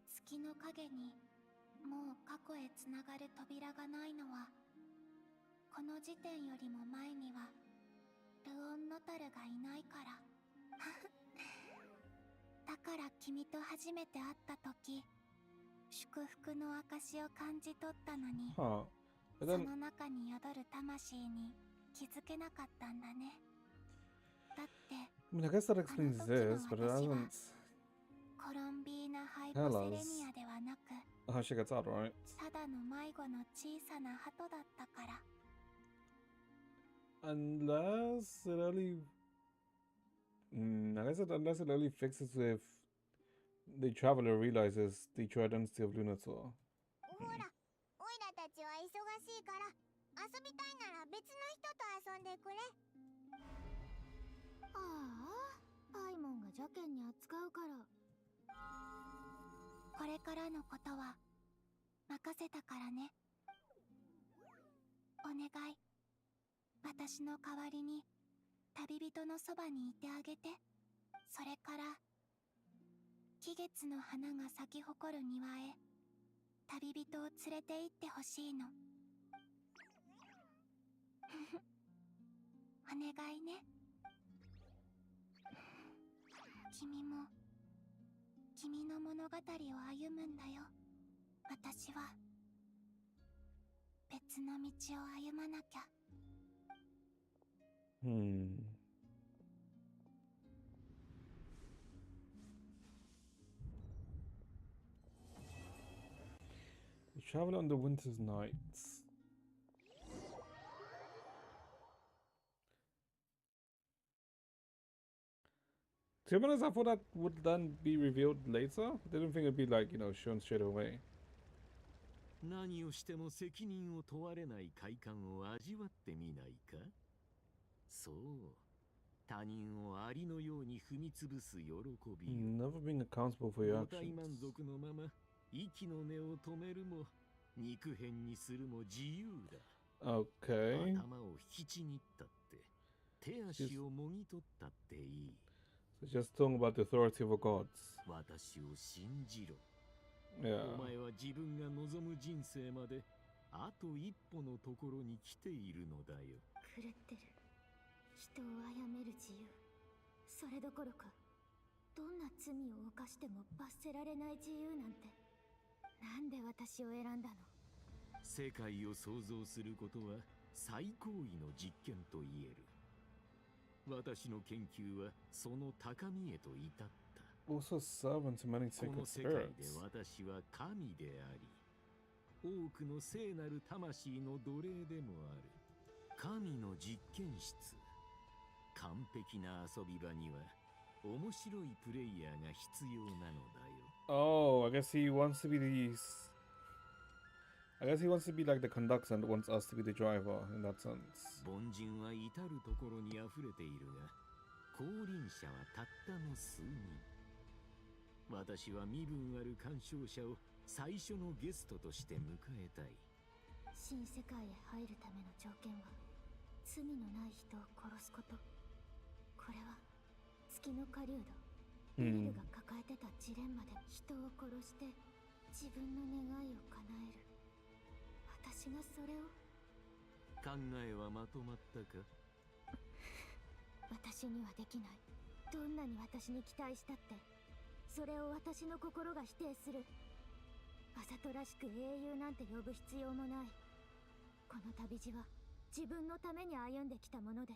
月の影にもう過去へつながる扉がないのは、この時点よりも前にはルオン・ノタルがいないから。だから君と初めて会った時、祝福の証を感じ取ったのに、 Huh. そ But then, の中に宿る魂に気づけなかったんだね。だって I mean, I guess that explains this, but it doesn't コロンビーナ・ハイポ tell セレ us ニアではなく、 how she gets out, right? ただの迷子の小さな鳩だったから。 Unless it only... I guess unless it only fixes if the traveler realizes the true identity of Lunator. ほら、オイラたちは忙しいから、遊びたいなら別の人と遊んでくれ。ああ、パイモンが邪険に扱うから。これからのことは任せたからね。お願い、私の代わりに旅人のそばにいてあげて。それから季月の花が咲き誇る庭へ旅人を連れて行ってほしいの。お願いね。君も君の物語を歩むんだよ。私は別の道を歩まなきゃ。You travel on the winter's nights. To be honest, I thought that would then be revealed later. Didn't think it'd be like, shown straight away. 何をしても責任を問われない快感を味わってみないか。そう、他人をアリのように踏み潰す喜び。 Never being accountable for your 五体 actions. 満足のまま息の根を止めるも肉片にするも自由だ。 Okay. 頭を引きちぎったって手足をもぎ取ったっていい。 So just talking about the authority of the gods. 私を信じろ。 Yeah. お前は自分が望む人生まであと一歩のところに来ているのだよ。狂ってる。人を殺める自由。それどころか、どんな罪を犯しても罰せられない自由なんて。なんで私を選んだの？世界を創造することは最高位の実験と言える。私の研究はその高みへと至った。 Also servant to many この sacred 世界で spirits. 私は神であり、多くの聖なる魂の奴隷でもある。神の実験室。完璧な遊び場には面白いプレイヤーが必要なのだよ。 Oh, I guess he wants to be like the conductor and wants us to be the driver in that sense. 凡人は至るところに溢れているが、降臨者はたったの数人。私は身分ある鑑賞者を最初のゲストとして迎えたい。新世界へ入るための条件は、罪のない人を殺すこと。これは月の狩人ミルが抱えてたジレンマで、人を殺して自分の願いを叶える。私がそれを。考えはまとまったか？私にはできない。どんなに私に期待したって、それを私の心が否定する。わざとらしく英雄なんて呼ぶ必要もない。この旅路は自分のために歩んできたもので。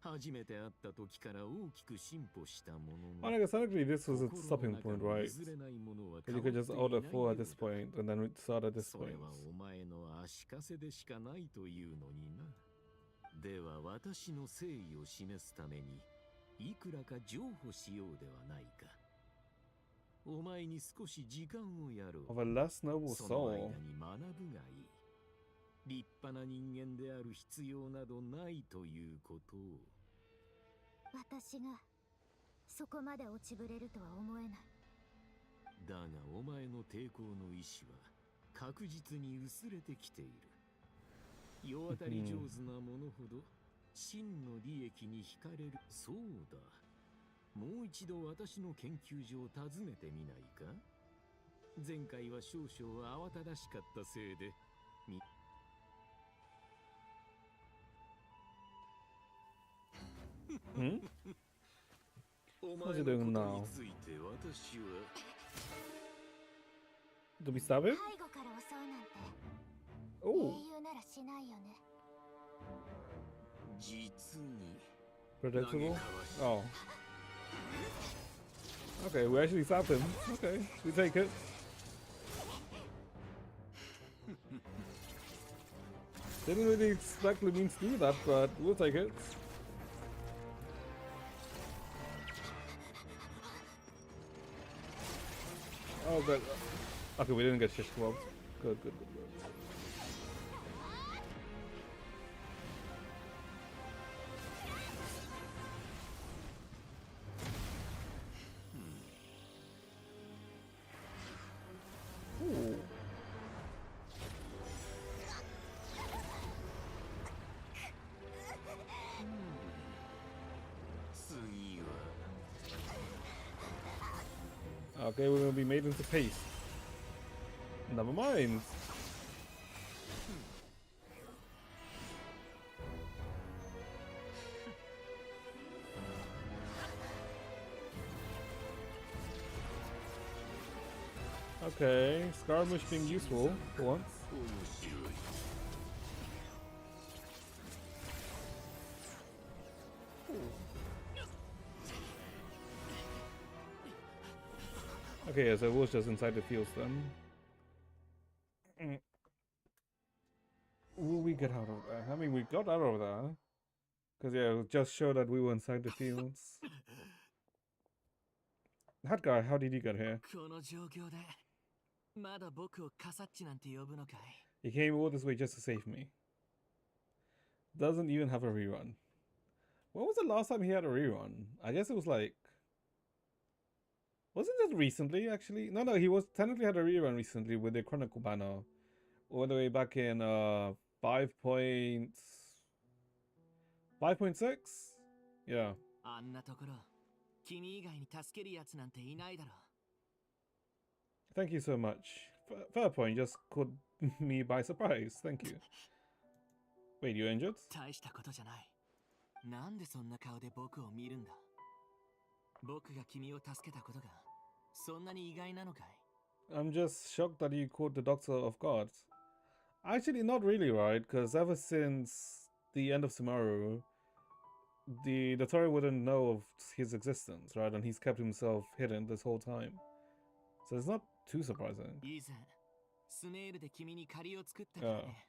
初めて会った時から大きく進歩したもの Well, の。 I guess technically this was its stopping point, right? Because you could just order 4 at this point and then we start at this それ point. はお前の足かせでしかないというのにな。では私の誠意を示すためにいくらか譲歩しようではないか。お前に少し時間をやろ Of う。 a less noble その間 soul. に学ぶがいい。立派な人間である必要などないということを。私がそこまで落ちぶれるとは思えない。だがお前の抵抗の意志は確実に薄れてきている。世渡り上手なものほど真の利益に惹かれる。そうだ。もう一度私の研究所を訪ねてみないか？前回は少々慌ただしかったせいで。お What's 前 he の doing こと now? について私は Do we stab it? 背後から襲うなんて Oh, 英雄ならしないよね。実に predictable. Oh. Okay, we actually stabbed him. Okay, we take it. Didn't really expect Lemines to do that, but we'll take it. Oh, good. Okay, we didn't get shish kebab. Good, good, good, good. Ooh. Okay, we're gonna be made into paste. Never mind. Okay, skirmish being useful for once. Okay, yeah, so it was just inside the fields then. Will we get out of there? I mean, we got out of there. Because, yeah, it just showed that we were inside the fields. That guy, how did he get here? この状況でまだ僕をカサッチなんて呼ぶのかい？ He came all this way just to save me. Doesn't even have a rerun. When was the last time he had a rerun? I guess it was like... Wasn't it recently, actually? No, he was technically had a rerun recently with the Chronicle banner. All the way back in 5.6? Yeah. あんなところ君以外に助けるやつなんていないだろ。 Thank you so much. Fair point, just caught me by surprise. Thank you. Wait, you injured? 大したことじゃない。なんでそんな顔で僕を見るんだ？僕が君を助けたことがそんなに意外なのかい？ I'm just shocked that you caught the Doctor off guard. Actually, not really, right? Because ever since the end of tomorrow, the Dottore wouldn't know of his existence, right? And he's kept himself hidden this whole time. So it's not too surprising. 以前スネールで君に借りを作ったからね。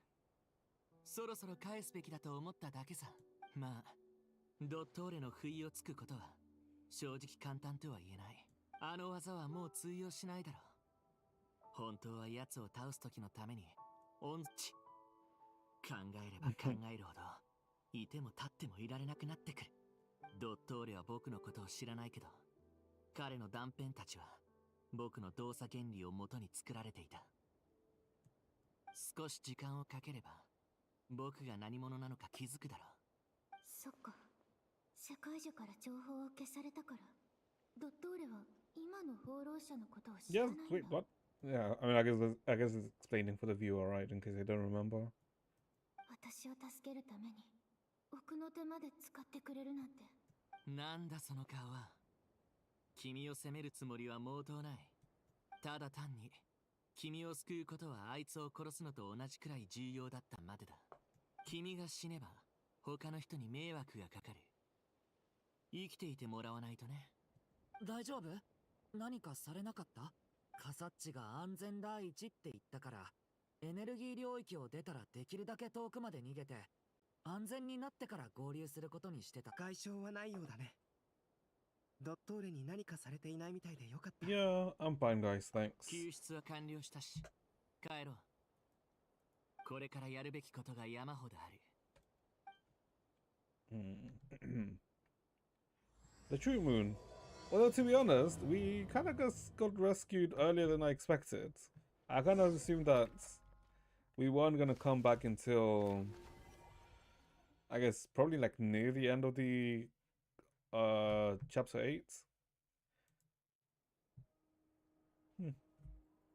そろそろ返すべきだと思っただけさ。まあ、ドットーレの不意をつくことは正直簡単とは言えない。あの技はもう通用しないだろう。本当は奴を倒す時のために考えれば考えるほどいても立ってもいられなくなってくる。ドットーレは僕のことを知らないけど、彼の断片たちは僕の動作原理を元に作られていた。少し時間をかければ僕が何者なのか気づくだろう。そっか。世界中から情報を消されたから、ドットーレは今の放浪者のことを知ら Yeah, ないんだ。 wait, what? Yeah, I mean, I guess it's explaining for the viewer, right? In case they don't remember. 私を助けるために奥の手まで使ってくれるなんて。なんだその顔は。君を責めるつもりは毛頭ない。ただ単に君を救うことはあいつを殺すのと同じくらい重要だったまでだ。君が死ねば他の人に迷惑がかかる。生きていてもらわないとね。大丈夫？何かされなかった？カサッチが安全第一って言ったから、エネルギー領域を出たらできるだけ遠くまで逃げて、安全になってから合流することにしてた。外傷はないようだね。ドットーレに何かされていないみたいでよかった。Yeah, I'm fine, guys. Thanks. 救出は完了したし、帰ろう。これからやるべきことが山ほどある。The True Moon. Although, to be honest, we kind of just got rescued earlier than I expected. I kind of assumed that we weren't going to come back until I guess probably like near the end of the chapter 8.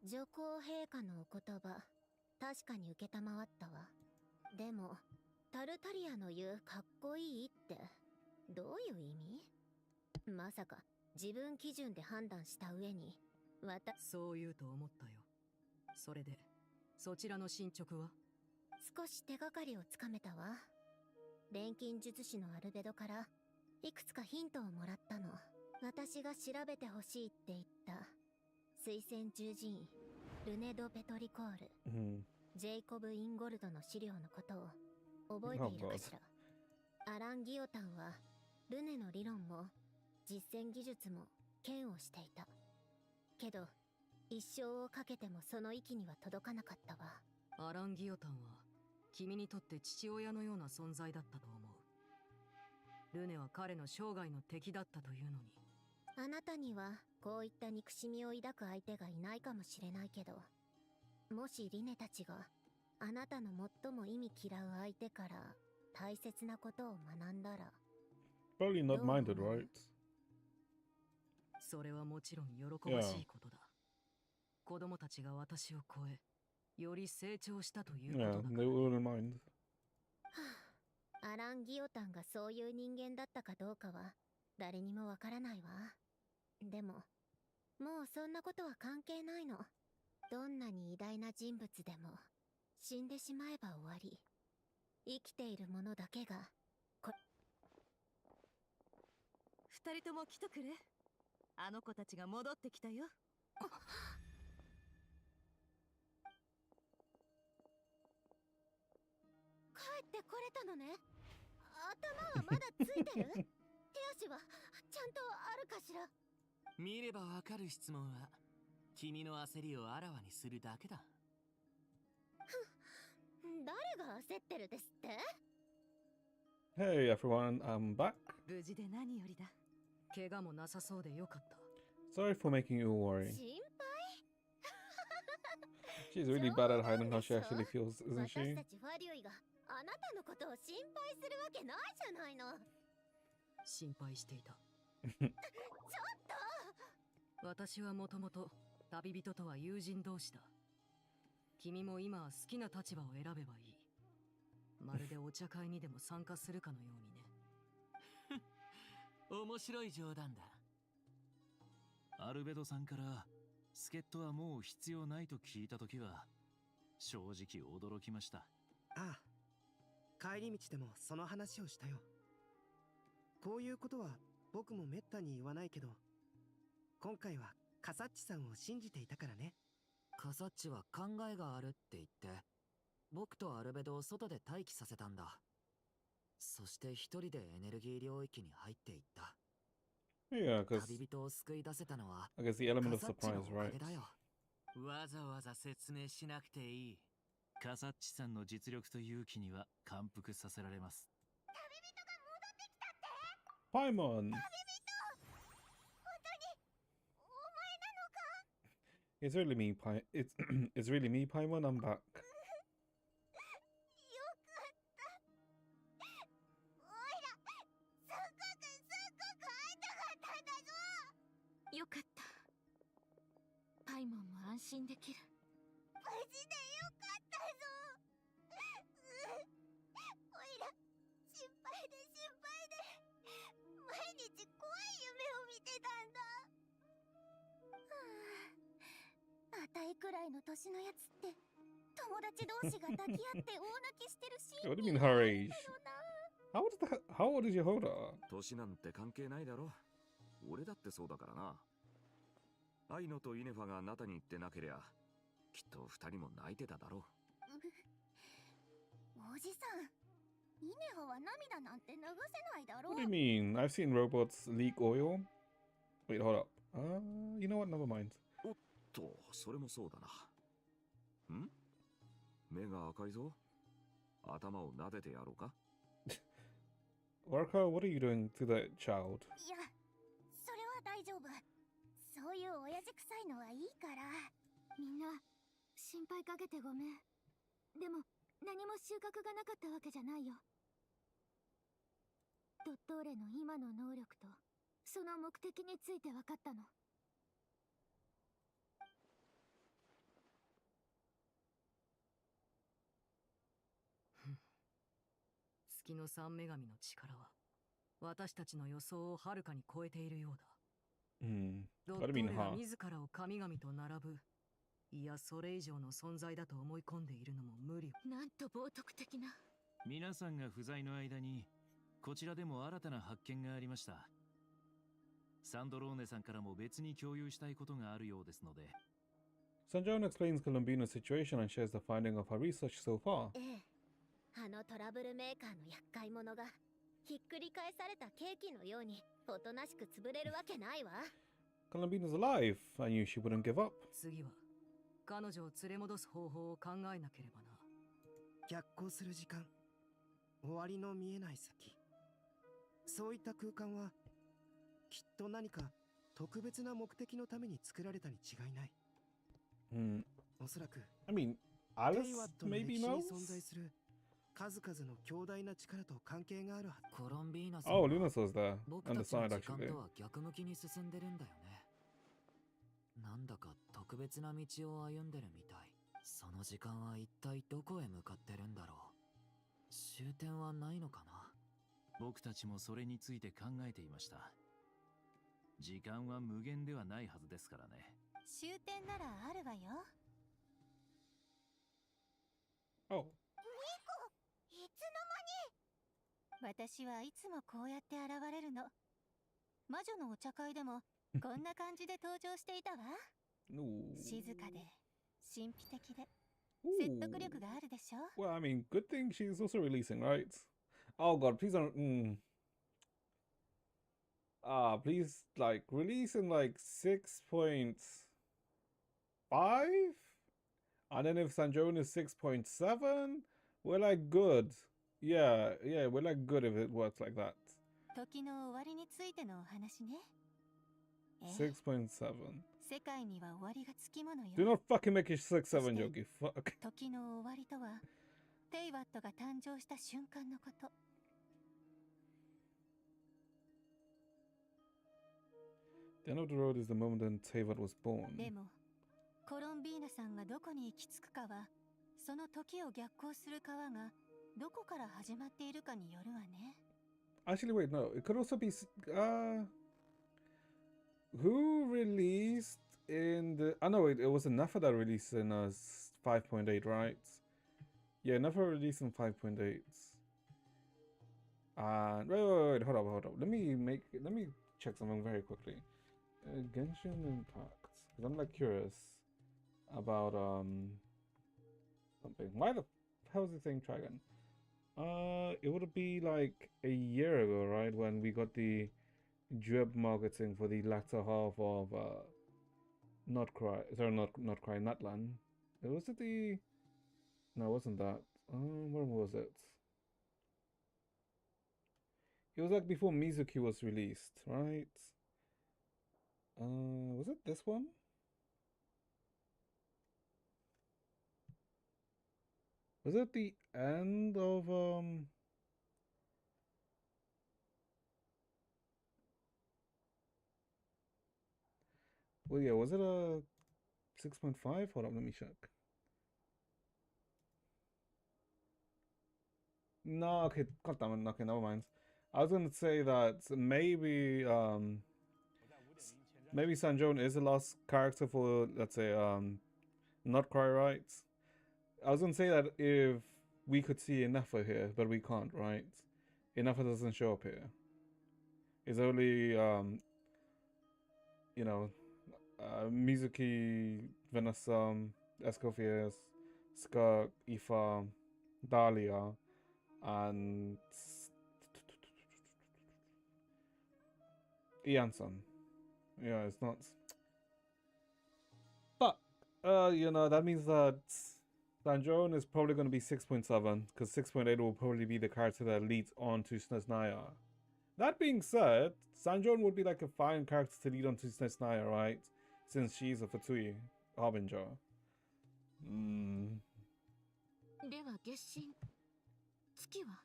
女皇陛下のお言葉、確かに承ったわ。でも、タルタリアの言うかっこいいってどういう意味？まさか自分基準で判断した上に、そう言うと思ったよ。それで、そちらの進捗は？少し手がかりをつかめたわ。錬金術師のアルベドからいくつかヒントをもらったの。私が調べてほしいって言った水戦十字院ルネ・ド・ペトリコール、ジェイコブ・インゴルドの資料のことを覚えているかしら。アラン・ギオタンはルネの理論も実践技術も剣をしていたけど、一生をかけてもその域には届かなかったわ。アラン・ギオタンは君にとって父親のような存在だったと思う。ルネは彼の生涯の敵だったというのに。あなたにはこういった憎しみを抱く相手がいないかもしれないけど、もしリネたちがあなたの最も意味嫌う相手から大切なことを学んだら。 Probably not minded, right? それはもちろん喜ばしいことだ。子供たちが私を超え、より成長したということだから。Yeah, they wouldn't mind. アラン・ギオタンがそういう人間だったかどうかは誰にもわからないわ。でも、もうそんなことは関係ないの。どんなに偉大な人物でも死んでしまえば終わり。生きている者だけが二人とも来てくれ。あの子たちが戻ってきたよ。帰ってこれたのね。頭はまだついてる？手足はちゃんとあるかしら？見ればわかる質問は君の焦りをあらわにするだけだ。誰が焦ってるですって？ Hey everyone, I'm back. 無事で何よりだ。怪我もなさそうでよかった。Sorry for making you worry. 心配？ She's really bad at hiding how she actually feels, isn't 私 she? たちファリュイがあなたのことを心配するわけないじゃないの。心配していた。ちょっと！私はもともと旅人とは友人同士だ。君も今は好きな立場を選べばいい。まるでお茶会にでも参加するかのようにね。面白い冗談だ。アルベドさんから助っ人はもう必要ないと聞いたときは正直驚きました。ああ、帰り道でもその話をしたよ。こういうことは僕もめったに言わないけど、今回はカサッチさんを信じていたからね。カサッチは考えがあるって言って、僕とアルベドを外で待機させたんだ。そして一人でエネルギー領域に入っていった。Yeah, because 旅人を救い出せたのは I guess the element of カサッチ surprise, のおか right? げだよ。わざわざ説明しなくていい。カサッチさんの実力と勇気には感服させられます。Paimon! It's really me, it's really me, Paimon. I'm back. よかった。パイモンも安心できる。無事でよかったぞ。おいら心配で毎日怖い夢を見てたんだ。あたいくらいの年のやつって友達同士が抱き合って大泣きしてるシーン What do you mean her age? How old is your holder? 年なんて関係ないだろ。俺だってそうだからな。アイノとイネファがあなたに言ってなけりゃ、きっと二人も泣いてただろう。おじさん、イネファは涙なんて流せないだろう。 What do you mean? I've seen robots leak oil. Wait, hold up. You know what? Never mind. おっと、それもそうだな。ん？目が赤いぞ。頭を撫でてやろうか。Worker, what are you doing to the child? いや、それは大丈夫。そういう親父臭いのはいいから。みんな心配かけてごめん。でも何も収穫がなかったわけじゃないよ。ドットーレの今の能力とその目的について分かったの。月の三女神の力は私たちの予想をはるかに超えているようだ。ドット Gotta mean ーレが huh? 自らを神々と並ぶ、いやそれ以上の存在だと思い込んでいるのも無理。なんと冒涜的な。皆さんが不在の間にこちらでも新たな発見がありました。サンドローネさんからも別に共有したいことがあるようですので。Sanjona explains Colombina's situation and shares the finding of her research so far. ええ、あのトラブルメーカーの厄介者がひっくり返されたケーキのようにおとなしく潰れるわけないわ。Colombina's alive. I knew she wouldn't give up. 次は彼女を連れ戻す方法を考えなければな。逆行する時間、終わりの見えない先、そういった空間はきっと何か特別な目的のために作られたに違いない。おそらく I mean, テ Alice イワットの歴 maybe 史に knows? 存在する数々の強大な力と関係があるはず。コロンビーナさん Oh, は Lunas was there 僕 on た the ちの side 時間 actually. とは逆向きに進んでるんだよね。なんだか特別な道を歩んでるみたい。その時間は一体どこへ向かってるんだろう。終点はないのかな。僕たちもそれについて考えていました。時間は無限ではないはずですからね。終点ならあるわよ。Oh. いつの間に。私はいつもこうやって現れるの。魔女のお茶会でもこんな感じで登場していたわ。静かで神秘的で説得力があるでしょ。 Well, I mean, good thing she's also releasing, right? Oh god, please don't. Please, like, release in like 6.5? And then if Sanjona is 6.7, we're like good. Yeah, we're like good if it works like that. 時の終わりについてのお話ね。 6.7. 世界には終わりがつきものよ。 Do not fucking make a 6.7 joke, you fuck. 時の終わりとはテイワットが誕生した瞬間のこと。 The end of the road is the moment when Teyvat was born. でもコロンビーナさんがどこに行き着くかはその時を逆行する川がどこから始まっているかによるわね。 Actually, wait, no. It could also be... who released in the... Oh, no, wait. It was Nafa that released in 5.8, right? Yeah, Nafa released in 5.8. Wait. Hold up. Let me check something very quickly. Genshin Impact. Because I'm, like, curious about, something. Why the hell is it saying Dragon? It would be like a year ago, right, when we got the Dreb marketing for the latter half of Nutland. Was it the... No, it wasn't that. When was it? It was like before Mizuki was released, right? Was it this one? Was it the end of well, yeah, was it a 6.5? Hold on, let me check. No, okay, god damn it, okay, never mind. I was gonna say that maybe maybe Sanjone is the last character for, let's say, Not Cry, right? I was gonna say that if we could see Inafa here, but we can't, right? Inafa doesn't show up here. It's only, you know, Mizuki, Vanessa, Escoffiers, Skirk, Ifa, Dahlia, and Ianson. Yeah, it's not. But, you know, that means that Sanjone is probably going to be 6.7, because 6.8 will probably be the character that leads on to Snezhnaya. That being said, Sanjone would be like a fine character to lead on to Snezhnaya, right? Since she's a Fatui Harbinger. では月神、月は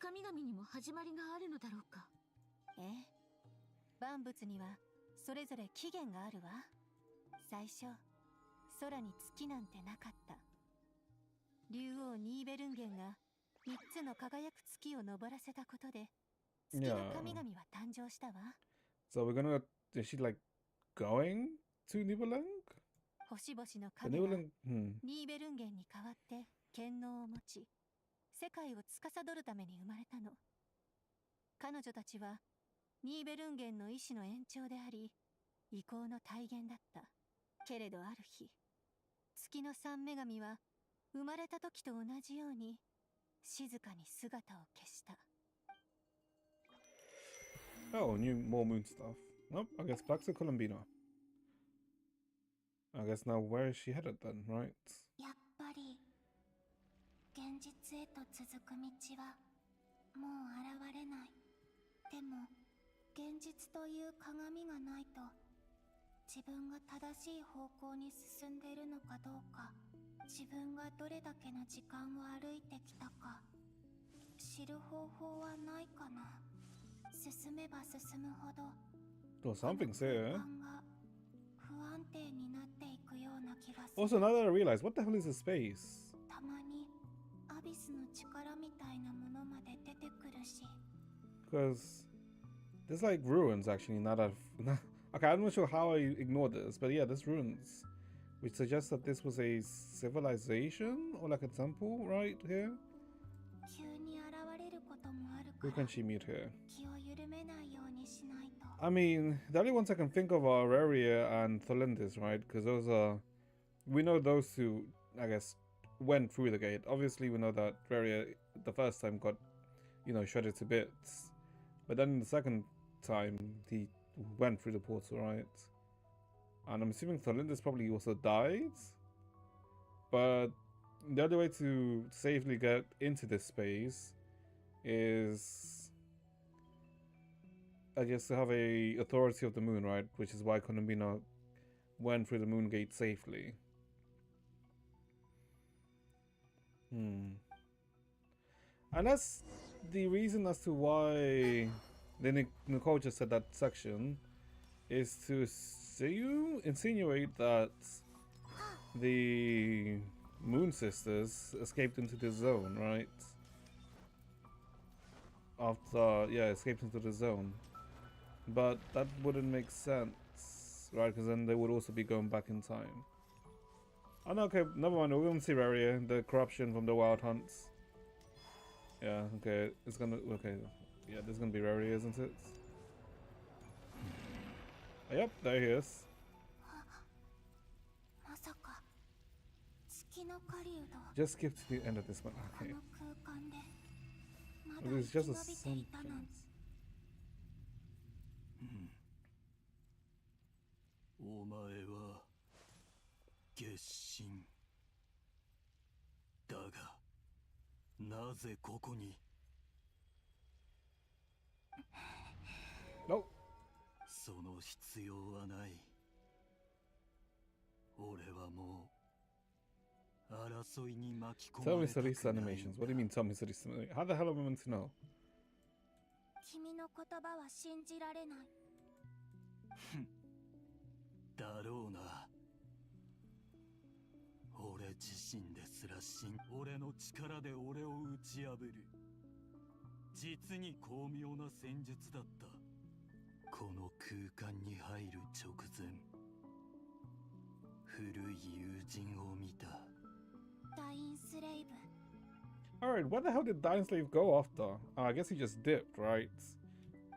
神々にも始まりがあるのだろうか。ええ、万物にはそれぞれ起源があるわ。最初空に月なんてなかった。竜王ニーベルンゲンが3つの輝く月を昇らせたことで月の神々は誕生したわ。So we're gonna. Is she like going to Nibelung? 星々の The 神は Nibelung. ニーベルンゲンに代わって権能を持ち、世界を司るために生まれたの。彼女たちはニーベルンゲンの意志の延長であり、意向の体現だった。けれどある日、月の三女神は生まれた時と同じように静かに姿を消した。Oh, new more moon stuff. Nope, I guess back to Columbina. I guess now where is she headed then, right? やっぱり現実へと続く道はもう現れない。でも現実という鏡がないと自分が正しい方向に進んでいるのかどうか、自分がどれだけの時間を歩いてきたか知る方法はないかな。進めば進むほど Oh, something's here. 不安定になっていくような気がする。 Also, now that I realize, what the hell is a space? たまにアビスの力みたいなものまで出てくるし。 Because there's like ruins actually. Now that okay, I'm not sure how I ignored this, but yeah, there's ruins, which suggests that this was a civilization or like a temple right here. 急に現れることもあるか Who ら can she meet here? 気を緩めないようにしないと。 I mean, the only ones I can think of are Auraria and Tholendis, right? Because those are, we know those two, I guess, went through the gate. Obviously, we know that Auraria the first time got, you know, shredded to bits, but then the second time he went through the portal, right? And I'm assuming Tholendis probably also died, but the only way to safely get into this space is, I guess, to have a authority of the moon, right? Which is why Konambina went through the moon gate safely. And that's the reason as to why Nicole just said that section is to insinuate that the Moon Sisters escaped into the zone, right? After, yeah, escaped into the zone. But that wouldn't make sense, right? Because then they would also be going back in time. Oh no, okay, never mind. We're gonna see Raria, the corruption from the Wild Hunts. Yeah, okay, it's gonna, okay. Yeah, this is gonna be Raria, isn't it? Yep, there he is. まさか月の狩人は Just skip to the end of this one. こ Okay. の空間でまだ It 生 was き just 延 a びていたなんて。 sentence. お前は月神だが、なぜここに。 Nope. その必要はない。俺はもう争いに巻き込 Tell ま me れたくない Solista animations. What do you mean tell me Solista animations? How the hell am I meant to know? 君の言葉は信じられない。だろうな。俺自身ですら俺の力で俺を打ち破る。実に巧妙な戦術だった。この空間に入る直前、古い友人を見た。ダインスレイブ。 Alright, where the hell did Dying Slave go after? Oh, I guess he just dipped, right?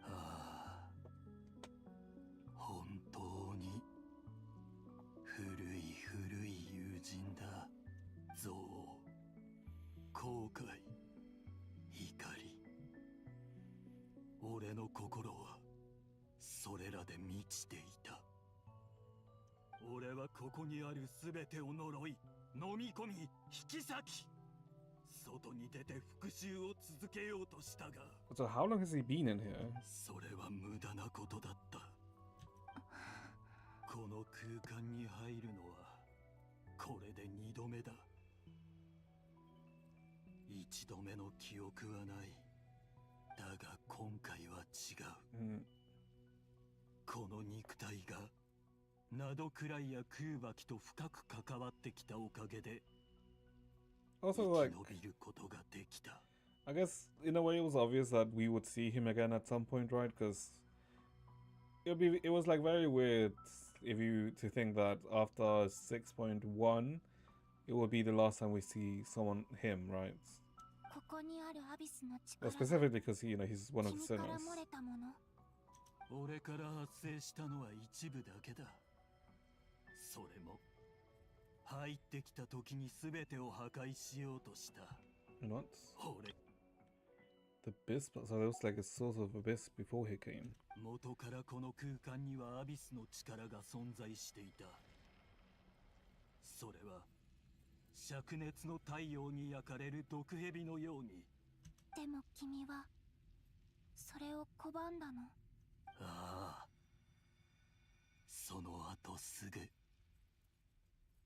ああ、本当に古い古い友人だ。憎悪、後悔、怒り。俺の心はそれらで満ちていた。俺はここにあるすべてを呪い、飲み込み、引き裂き。外に出て復讐を続けようとしたが。So how long has he been in here? それは無駄なことだった。この空間に入るのはこれで2度目だ。1度目の記憶はない。だが今回は違う。Mm. この肉体がナドクライや空爆と深く関わってきたおかげで Also, 生 like, き延びることができた。 I guess in a way it was obvious that we would see him again at some point, right? Because it was like very weird if you to think that after 6.1 it would be the last time we see him, right? ここにあるアビスの Well, 力 specifically because he's one of the 君から sinners. 漏れたもの。俺から発生したのは一部だけだ。それも入ってきた時に全てを破壊しようとした。 What? 俺 The abyss? So there was like a source of abyss before he came. 元からこの空間にはアビスの力が存在していた。それは灼熱の太陽に焼かれる毒蛇のように。でも君はそれを拒んだの。ああ、その後すぐ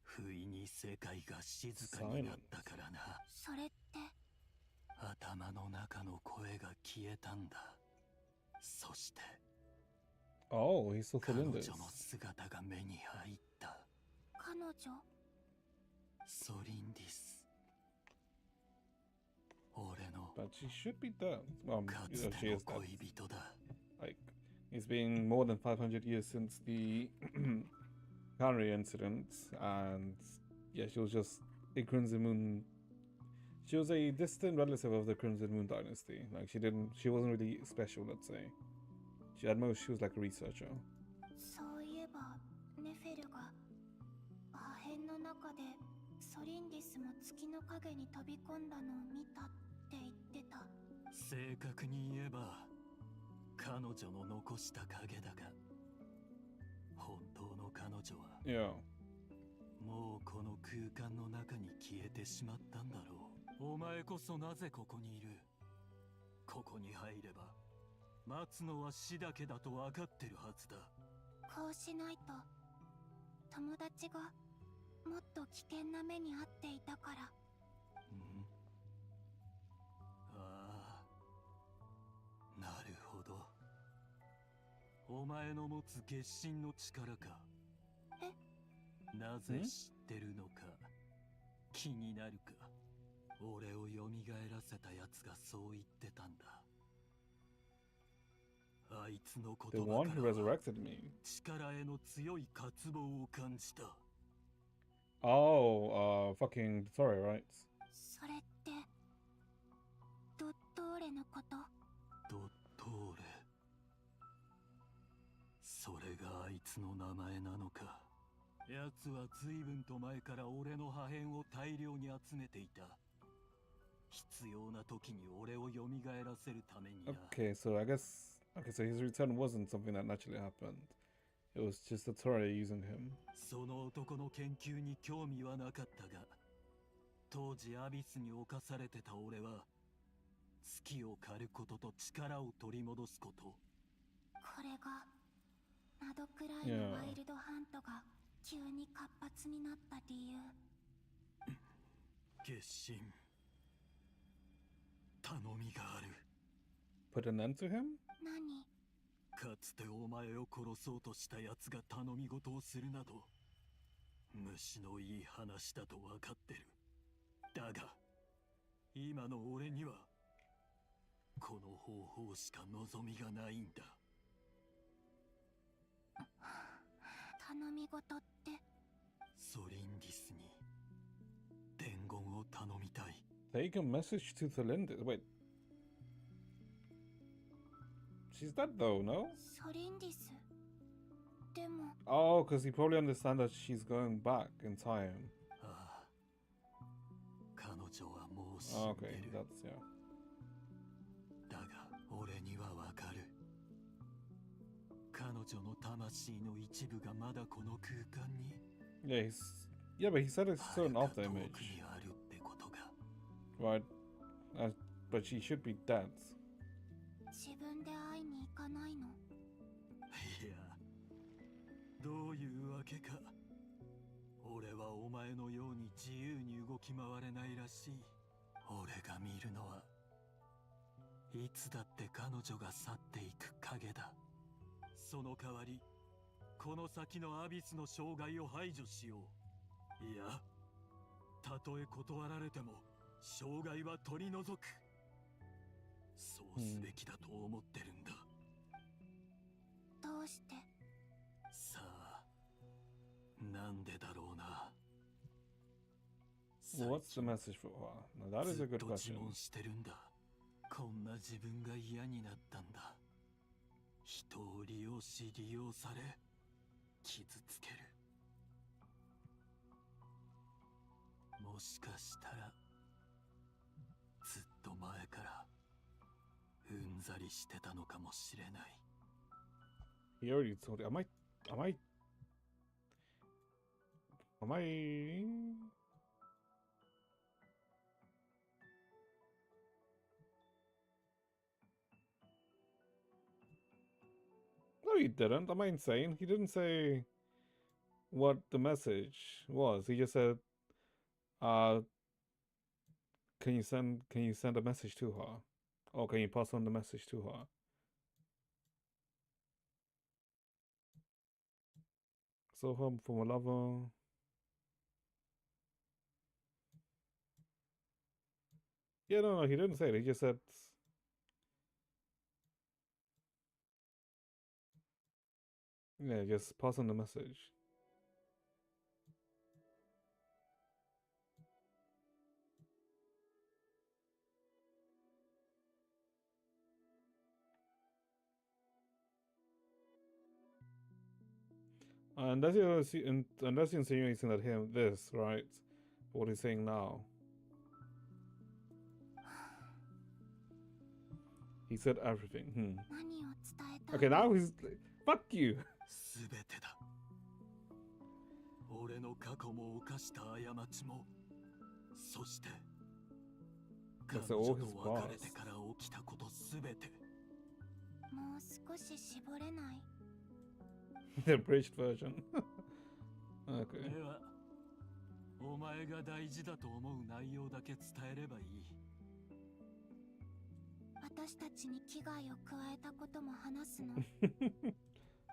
不意に世界が静かになったからな。それって頭の中の声が消えたんだ。そして Oh, he's so 彼女 cylinders. の姿が目に入った。彼女。ソリンディス。俺の But she should be dead. Well, か you つ know, て she の is dead. 恋人だ。 Like, it's been more than 500 years since the Canary incident, and yeah, she was just a Crimson Moon. She was a distant relative of the Crimson Moon dynasty. Like, she wasn't really special, let's say. At most, she was like a researcher. そういえばネフェルが破片の中でソリンディスも月の影に飛び込んだのを見たって言ってた。正確に言えば彼女の残した影だが、本当の彼女は Yeah. もうこの空間の中に消えてしまったんだろう。お前こそなぜここにいる？ここに入れば待つのは死だけだと分かってるはずだ。こうしないと友達がもっと危険な目に遭っていたから。うん、ああ、なるほど。お前の持つ月神の力か。え？なぜ知ってるのか気になるか。俺を蘇らせたやつがそう言ってたんだ。あいつの The 言葉 one か who ら resurrected me. 力への強い渇望を感じた。 Oh, fucking Dottore, right? それってドットーレのこと？ドットーレ。それがあいつの名前なのか。奴は随分と前から俺の破片を大量に集めていた。必要な時に俺を蘇らせるためにな。 Okay, so I guess... Okay, so his return wasn't something that naturally happened. It was just Dottore using him. その男の研究に興味はなかったが、当時アビスに侵されてた俺は月を狩ることと力を取り戻すこと。これがナドくらいのワイルドハントが急に活発になった理由。月神、頼みがある。 Put an end to him? 何？かつてお前を殺そうとした奴が頼み事をするなど虫のいい話だと分かってる。だが今の俺にはこの方法しか望みがないんだ。頼み事って？ソリンディスに伝言を頼みたい。 Take a message to Thalindis. Wait. She's dead though, no? ソリンディス。でも。 Oh, because he probably understands that she's going back in time. ああ、彼女はもう死 Oh, んで okay, る。 that's, yeah. だが俺にはわかる。彼女の魂の一部がまだこの空間に。 Yeah, but he said it's still an after 遠 image. くにあるってことが。 Right. But she should be dead. 自分で会いに行かないの？いや、どういうわけか。俺はお前のように自由に動き回れないらしい。俺が見るのはいつだって彼女が去っていく影だ。その代わりこの先のアビスの障害を排除しよう。いや、たとえ断られても障害は取り除く。そうすべきだと思ってるんだ。どうして？さあ、なんでだろうな。 What's the message for her? Now that is a good ずっと question. 自問してるんだ。こんな自分が嫌になったんだ。人を利用し利用され傷つける。もしかしたらずっと前からうんざりしてたのかもしれない。 He already told it. Am I? No, he didn't. Am I insane? He didn't say what the message was. He just said, can you send a message to her? Or can you pass on the message to her? So home from a lover. Yeah, no, he didn't say it. He just said, yeah, just pass on the message. Unless you're insinuating that this, right? What he's saying now. He said everything. Okay, now he's fuck you. すべてだ。俺の過去も犯した過ちも、そして彼 That's 女 all と his 別れ past. てから起きたことすべて。もう少し絞れない？ The abridged version. Okay. では、お前が大事だと思う内容だけ伝えればいい。私たちに危害を加えたことも話すの？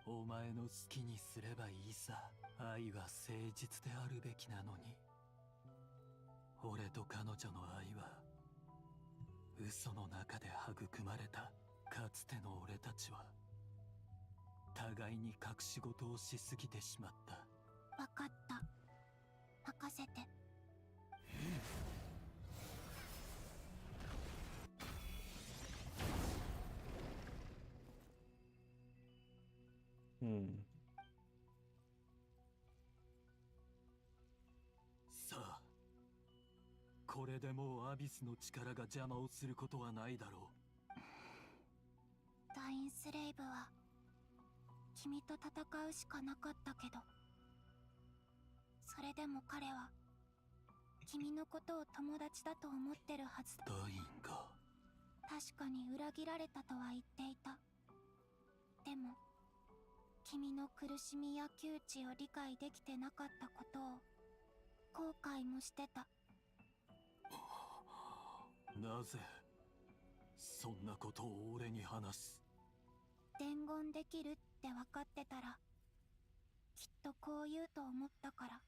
お前の好きにすればいいさ。愛は誠実であるべきなのに。俺と彼女の愛は嘘の中で育まれた。かつての俺たちは互いに隠し事をしすぎてしまった。わかった。任せて。さあ、これでもうアビスの力が邪魔をすることはないだろう。ダインスレイブは君と戦うしかなかったけど、それでも彼は君のことを友達だと思ってるはずだ。ダインが確かに裏切られたとは言っていた。でも君の苦しみや窮地を理解できてなかったことを後悔もしてた。なぜそんなことを俺に話す？伝言できるって分かってたらきっとこう言うと思ったから。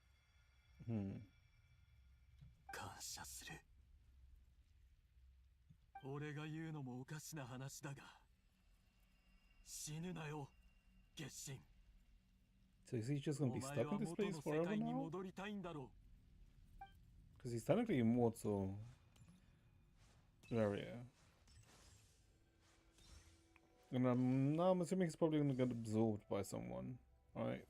感謝する。俺が言うのもおかしな話だが、死ぬなよ、月神。 So is he just gonna be stuck in this place forever now? 戻りたいんだろう。 Because he's technically immortal. Area. And now I'm assuming he's probably gonna get absorbed by someone, right?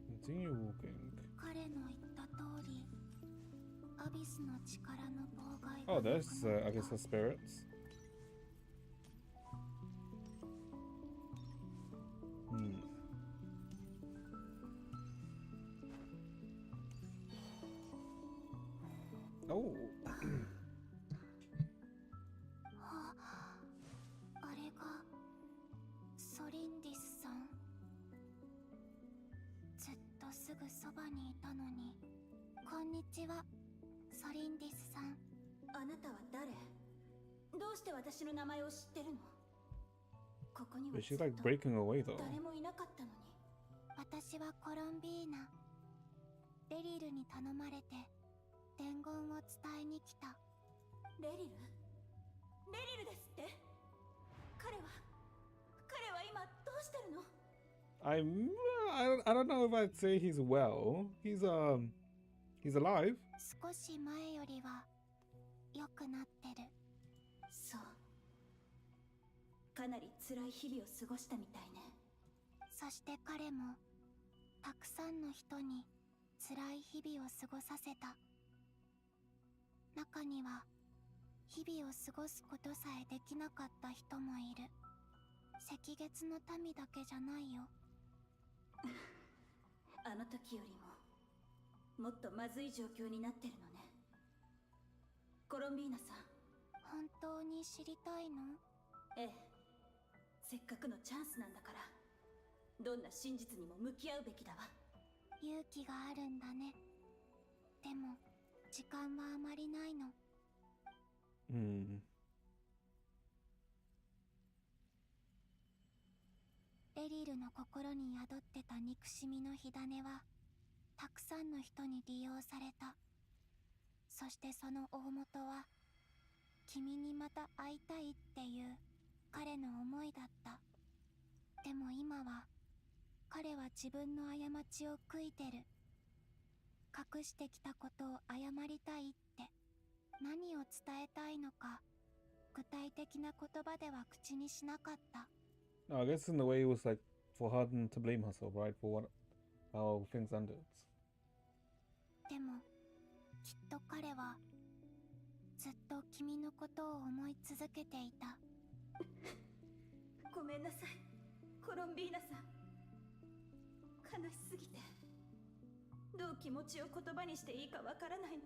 Continue walking. 彼の言った通り、アビスの力の妨害 Oh, there's, I guess, the spirits. Oh. すぐそばにいたのに。こんにちは、ソリンディスさん。あなたは誰？どうして私の名前を知ってるの？ここには But she's like breaking away though. 誰もいなかったのに。私はコロンビーナ。レリルに頼まれて伝言を伝えに来た。レリル？レリルですって？彼は今どうしてるの？ I don't know if I'd say he's well. He's alive. 少し前よりは良くなってる。そう。かなり辛い日々を過ごしたみたいね。そして彼もたくさんの人に辛い日々を過ごさせた。中には日々を過ごすことさえできなかった人もいる。赤月の民だけじゃないよ。あの時よりももっとまずい状況になってるのね。コロンビーナさん。本当に知りたいの？ええ。せっかくのチャンスなんだから、どんな真実にも向き合うべきだわ。勇気があるんだね。でも時間はあまりないの。レリルの心に宿ってた憎しみの火種はたくさんの人に利用された。そしてその大元は君にまた会いたいっていう彼の思いだった。でも今は彼は自分の過ちを悔いてる。隠してきたことを謝りたいって。何を伝えたいのか具体的な言葉では口にしなかった。I guess in the way it was like for her to blame herself, right? For how things ended. でもきっと彼はずっと君のことを思い続けていた。ごめんなさい、コロンビーナさん。悲しすぎてどう気持ちを言葉にしていいかわからないの。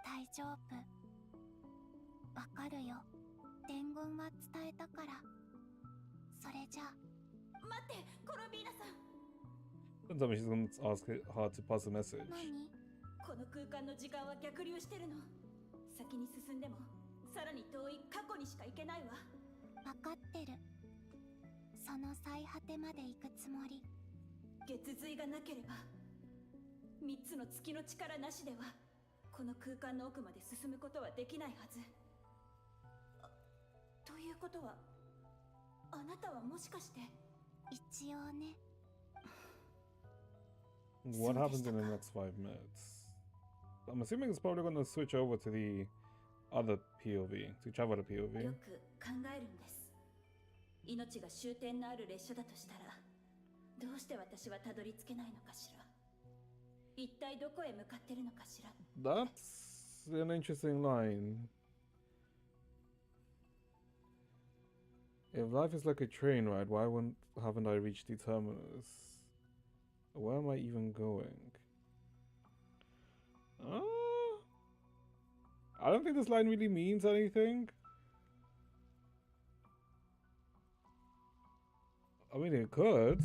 大丈夫。わかるよ。伝言は伝えたから。それじゃ。待って、コロンビーナさん。Don't tell me she's gonna ask her to pass a message. 何？この空間の時間は逆流してるの。先に進んでもさらに遠い過去にしか行けないわ。わかってる。その最果てまで行くつもり。月髄がなければ、3つの月の力なしではこの空間の奥まで進むことはできないはず。ということは、あなたはもしかして。一応ね。What happens in the next 5 minutes? I'm assuming it's probably gonna switch over to the other POV, to travel the よ POV. く考えるんです。命が終点のある列車だとしたら、どうして私はたどり着けないのかしら。一体どこへ向かってるのかしら。That's an interesting line. If life is like a train ride, why haven't I reached the terminus? Where am I even going? I don't think this line really means anything. I mean, it could.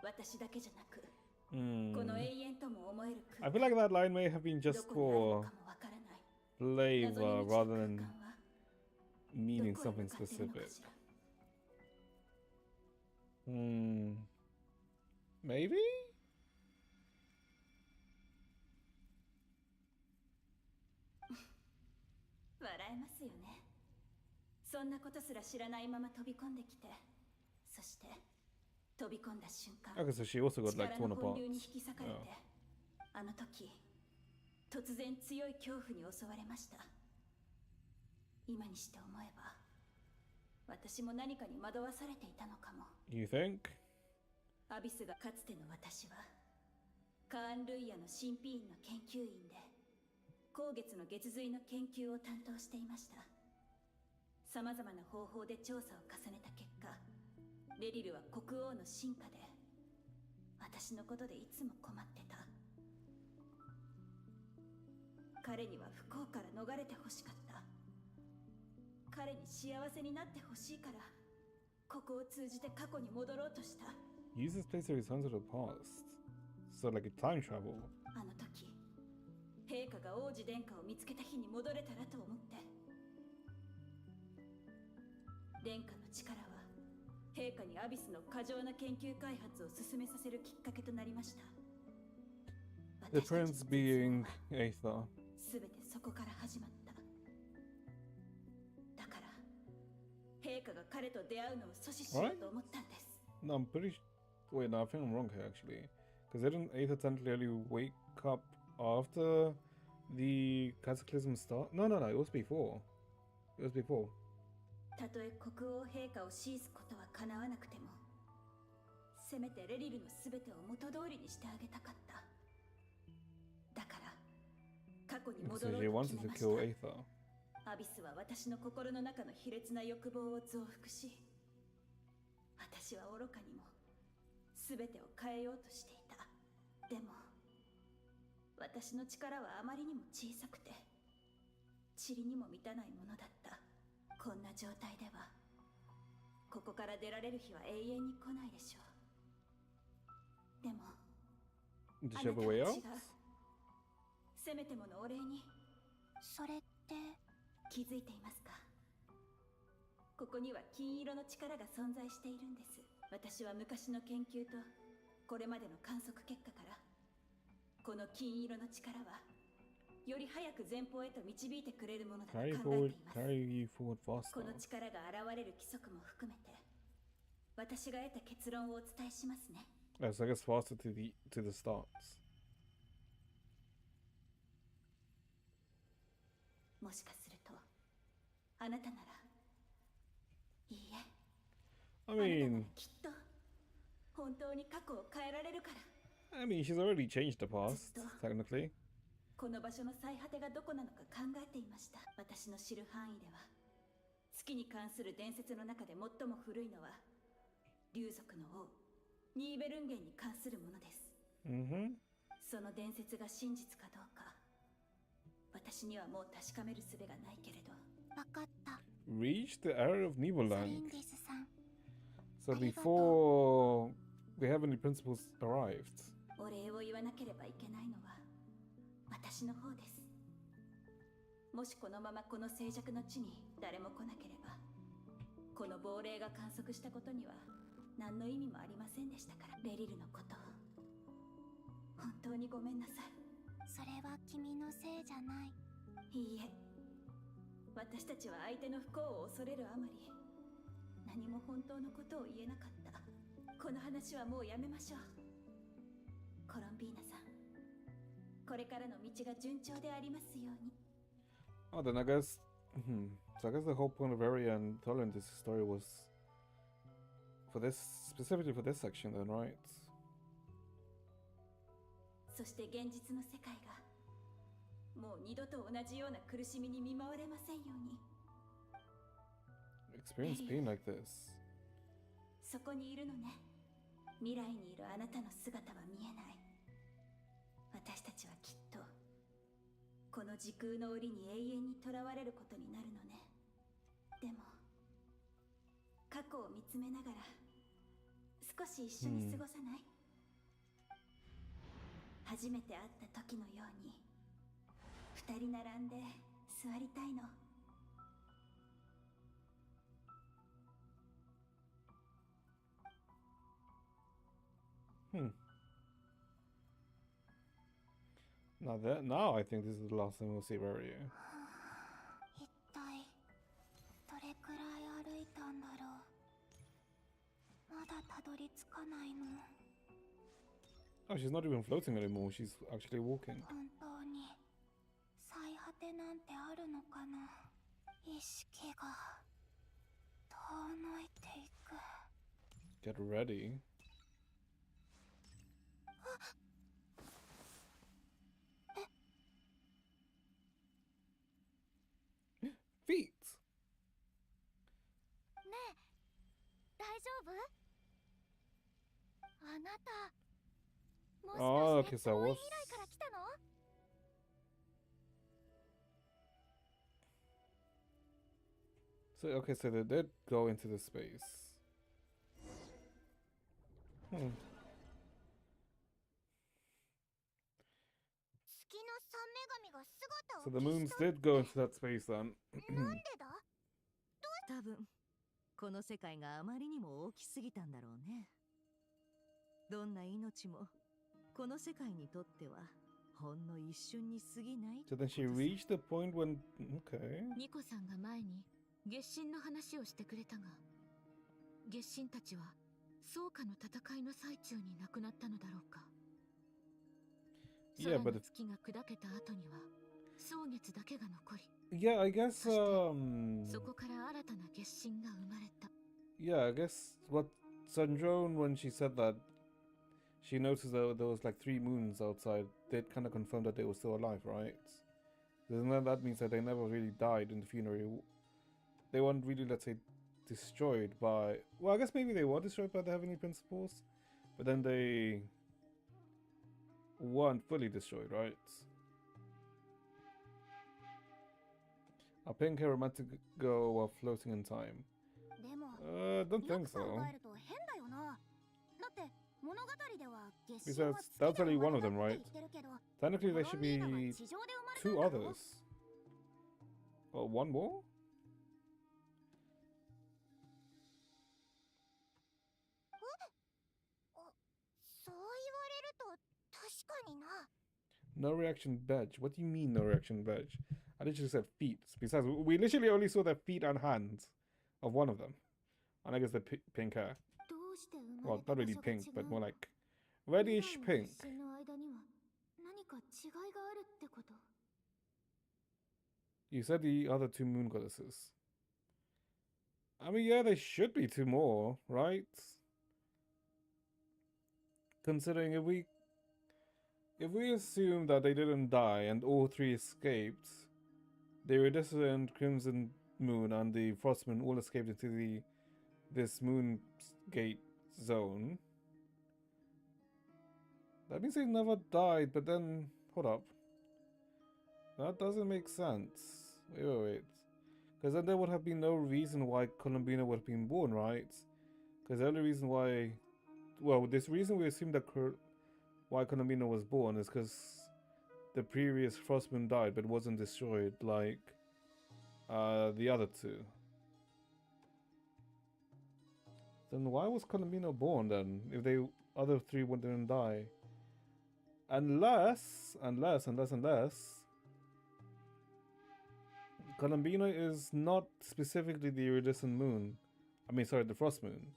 私だけじゃなく、 Hmm. この永遠とも思える I feel like that line may have been just for flavor rather than meaning something specific. Maybe? 笑えますよね。そんなことすら知らないまま飛び込んできて、そして飛び込んだ瞬間、 Okay, so she also got like 力 torn の本 apart. 流に引き裂かれて、 Yeah. あの時突然強い恐怖に襲われました。今にして思えば私も何かに惑わされていたのかも。 You think? アビスがかつての私はカーン・ルイヤの神秘院の研究員で、光月の月髄の研究を担当していました。さまざまな方法で調査を重ねた結果、レリルは国王の臣下で、私のことでいつも困ってた。彼には不幸から逃れてほしかった。彼に幸せになってほしいからここを通じて過去に戻ろうとした。 Use this place to return to the past. So like a time travel. あの時陛下が王子殿下を見つけた日に戻れたらと思って。殿下の力は陛下にアビスの過剰な研究開発を進めさせるきっかけとなりました。 The prince being Aether. すべてそこから始まった。だから陛下が彼と出会うのを阻止しようと思ったんです。 No, I'm pretty. Wait, no, I think I'm wrong here actually. Because didn't Aether technically wake up after the cataclysm start? No, no, no. It was before. It was before. たとえ国王陛下を弑すことは叶わなくても、せめてレリルのすべてを元通りにしてあげたかった。だから過去に戻 So ろ he うと wanted 決め to ました。 kill Aether. アビスは私の心の中の卑劣な欲望を増幅し、私は愚かにも全てを変えようとしていた。でも私の力はあまりにも小さくて塵にも満たないものだった。こんな状態ではここから出られる日は永遠に来ないでしょう。でも Does あ she な have た a は way 違 out? う。せめてものお礼に。それって気づいていますか？ここには金色の力が存在しているんです。私は昔の研究とこれまでの観測結果からこの金色の力はより早く前方へと導いてくれるものだと考えています。 Carry you forward faster. この力が現れる規則も含めて私が得た結論をお伝えしますね。 So I guess faster to the starts. もしかするとあなたなら、いいえ、 I あなたなら mean, きっと本当に過去を変えられるから。 I mean, she's already changed the past, technically. この場所の最果てがどこなのか考えていました。私の知る範囲では月に関する伝説の中で最も古いのは竜族の王ニーベルンゲンに関するものです。その伝説が真実かどうか私にはもう確かめる術がないけれど。わかった。 Reach the area of サ Nibelung. リンディスさん。 So before the heavenly principles arrived. お礼を言わなければいけないのは私の方です。もしこのままこの静寂の地に誰も来なければ、この亡霊が観測したことには何の意味もありませんでしたから。レリルのこと本当にごめんなさい。それは君のせいじゃない。いいえ、私たちは相手の不幸を恐れるあまり何も本当のことを言えなかった。この話はもうやめましょう。コロンビーナさん、これからの道が順調でありますように。 Oh, then I guess. So I guess the whole point of Area and telling this story was for this, specifically for this section, then, right? そして現実の世界がもう二度と同じような苦しみに見舞われませんように。 Experience pain like this. そこにいるのね。未来にいるあなたの姿は見えない。私たちはきっとこの時空の檻に永遠にとらわれることになるのね。でも過去を見つめながら少し一緒に過ごさない？初めて会った時のように二人並んで座りたいの。Now I think this is the last time we'll see Area. 一体どれくらい歩いたんだろう。まだたどり着かないの。 Oh, she's not even floating anymore. She's actually walking. 本当に最果てなんてあるのかな。意識が遠のいていく。 Get ready. Feet. ねえ、大丈夫？あなた、もしかして遠い未来から来たの？ So okay, so they did go into the space. Hmm. So the moons did go into that space then. 多分この世界があまりにも大きすぎたんだろうね。どんな命もこの世界にとってはほんの一瞬に過ぎない。 So then she reached the point when... Okay. ニコさんが前に月神の話をしてくれたが、月神たちは宗家の戦いの最中に亡くなったのだろうか。 Yeah, 空 but の月が砕けた後には蒼月だけが残り、 yeah, I guess そこから新たな月神が生まれた。 yeah, I guess what Sandrone, when she said that she noticed that there was like 3 moons outside, they'd kind of confirmed that they were still alive, right? Doesn't that means that they never really died in the funeral? They weren't really, let's say, destroyed by... Well, I guess maybe they were destroyed by the Heavenly Principles, but then they weren't fully destroyed, right? A pink hair romantic girl while floating in time. Don't think so. Besides, that's only one of them, right? Technically, there should be 2 others. Or 1 more? No reaction badge. What do you mean no reaction badge? I literally said feet. Besides, we literally only saw the feet and hands of one of them. And I guess the pink hair. Well, not really pink, but more like reddish pink. You said the other 2 moon goddesses. I mean, yeah, there should be 2 more, right? Considering if we assume that they didn't die and all 3 escaped, the iridescent crimson moon and the frost moon all escaped into this moon gate zone. That means they never died, but then hold up. That doesn't make sense. Wait. Because then there would have been no reason why Columbina would have been born, right? Because the only reason why... Well, this reason we assume that why Columbina was born is because the previous Frost Moon died but wasn't destroyed like the other 2. Then why was Columbina born then, if the other 3 didn't die? Unless Columbina is not specifically the iridescent moon. I mean, sorry, the frost moon.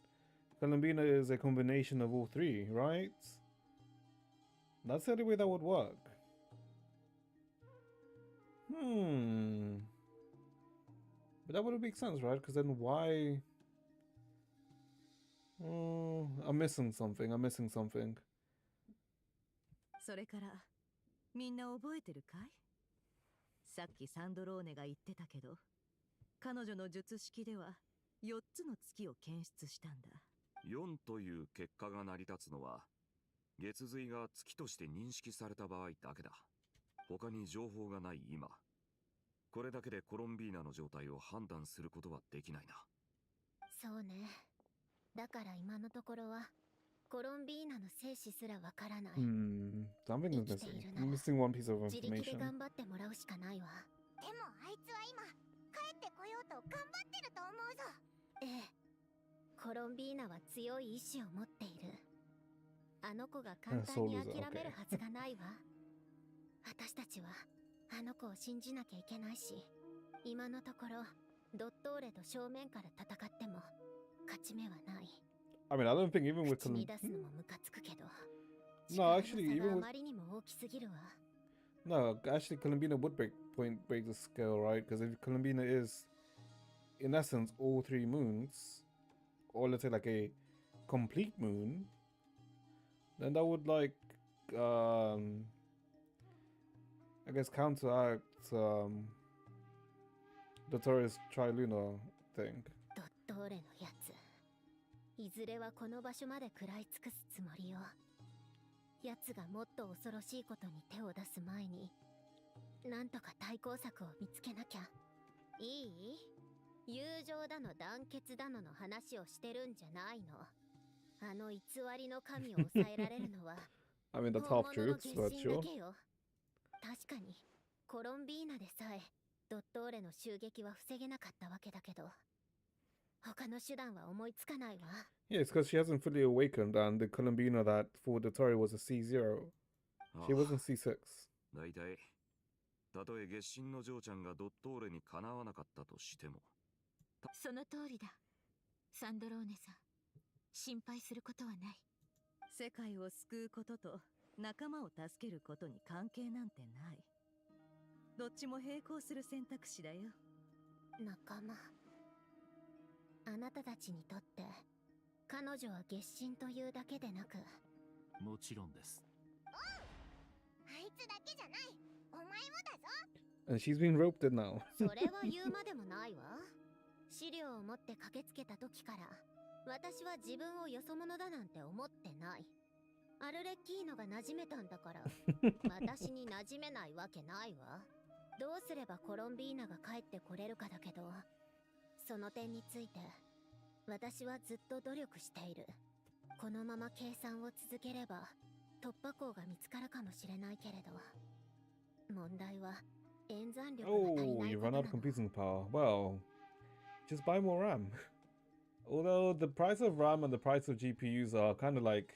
Columbina is a combination of all 3, right? That's the only way that would work. But that wouldn't make sense, right? Because then why... I'm missing something. それからみんな覚えてるかい？さっきサンドローネが言ってたけど、彼女の術式では4つの月を検出したんだ。4という結果が成り立つのは、月髄が月として認識された場合だけだ。他に情報がない今、これだけでコロンビーナの状態を判断することはできないな。そうね。だから今のところはコロンビーナの生死すらわからない。Something is missing. I'm missing one piece of 自力で information. 頑張ってもらうしかないわ。でもあいつは今帰ってこようと頑張ってると思うぞ。ええ。コロンビーナは強い意志を持っている。あの子が簡単に諦めるはずがないわ。私たちはあの子を信じなきゃいけないし、今のところドットーレと正面から戦っても勝ち目はない。I mean, I don't think even with... 口に出すのもムカつくけど。 No, actually, even with... あまりにも大きすぎるわ。 No, actually, Columbina would break the scale, right? Because if Columbina is, in essence, all 3 moons, or let's say like a complete moon, then that would like, I guess, counteract Dottore's trilunar thing. ドットーレのやつ、いずれはこの場所まで食らい尽くすつもりよ。やつがもっと恐ろしいことに手を出す前に、なんとか対抗策を見つけなきゃ。いい？友情だの団結だのの話をしてるんじゃないの。あの偽りの神を抑えられるのは I mean, that's 本 half 物の truths, 月 but 神 sure. だけよ。確かにコロンビーナでさえドットーレの襲撃は防げなかったわけだけど、他の手段は思いつかないわ。 Yeah, it's because she hasn't fully awakened, and the Colombina that for Dottore was a C0. She wasn't C6. だいたいたとえ月神の嬢ちゃんがドットーレにかなわなかったとしても。その通りだ。サンドローネさん、心配することはない。世界を救うことと仲間を助けることに関係なんてない。どっちも並行する選択肢だよ。仲間。あなたたちにとって彼女は月神というだけでなく。もちろんです。あいつだけじゃない、お前もだぞ。 And she's been roped in now. それは言うまでもないわ。資料を持って駆けつけた時から私は自分をよそ者だなんて思ってない。アルレッキーノが馴染めたんだから私に馴染めないわけないわ。どうすればコロンビーナが帰ってこれるかだけど、その点について私はずっと努力している。このまま計算を続ければ突破口が見つかるかもしれないけれど、問題は演算力が足り Oh, ない you こと run な out の。 of computing power. Well, just buy more RAM. Although the price of RAM and the price of GPUs are kind of like...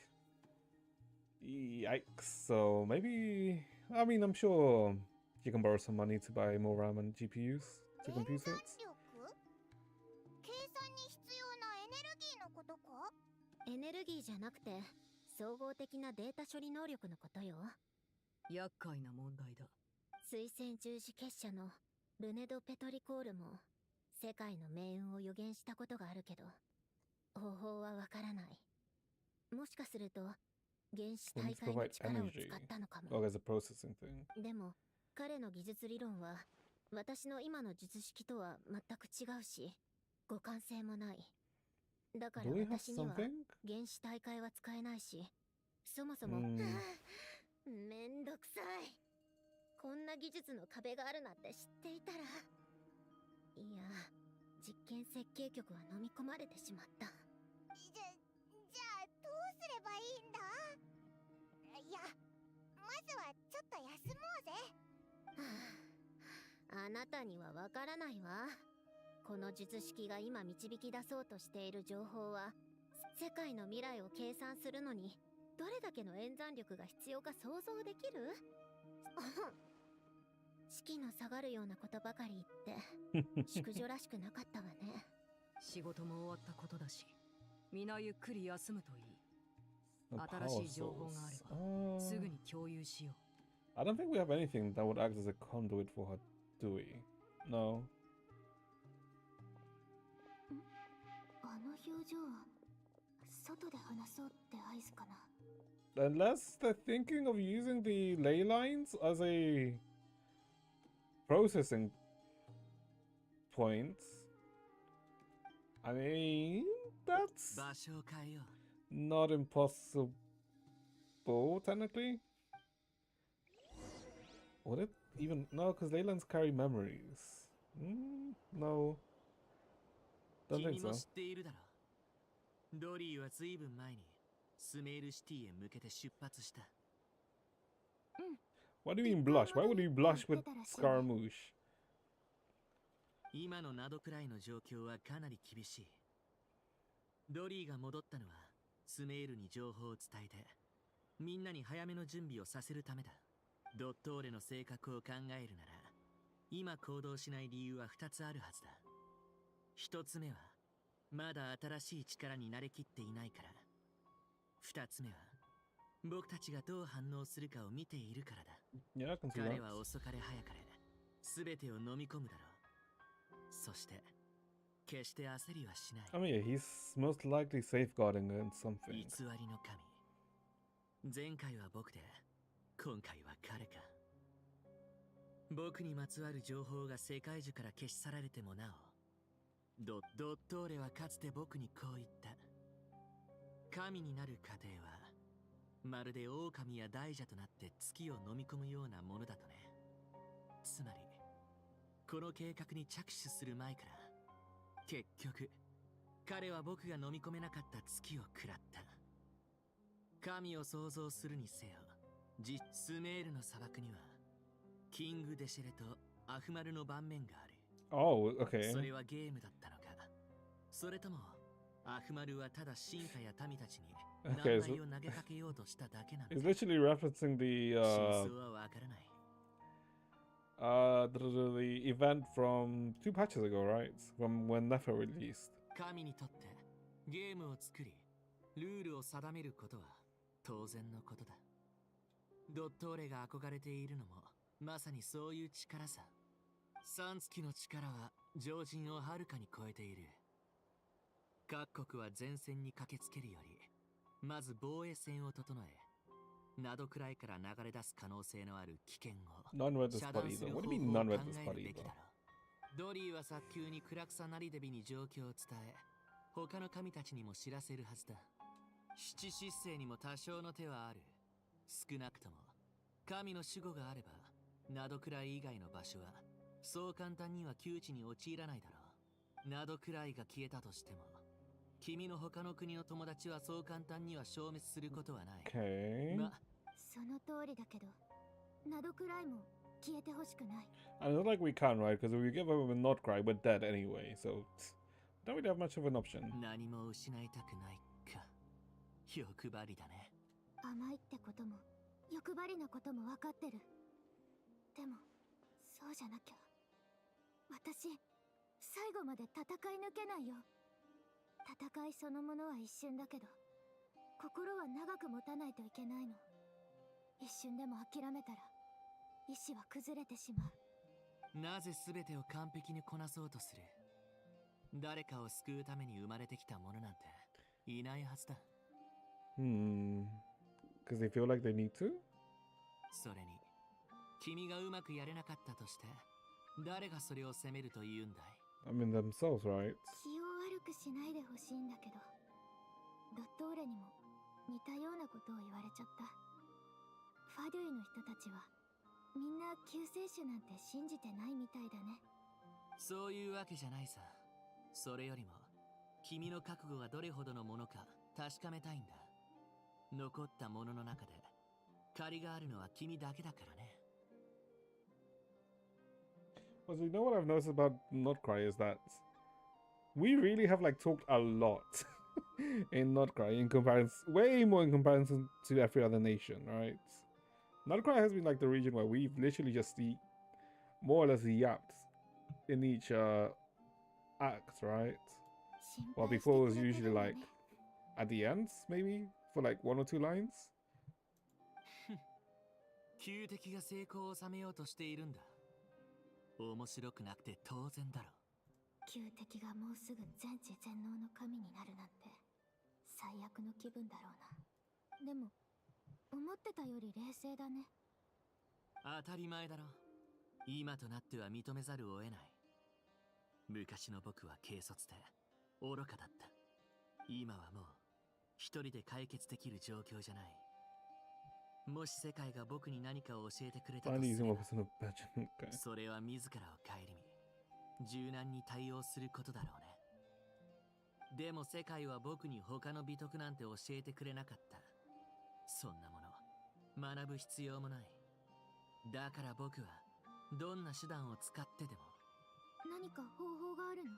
Yikes. So maybe... I mean, I'm sure you can borrow some money to buy more RAM and GPUs to compute it. 計算に必要なエネルギーのことか？エネルギーじゃなくて総合的なデータ処理能力のことよ。厄介な問題だ。水星十字結社のルネド・ペトリコールも世界の命運を予言したことがあるけど、方法はわからない。もしかすると原子 We 大 need to 会の provide 力を energy. 使ったのかも。 Oh, there's a processing thing. でも彼の技術理論は私の今の術式とは全く違うし、互換性もない。だから Do we have 私には something? 原子大会は使えないし、そもそも、めんどくさい。こんな技術の壁があるなんて知っていたら。いや、実験設計局は飲み込まれてしまった。じゃあどうすればいいんだ？いや、まずはちょっと休もうぜ。あなたにはわからないわ。この術式が今導き出そうとしている情報は世界の未来を計算するのにどれだけの演算力が必要か想像できる？士気の下がるようなことばかり言って淑女らしくなかったわね。仕事も終わったことだし、皆ゆっくり休むといい。 No 新 power しい情報があれ source. ばすぐに共有しよう。 I don't think we have anything that would act as a conduit for her, do we? No. あの表情は外で話そうって合図かな。 Unless they're thinking of using the ley lines as a processing point. I mean, that's 場所を変えよう。 not impossible, technically. Would it even? No, because ley lines carry memories. No. Don't 君 think も so. 知っているだろう。ドリーはずいぶん前にスメールシティへ向けて出発した。What do you mean blush? Why would you blush with Scaramouche? 今のナドくらいの状況はかなり厳しい。ドリーが戻ったのはスメールに情報を伝えてみんなに早めの準備をさせるためだ。ドットーレの性格を考えるなら今行動しない理由は2つあるはずだ。1つ目はまだ新しい力に慣れきっていないから。2つ目は僕たちがどう反応するかを見ているからだ。 Yeah, I can see 彼 that. は遅かれ早かれ全てを飲み込むだろう。そして決して焦りはしない。 I mean, yeah, he's most likely safeguarding against something. 偽りの神。前回は僕で今回は彼か。僕にまつわる情報が世界中から消し去られてもなお、ドットーレはかつて僕にこう言った。神になる過程はまるで狼や大蛇となって月を飲み込むようなものだとね。つまりこの計画に着手する前から結局彼は僕が飲み込めなかった月を食らった。神を創造するにせよ、スメールの砂漠にはキング・デシェレとアフマルの盤面がある。Oh, okay. それはゲームだったのか、それともアフマルはただ進化や民たちに難 Okay, 題を投げかけようとしただけなのか。 it's literally referencing真相はわからない。the event from 2 patches ago, right? From when Nefer released. 神にとってゲームを作りルールを定めることは当然のことだ。ドットーレが憧れているのもまさにそういう力さ。3月の力は常人をはるかに超えている。各国は前線に駆けつけるよりまず防衛線を整え、などくらいから流れ出す可能性のある危険を遮断する方法を考えるべきだろう。ドリーは早急にクラクサナリデビに状況を伝え、他の神たちにも知らせるはずだ。七失星にも多少の手はある。少なくとも神の守護があればなどくらい以外の場所はそう簡単には窮地に陥らないだろう。などくらいが消えたとしても君の他の国の友達はそう簡単には消滅することはない。Okay. その通りだけど、などくらいも消えてほしくない。 And it's not like we can, right? Because if we give up and not cry, we're dead anyway. So don't really have much of an option. 何も失いたくないか。欲張りだね。甘いってことも欲張りなことも分かってる。でもそうじゃなきゃ私最後まで戦い抜けないよ。戦いそのものは一瞬だけど心は長く持たないといけないの。一瞬でも諦めたら意志は崩れてしまう。なぜ全てを完璧にこなそうとする。誰かを救うために生まれてきた者なんていないはずだ。Because they feel like they need to? それに君がうまくやれなかったとして誰がそれを責めると言うんだい。 I mean themselves, right? 気を悪くしないでほしいんだけど、ドットーレにも似たようなことを言われちゃった。ファデュイの人たちはみんな救世主なんて信じてないみたいだね。そういうわけじゃないさ。それよりも君の覚悟がどれほどのものか確かめたいんだ。残ったものの中で借りがあるのは君だけだからね。 Well, so you know what I've noticed about Notcry is that we really have like talked a lot in Notcry in comparison, way more in comparison to every other nation, right? Notcry has been like the region where we've literally just more or less yapped in each act, right? Well, before it was usually like at the ends, maybe for like 1 or 2 lines. 旧敵が成功を収めようとしているんだ。面白くなくて当然だろ。旧敵がもうすぐ全知全能の神になるなんて最悪の気分だろうな。でも思ってたより冷静だね。当たり前だろ。今となっては認めざるを得ない。昔の僕は軽率で愚かだった。今はもう一人で解決できる状況じゃない。もし世界が僕に何かを教えてくれたとすれば、それは自らを顧み柔軟に対応することだろうね。でも世界は僕に他の美徳なんて教えてくれなかった。そんなもの学ぶ必要もない。だから僕はどんな手段を使ってでも。何か方法があるの？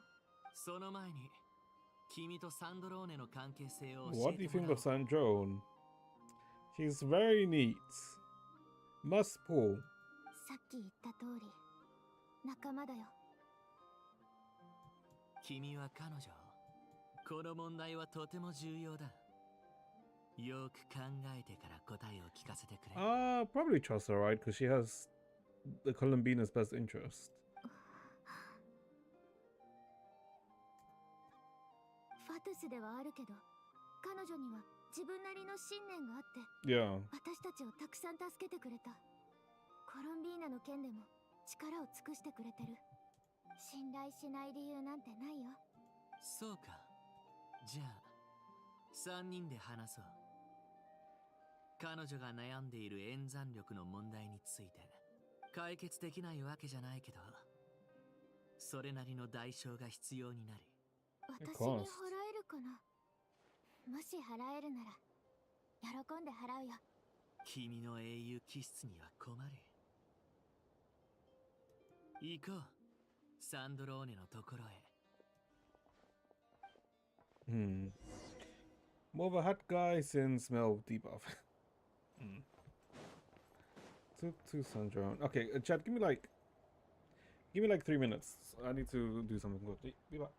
その前に君とサンドローネの関係性を教えてもらおう。 What do you think of Sandrone? She's very neat. Must pull. さっき言った通り仲間だよ。君は彼女。この問題はとても重要だ。よく考えてから答えを聞かせてくれ。Probably trust her, right? Because she has the Columbina's best interest. ファトゥスではあるけど、彼女には自分なりの信念があって、Yeah. 私たちをたくさん助けてくれた。コロンビーナの件でも力を尽くしてくれてる。信頼しない理由なんてないよ。そうか。じゃあ3人で話そう。彼女が悩んでいる演算力の問題について解決できないわけじゃないけど、それなりの代償が必要になる。私に払えかな。もし払えるなら喜んで払うよ。君の英雄気質には困る。行こう、サンドローネのところへ。More of a hot guy since smell debuff. To Sandro. Okay, Chad, give me like 3 minutes. I need to do something quickly. Be back.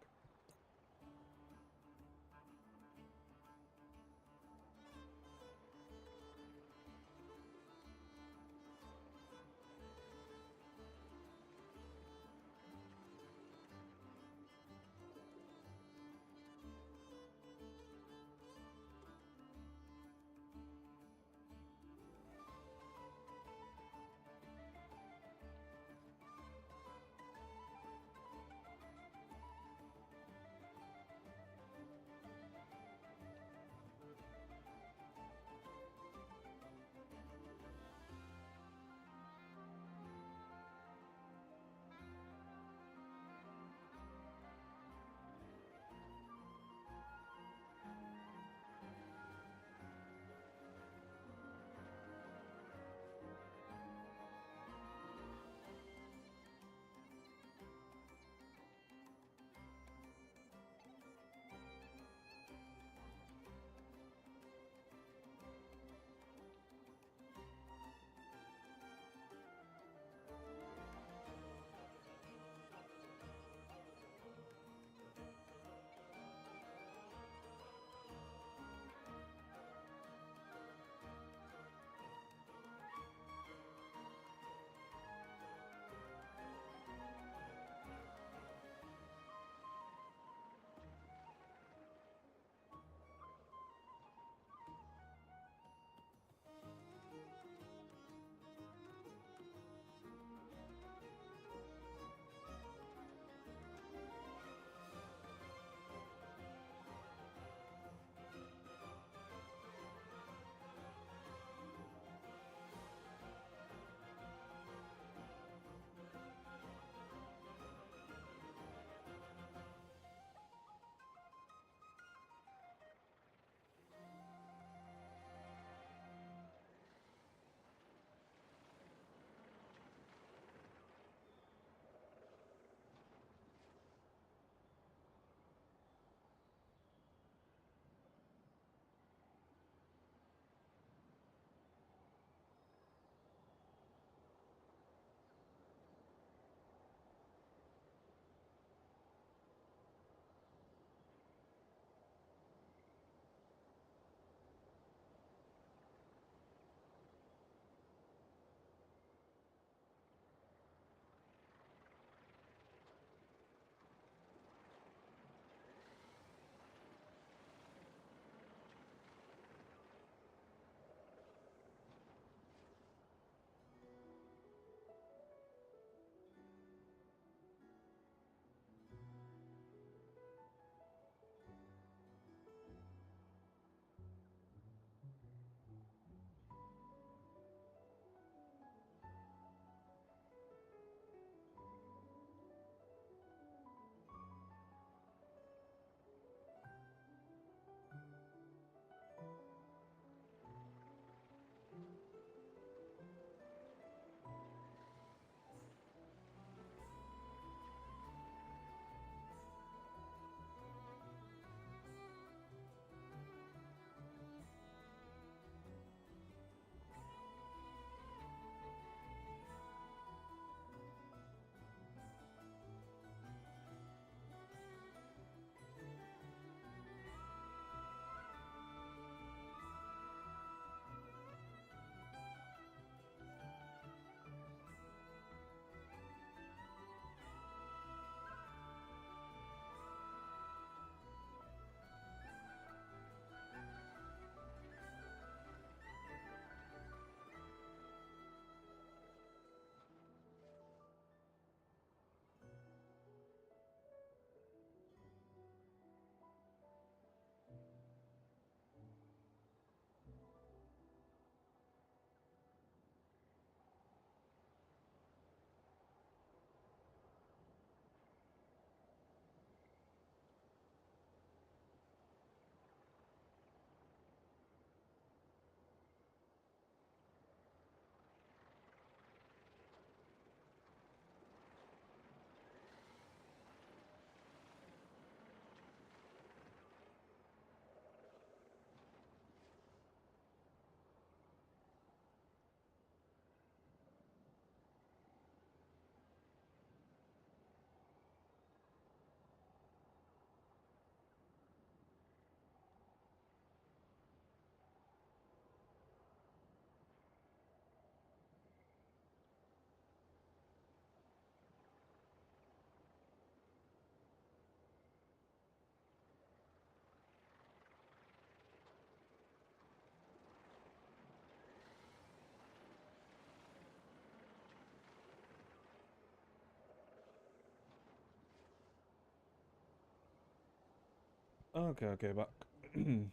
Okay, okay, back. It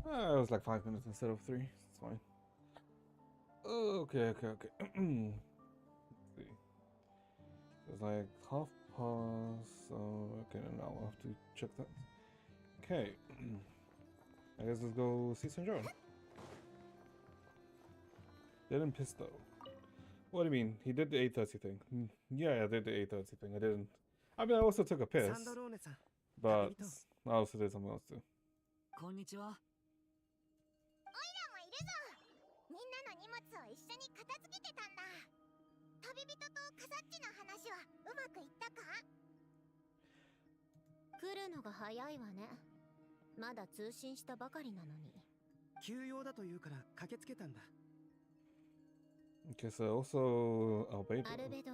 was like 5 minutes instead of 3. It's fine. Okay, okay, okay. Let's see. It's like past. So okay, now I'll have to check that. Okay. I guess let's go see St. John. Didn't piss though. What do you mean? He did the 8:30 thing. Yeah, I did the 8:30 thing. I didn't. I mean, I also took a piss. But I also did something else too. こんにちは。おいらもいるぞ。みんなの荷物を一緒に片付けてたんだ。旅人とカサッチの話はうまくいったか？来るのが早いわね。まだ通信したばかりなのに。急用だというから駆けつけたんだ。Okay, so also Albedo. アルベド、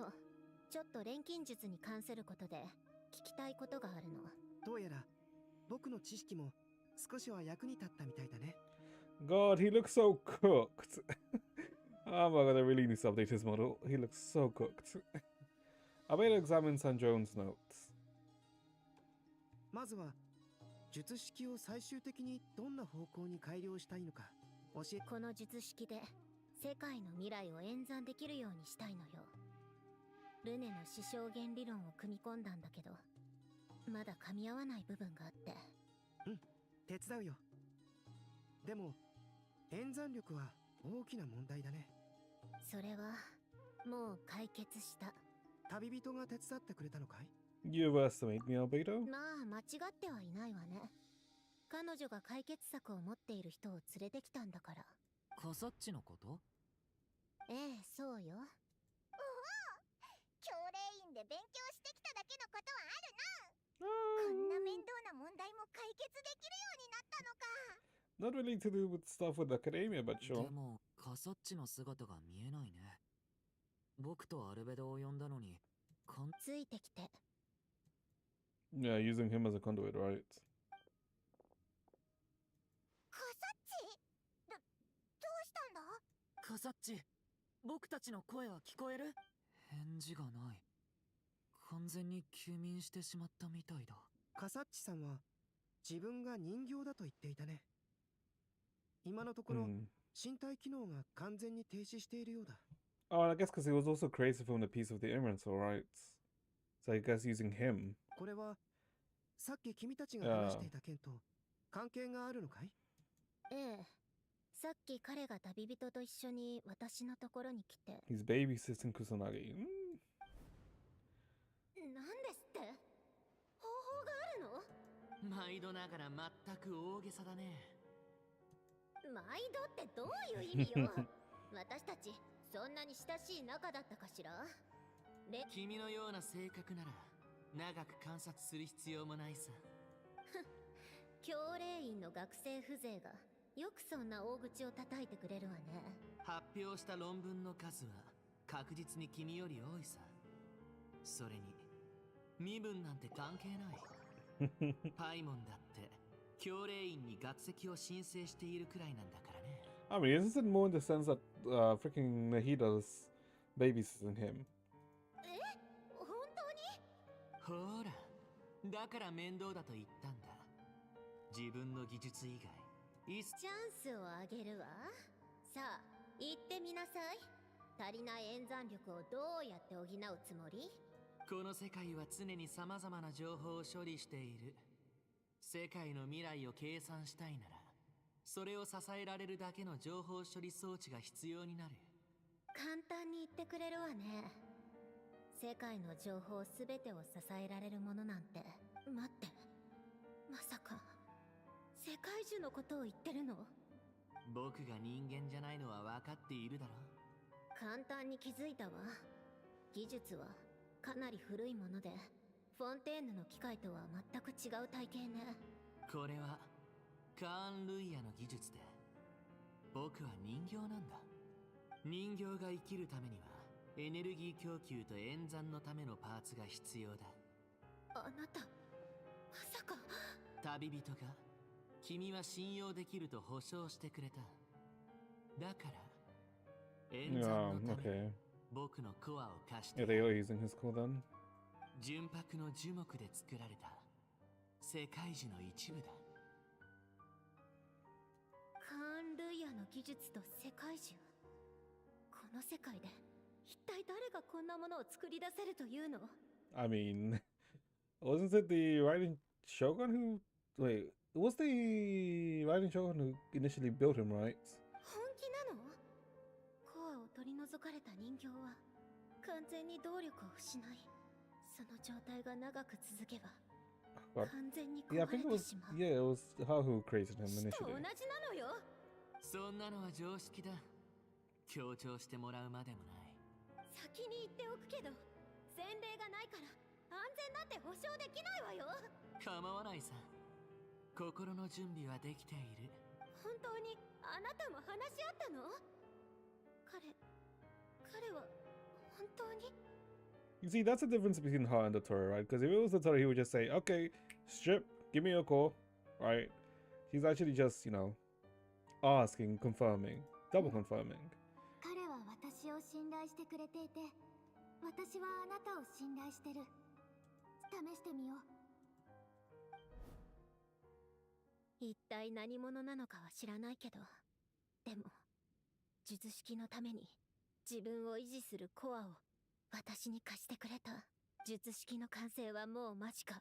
ちょっと錬金術に関することで聞きたいことがあるの。どうやら僕の知識も少しは役に立ったみたいだね。God, he looks so cooked. Oh my god, I really need to update his model. He looks so cooked. Albedo examines St. John's notes. まずは術式を最終的にどんな方向に改良したいのか教え。この術式で世界の未来を演算できるようにしたいのよ。ルネの視象原理論を組み込んだんだけど、まだ噛み合わない部分があって。うん、手伝うよ。でも演算力は大きな問題だね。それはもう解決した。旅人が手伝ってくれたのかい？ You overestimate me, Albedo? まあ間違ってはいないわね。彼女が解決策を持っている人を連れてきたんだから。カサッチのこと？ええ、そうよ。おお、教令院で勉強してきただけのことはあるな。こんな面倒な問題も解決できるようになったのか。Not really to do with stuff with academia, but sure. でもカサッチの姿が見えないね。僕とアルベドを呼んだのについてきて。Yeah, using him as a conduit, right? カサッチ？どうしたんだ？カサッチ、僕たちの声は聞こえる？返事がない。完全に休眠してしまったみたいだ。カサッチさんは自分が人形だと言っていたね。今のところ、身体機能が完全に停止しているようだ。Oh, and I guess because he was also created from the piece of the Immortal, right? So I guess using him. これはさっき君たちが話していた件と関係があるのかい？ええ。さっき彼が旅人と一緒に私のところに来て。He's babysitting Kusanagi. なんですって？方法があるの？毎度ながら全く大げさだね。毎度ってどういう意味よ？私たちそんなに親しい仲だったかしら？君のような性格なら長く観察する必要もないさ。教令院の学生風情がよくそんな大口を叩いてくれるわね。発表した論文の数は確実に君より多いさ。それに身分なんて関係ない。パイモンだって教令院に学籍を申請しているくらいなんだからね。I mean, isn't it more in the sense that freaking Nahida's babysitting him? え？本当に？ほら、だから面倒だと言ったんだ。自分の技術以外チャンスをあげるわ。さあ言ってみなさい。足りない演算力をどうやって補うつもり？この世界は常に様々な情報を処理している。世界の未来を計算したいならそれを支えられるだけの情報処理装置が必要になる。簡単に言ってくれるわね。世界の情報すべてを支えられるものなんて。待って、まさか世界中のことを言ってるの？僕が人間じゃないのは分かっているだろ。簡単に気づいたわ。技術はかなり古いもので、フォンテーヌの機械とは全く違う体系ね。これはカーン・ルイヤの技術で、僕は人形なんだ。人形が生きるためにはエネルギー供給と演算のためのパーツが必要だ。あなた、まさか。旅人が君は信用できると保証してくれた。だから演算のために僕のコアを貸して。Yeah, they are using his core then. 純白の樹木で作られた世界樹の一部だ。カーン・ルイヤの技術と世界樹。この世界で一体誰がこんなものを作り出せるというの？ I mean, wasn't it the writing shogun who? Wait, it was the writing shogun who initially built him, right? 本気なの？コアを取り除かれた人形は完全に動力を失い、その状態が長く続けば But 完全に yeah, I 壊 think れ it て was しまう。 yeah, it was how who created him 死と同 initially. じなのよ。そんなのは常識だ。強調してもらうまでもない。先に言っておくけど、前例がないから安全なんて保証できないわよ。構わないさ。心の準備はできている。本当にあなたも話し合ったの？彼は本当に？ You see, that's the difference between her and Dottore, right? Because if it was Dottore, he would just say, "Okay, strip, give me a call," right? He's actually just, you know, asking, confirming, double confirming. 彼は私を信頼してくれていて、私はあなたを信頼してる。試してみよう。一体何者なのかは知らないけど、でも術式のために自分を維持するコアを私に貸してくれた。術式の完成はもう間近。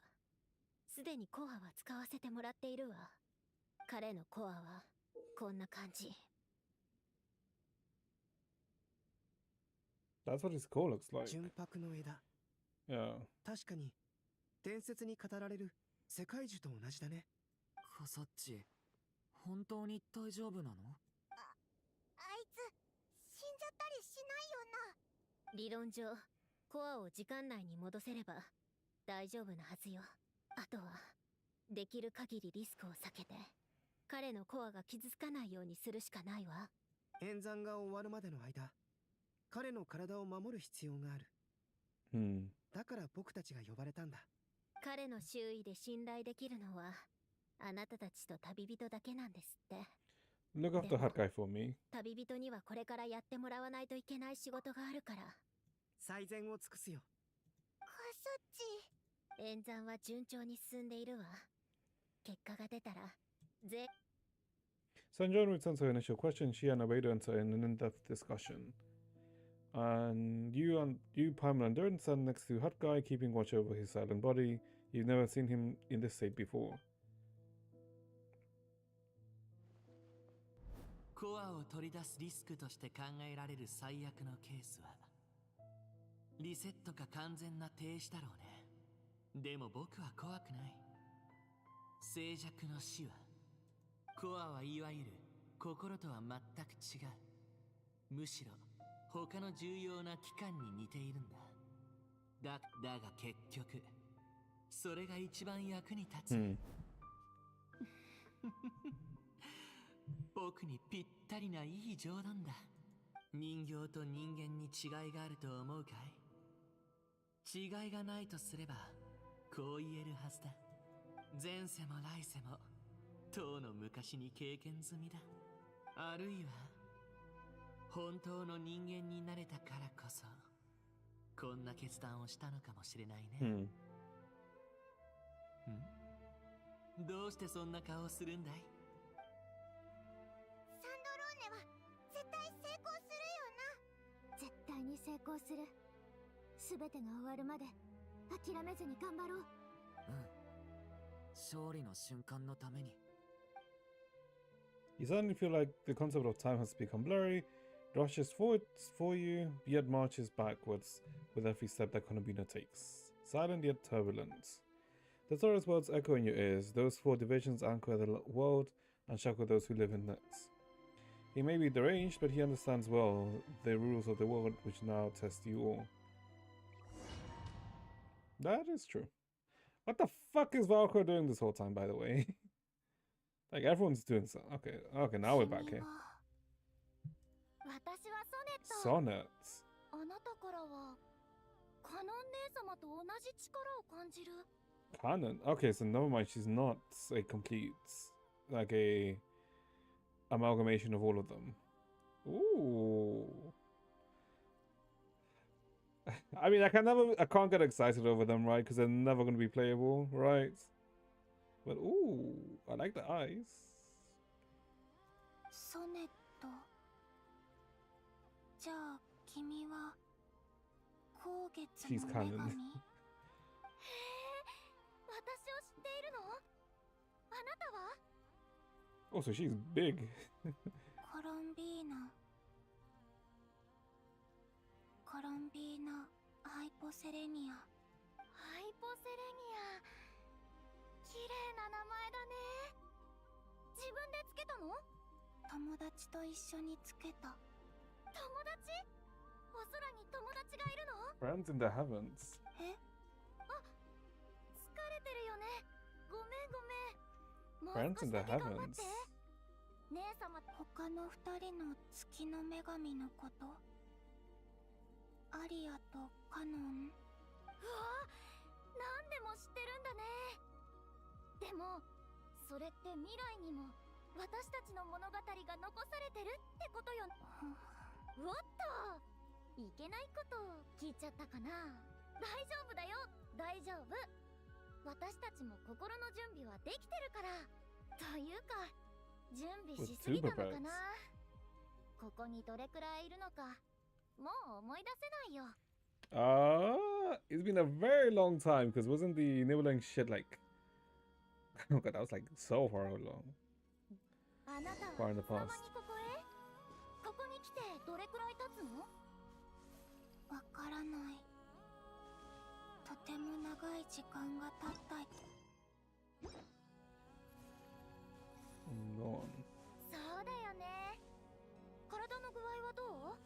すでにコアは使わせてもらっているわ。彼のコアはこんな感じ。That's what his core looks like. 純白の枝。Yeah. 確かに伝説に語られる世界樹と同じだね。カサッチ、本当に大丈夫なの？あいつ死んじゃったりしないよな。理論上コアを時間内に戻せれば大丈夫なはずよ。あとはできる限りリスクを避けて彼のコアが傷つかないようにするしかないわ。演算が終わるまでの間、彼の体を守る必要がある。だから僕たちが呼ばれたんだ。彼の周囲で信頼できるのはあなたたちと旅人だけなんですって。 Look after that guy for me. 旅人にはこれからやってもらわないといけない仕事があるから。最善を尽くすよ。カサッチ。演算は順調に進んでいるわ。結果が出たらSanjon returns to her initial question. She and Abeda enter in an in-depth discussion. And you Paimon and Durin stand next to Hut Guy, keeping watch over his silent body. You've never seen him in this state before. コアを取り出すリスクとして考えられる最悪のケースはリセットか完全な停止だろうね。でも僕は怖くない。静寂の死はコアはいわゆる心とは全く違う。むしろ他の重要な器官に似ているんだ。だが結局それが一番役に立つ。僕にぴったりないい冗談だ。人形と人間に違いがあると思うかい？違いがないとすればこう言えるはずだ。前世も来世もとうの昔に経験済みだ。あるいは本当の人間になれたからこそこんな決断をしたのかもしれないね。どうしてそんな顔をするんだい？サンドローネは絶対成功するよな。絶対に成功する。全てが終わるまで諦めずに頑張ろう。勝利の瞬間のために。You suddenly feel like the concept of time has become blurry. It rushes forwards for you, yet marches backwards with every step that Konobina takes. Silent yet turbulent. The Dottores words echo in your ears. Those four divisions anchor the world and shackle those who live in it. He may be deranged, but he understands well the rules of the world which now test you all. That is true. What the fuck is Valkyrie doing this whole time, by the way? Like, everyone's doing so. Okay, now we're back here. 私はソネット。 Sonnets. あなたからはカノン姉様と同じ力を感じる。 Canon? Okay, so never mind, she's not a complete, like a amalgamation of all of them. Ooh. I mean, I can't get excited over them, right? Because they're never going to be playable, right? But ooh, I like the eyes. ソネット。じゃあ君は光月 She's の女 canon. 神？へえ、私を知っているの？あなたは？ Oh, so she's big. コロンビーナ。コロンビーナ・ハイポセレニア。ハイポセレニア。綺麗な名前だね。自分でつけたの？友達と一緒につけた。友達？お空に友達がいるの？ Friends in the heavens. え？あ、疲れてるよね。ごめんごめん。もう Friends 少 in し the だけ頑張って。 heavens. 姉様。他の二人の月の女神のこと？アリアとカノン？うわ、何でも知ってるんだね。でもそれって未来にも私たちの物語が残されてるってことよ。おっと、いけないことを聞いちゃったかな。大丈夫だよ、大丈夫。私たちも心の準備はできてるから。というか準備しすぎたのかな。ここにどれくらいいるのかもう思い出せないよ。It's been a very long time because wasn't the nibbling shit like oh god, that was like so far along. あなた Far は in the いつの間 past. にここへ？ここに来てどれくらい経つの？わからない。とても長い時間が経った。No. そうだよね。体の具合はどう？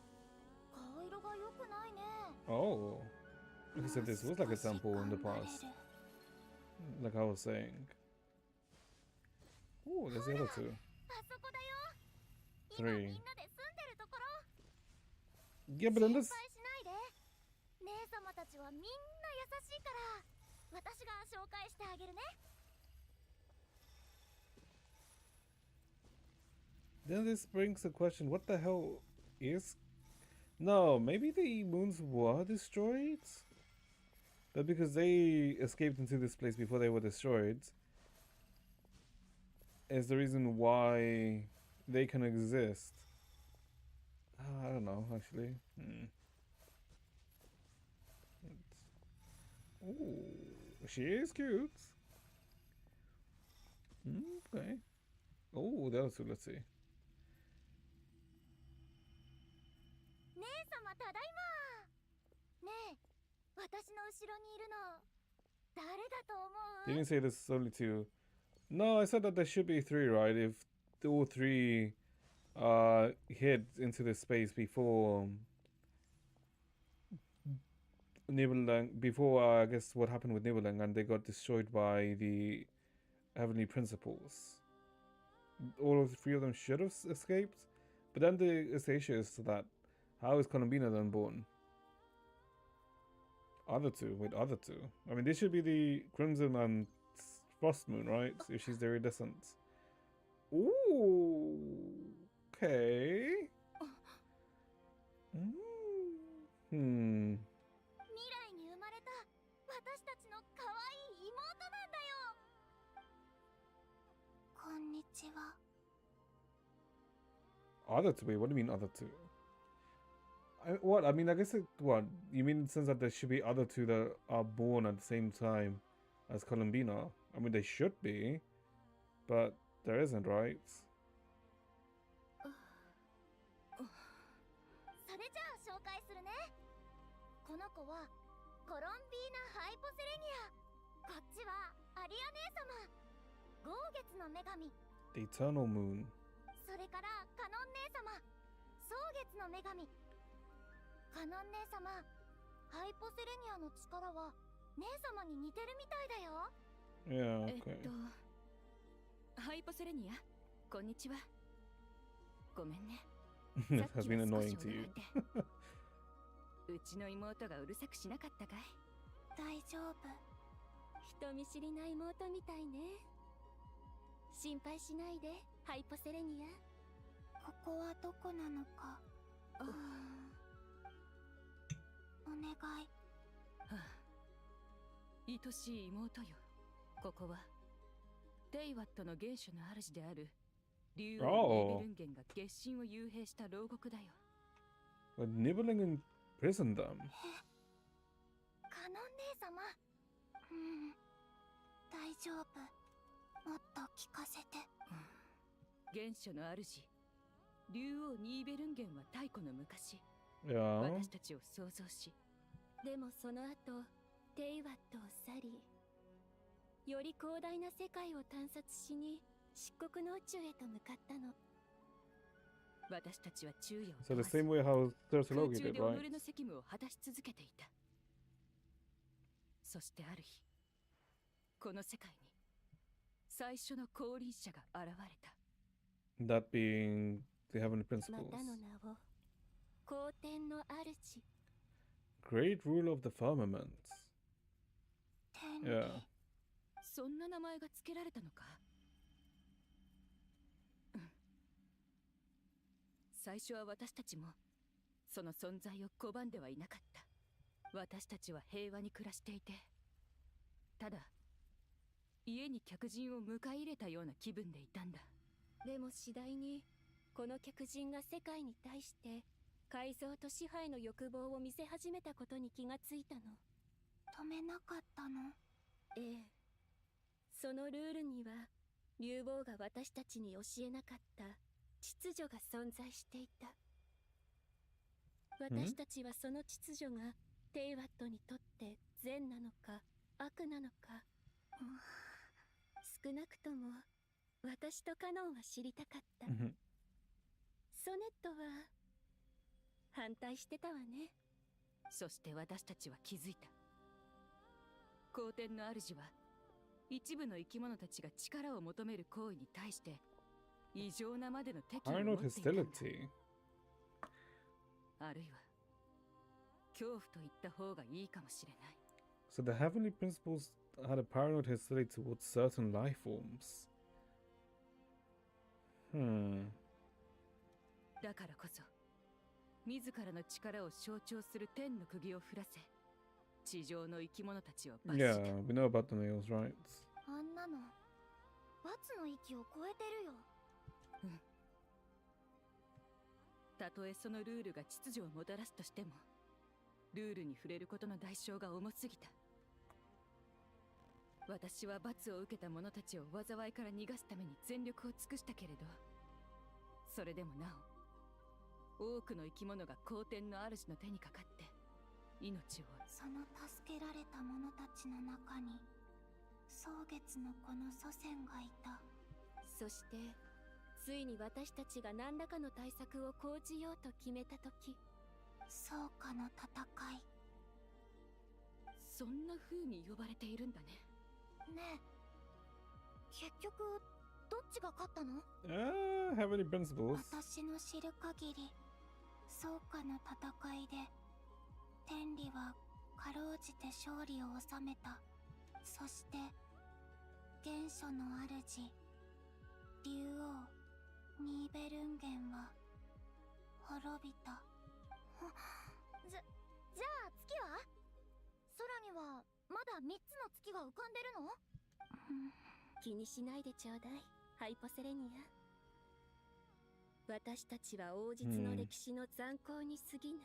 顔色が良くないね。 Oh. Like I said, this was like a temple in the past. Like I was saying. Oh, there's the other two. あそこだよ。今 Three. みんなで住んでるところ。 Yeah, but in 心 this. 配しないで。姉様たちはみんな優しいから、私が紹介してあげるね。 Then this brings the question: what the hell is? No, maybe the moons were destroyed, but because they escaped into this place before they were destroyed, is the reason why they can exist. I don't know, actually. Ooh, she is cute. Okay. Oh, the other two, let's see. 姉様ただいま。ねえ、私の後ろにいるの誰だと思う？ They didn't say there's only two. No, I said that there should be three, right? If all three hid into the space before Nibelung, before I guess what happened with Nibelung, and they got destroyed by the Heavenly Principles. All of three of them should have escaped, but then the issue is that how is Columbina then born? Other two, wait, other two. I mean, this should be the Crimson and Frost Moon, right? If she's the iridescent. Ooh, okay. 未来に生まれた私たちの可愛い妹なんだよ。こんにちは。 Other two? Wait, what do you mean other two? What? I mean, I guess what? You mean in the sense that there should be other two that are born at the same time as Columbina? I mean, they should be, but there isn't, right? それじゃあ紹介するね。この子はコロンビーナ・ハイポセレニア。こっちはアリア姉様、豪月の女神。 The Eternal Moon. それからカノン姉様、蒼月の女神。カノン姉様、ハイポセレニアの力は姉様に似てるみたいだよ。 Yeah, okay. ハイポセレニア、こんにちは。ごめんね。It has been annoying to you. うちの妹がうるさくしなかったかい？大丈夫。人見知りな妹みたいね。心配しないで、ハイポセレニア。ここはどこなのか。お願い。愛しい妹よ。ここはテイワットの原初の主である竜王おーニーベルンゲンが月神を幽閉した牢獄だよ。 But Nibbling imprisoned them. カノン姉様。大丈夫。もっと聞かせて。原初の主竜王ニーベルンゲンは太古の昔、 Yeah. 私たちを創造し、でもその後テイワットを去り、より広大な世界を探索しに漆黒の宇宙へと向かったの。私たちは昼夜を So 問 the わず same way how Cersei 空 Loki 中 did, で right? 己の責務を果たし続けていた。そしてある日、この世界に最初の降臨者が現れた。 That being the Heavenly ま Principles. たの名を皇天の主。 Great ruler of the firmament. 天 Yeah. そんな名前が付けられたのか。最初は私たちもその存在を拒んではいなかった。私たちは平和に暮らしていて、ただ家に客人を迎え入れたような気分でいたんだ。でも次第にこの客人が世界に対して改造と支配の欲望を見せ始めたことに気がついたの。止めなかったの？ええ。そのルールには竜王が私たちに教えなかった秩序が存在していた。私たちはその秩序がテイワットにとって善なのか悪なのか、少なくとも私とカノンは知りたかった。ソネットは反対してたわね。そして私たちは気づいた。皇天の主は一部の生き物たちが力を求める行為に対して異常なまでの敵意を Paranoid 持っていたんだ。 hostility. あるいは恐怖と言った方がいいかもしれない。 So the Heavenly Principles had a paranoid hostility towards certain life forms. だからこそ自らの力を象徴する天の釘を降らせ、地上の生き物たちを罰した。 Yeah, we know about the nails, right? あんなの罰の域を超えてるよ。たとえそのルールが秩序をもたらすとしても、ルールに触れることの代償が重すぎた。私は罰を受けた者たちを災いから逃がすために全力を尽くしたけれど、それでもなお多くの生き物が皇天の主の手にかかって命を。その助けられた者たちの中に蒼月の子の祖先がいた。そしてついに私たちが何らかの対策を講じようと決めた時、草加の戦い。そんな風に呼ばれているんだね。ねえ、結局どっちが勝ったの？ Heavenly Principles. 私の知る限り草加の戦いで天理はかろうじて勝利を収めた。そして原初の主竜王ニーベルンゲンは滅びた。じゃあ月は？空にはまだ3つの月が浮かんでるの？気にしないでちょうだい、ハイポセレニア。私たちは王実の歴史の残光に過ぎない。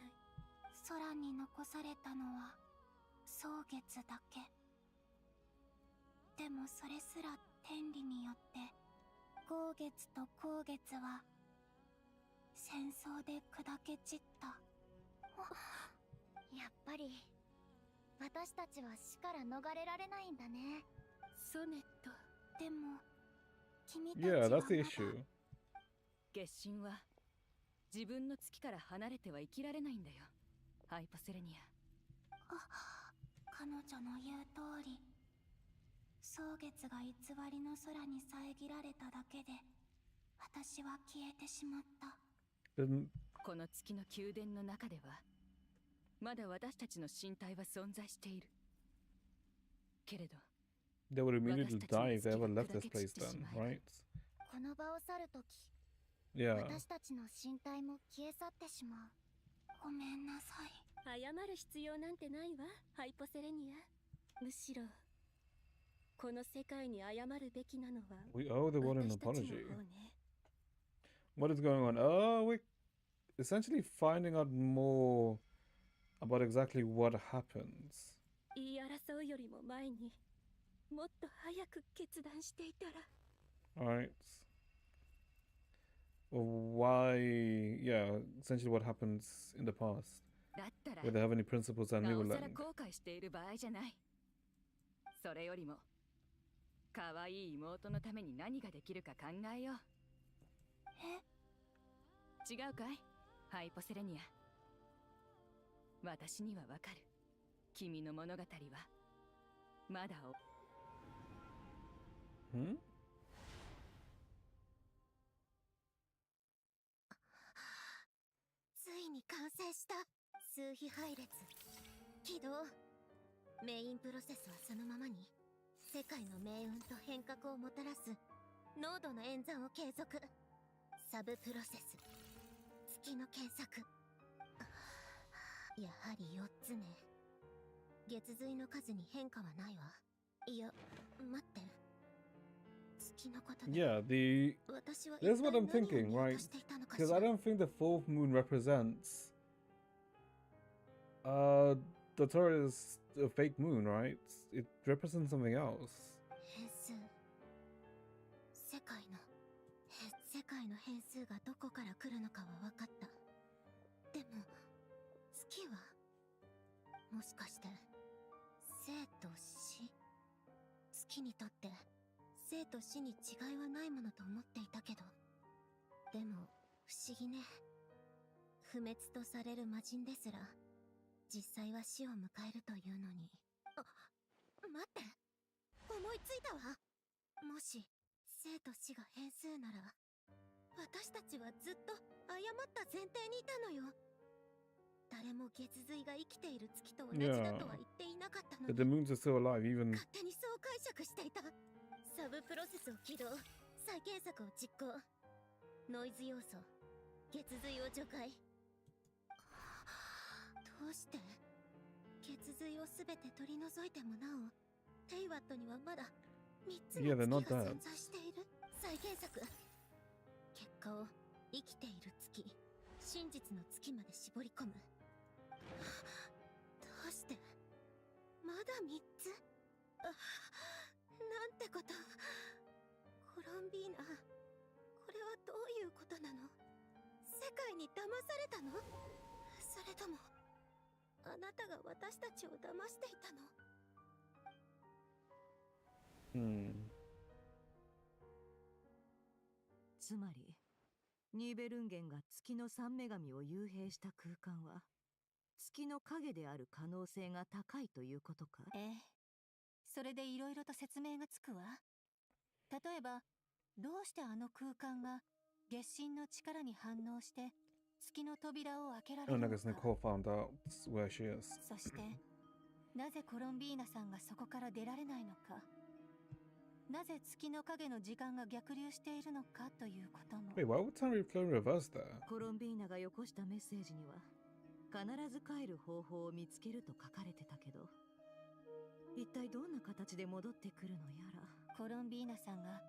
空に残されたのは蒼月だけ。でもそれすら天理によって豪月と光月は戦争で砕け散った。やっぱり私たちは死から逃れられないんだね。ソネット。でも君たちは Yeah, まだ that's the issue. 月神は自分の月から離れては生きられないんだよ、ハイポセレニア。彼女の言う通り、蒼月が偽りの空に遮られただけで私は消えてしまった。この月の宮殿の中ではまだ私たちの身体は存在しているけれど、 They would immediately die if they ever left this place then, right? この場を去るとき、 Yeah. 私たちの身体も消え去ってしまう。ごめんなさい。謝る必要なんてないわ、ハイポセレニア。むしろこの世界に謝るべきなのは We owe the world an 私たちの apology. 方ね。 What is going on? We're essentially finding out more about exactly what happens. 言い争うよりも前にもっと早く決断していたら。 Alright. Why, yeah, essentially what happens in the past. だったら Where they have any principles and なお New さら Land. 後悔している場合じゃない。それよりも可愛い妹のために何ができるか考えよう。違うかいハイポセレニア。私にはわかる。君の物語はまだHmm? ついに完成した数比配列起動。メインプロセスはそのままに世界の命運と変革をもたらす濃度の演算を継続。サブプロセス月の検索。やはり4つね。月髄の数に変化はないわ。いや待って、月のことで Yeah, There's what I'm thinking, right? Because I don't think the fourth moon represents Dottore's a fake moon, right? It represents something else. 変数。世界の変数がどこから来るのかは分かった。でも月はもしかして生と死。月にとって生と死に違いはないものと思っていたけど、でも不思議ね。不滅とされる魔人ですら実際は死を迎えるというのに。待って、思いついたわ。もし生と死が変数なら私たちはずっと誤った前提にいたのよ。誰も月髄が生きている月と同じだとは言っていなかったのに。 The moons are still alive, even. 勝手にそう解釈していた。サブプロセスを起動、再検索を実行。ノイズ要素、月髄を除外。どうして月髄をすべて取り除いてもなおテイワットにはまだ3つの Yeah, they're 月 not が dead. 存在している。再検索。結果を生きている月、真実の月まで絞り込む。どうしてまだ3つ。なんてこと。コロンビーナ、これはどういうことなの。世界に騙されたの。それともあなたが私たちを騙していたの。つまりニーベルンゲンが月の三女神を幽閉した空間は月の影である可能性が高いということか。ええ、それでいろいろと説明がつくわ。例えばどうしてあの空間が月神の力に反応して月の扉を開けられ Oh, る I の guess か。 Nicole found out where she is. そしてなぜコロンビーナさんがそこから出られないのか。なぜ月の影の時間が逆流しているのかということも。 Wait, why would time flow in reverse there? コロンビーナがよこしたメッセージには必ず帰る方法を見つけると書かれてたけど、一体どんな形で戻ってくるのやら。コロンビーナさんが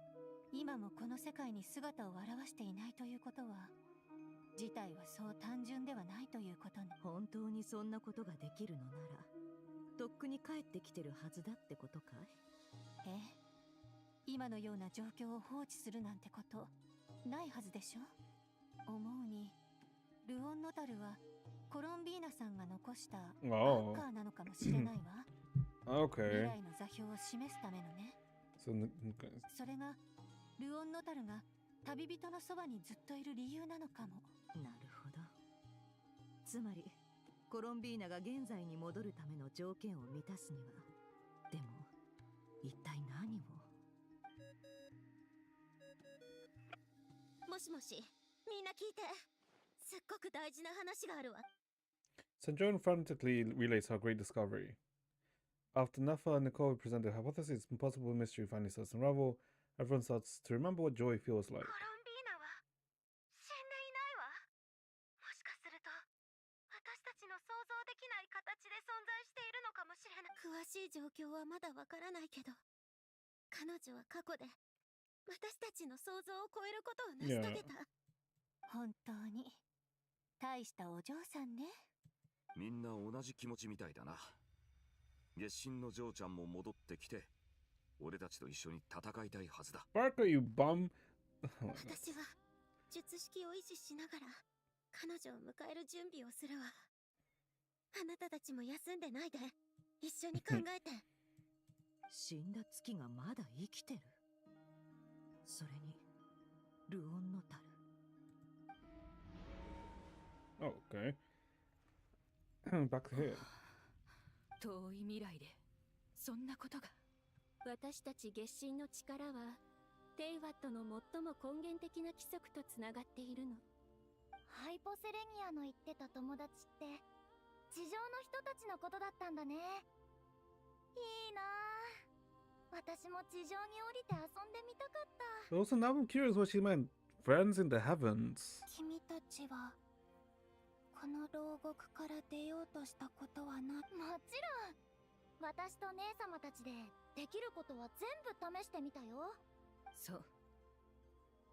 今もこの世界に姿を現していないということは、事態はそう単純ではないということね。本当にそんなことができるのならとっくに帰ってきてるはずだってことかい。ええ、今のような状況を放置するなんてことないはずでしょ。思うにルオンノタルはコロンビーナさんが残したアンカーなのかもしれないわ。Okay. 未来の座標を示すためのね。 So, それがルオンノタルが旅人のそばにずっといる理由なのかも。なるほど。つまりコロンビーナが現在に戻るための条件を満たすには、でも一体何を。もしもし、みんな聞いて。すっごく大事な話があるわ。 St. John frantically relates her great discovery. After Nafa and Nicole present their hypothesis, impossible mystery finally starts to unravel. Everyone starts to remember what joy feels like. コロンビーナは死んでいないわ。もしかすると私たちの想像できない形で存在しているのかもしれない。詳しい状況はまだわからないけど、彼女は過去で私たちの想像を超えることを成し遂げた。本当に大したお嬢さんね。みんな同じ気持ちみたいだな。月神の嬢ちゃんも戻ってきて、俺たちと一緒に戦いたいはずだ。Barker, you bum. 私は術式を維持しながら彼女を迎える準備をするわ。あなたたちも休んでないで一緒に考えて。死んだ月がまだ生きてる。それにルオンのタル。Oh, okay. Back to here. 遠い未来でそんなことが。私たち月神の力はテイワットの最も根源的な規則とつながっているの。ハイポセレニアの言ってた友達って地上の人たちのことだったんだね。いいなぁ。私も地上に降りて遊んでみたかった。 Also, now I'm curious what she meant. Friends in the heavens. 君たちはこの牢獄から出ようとしたことはな。もちろん私と姉様たちでできることは全部試してみたよ。そう、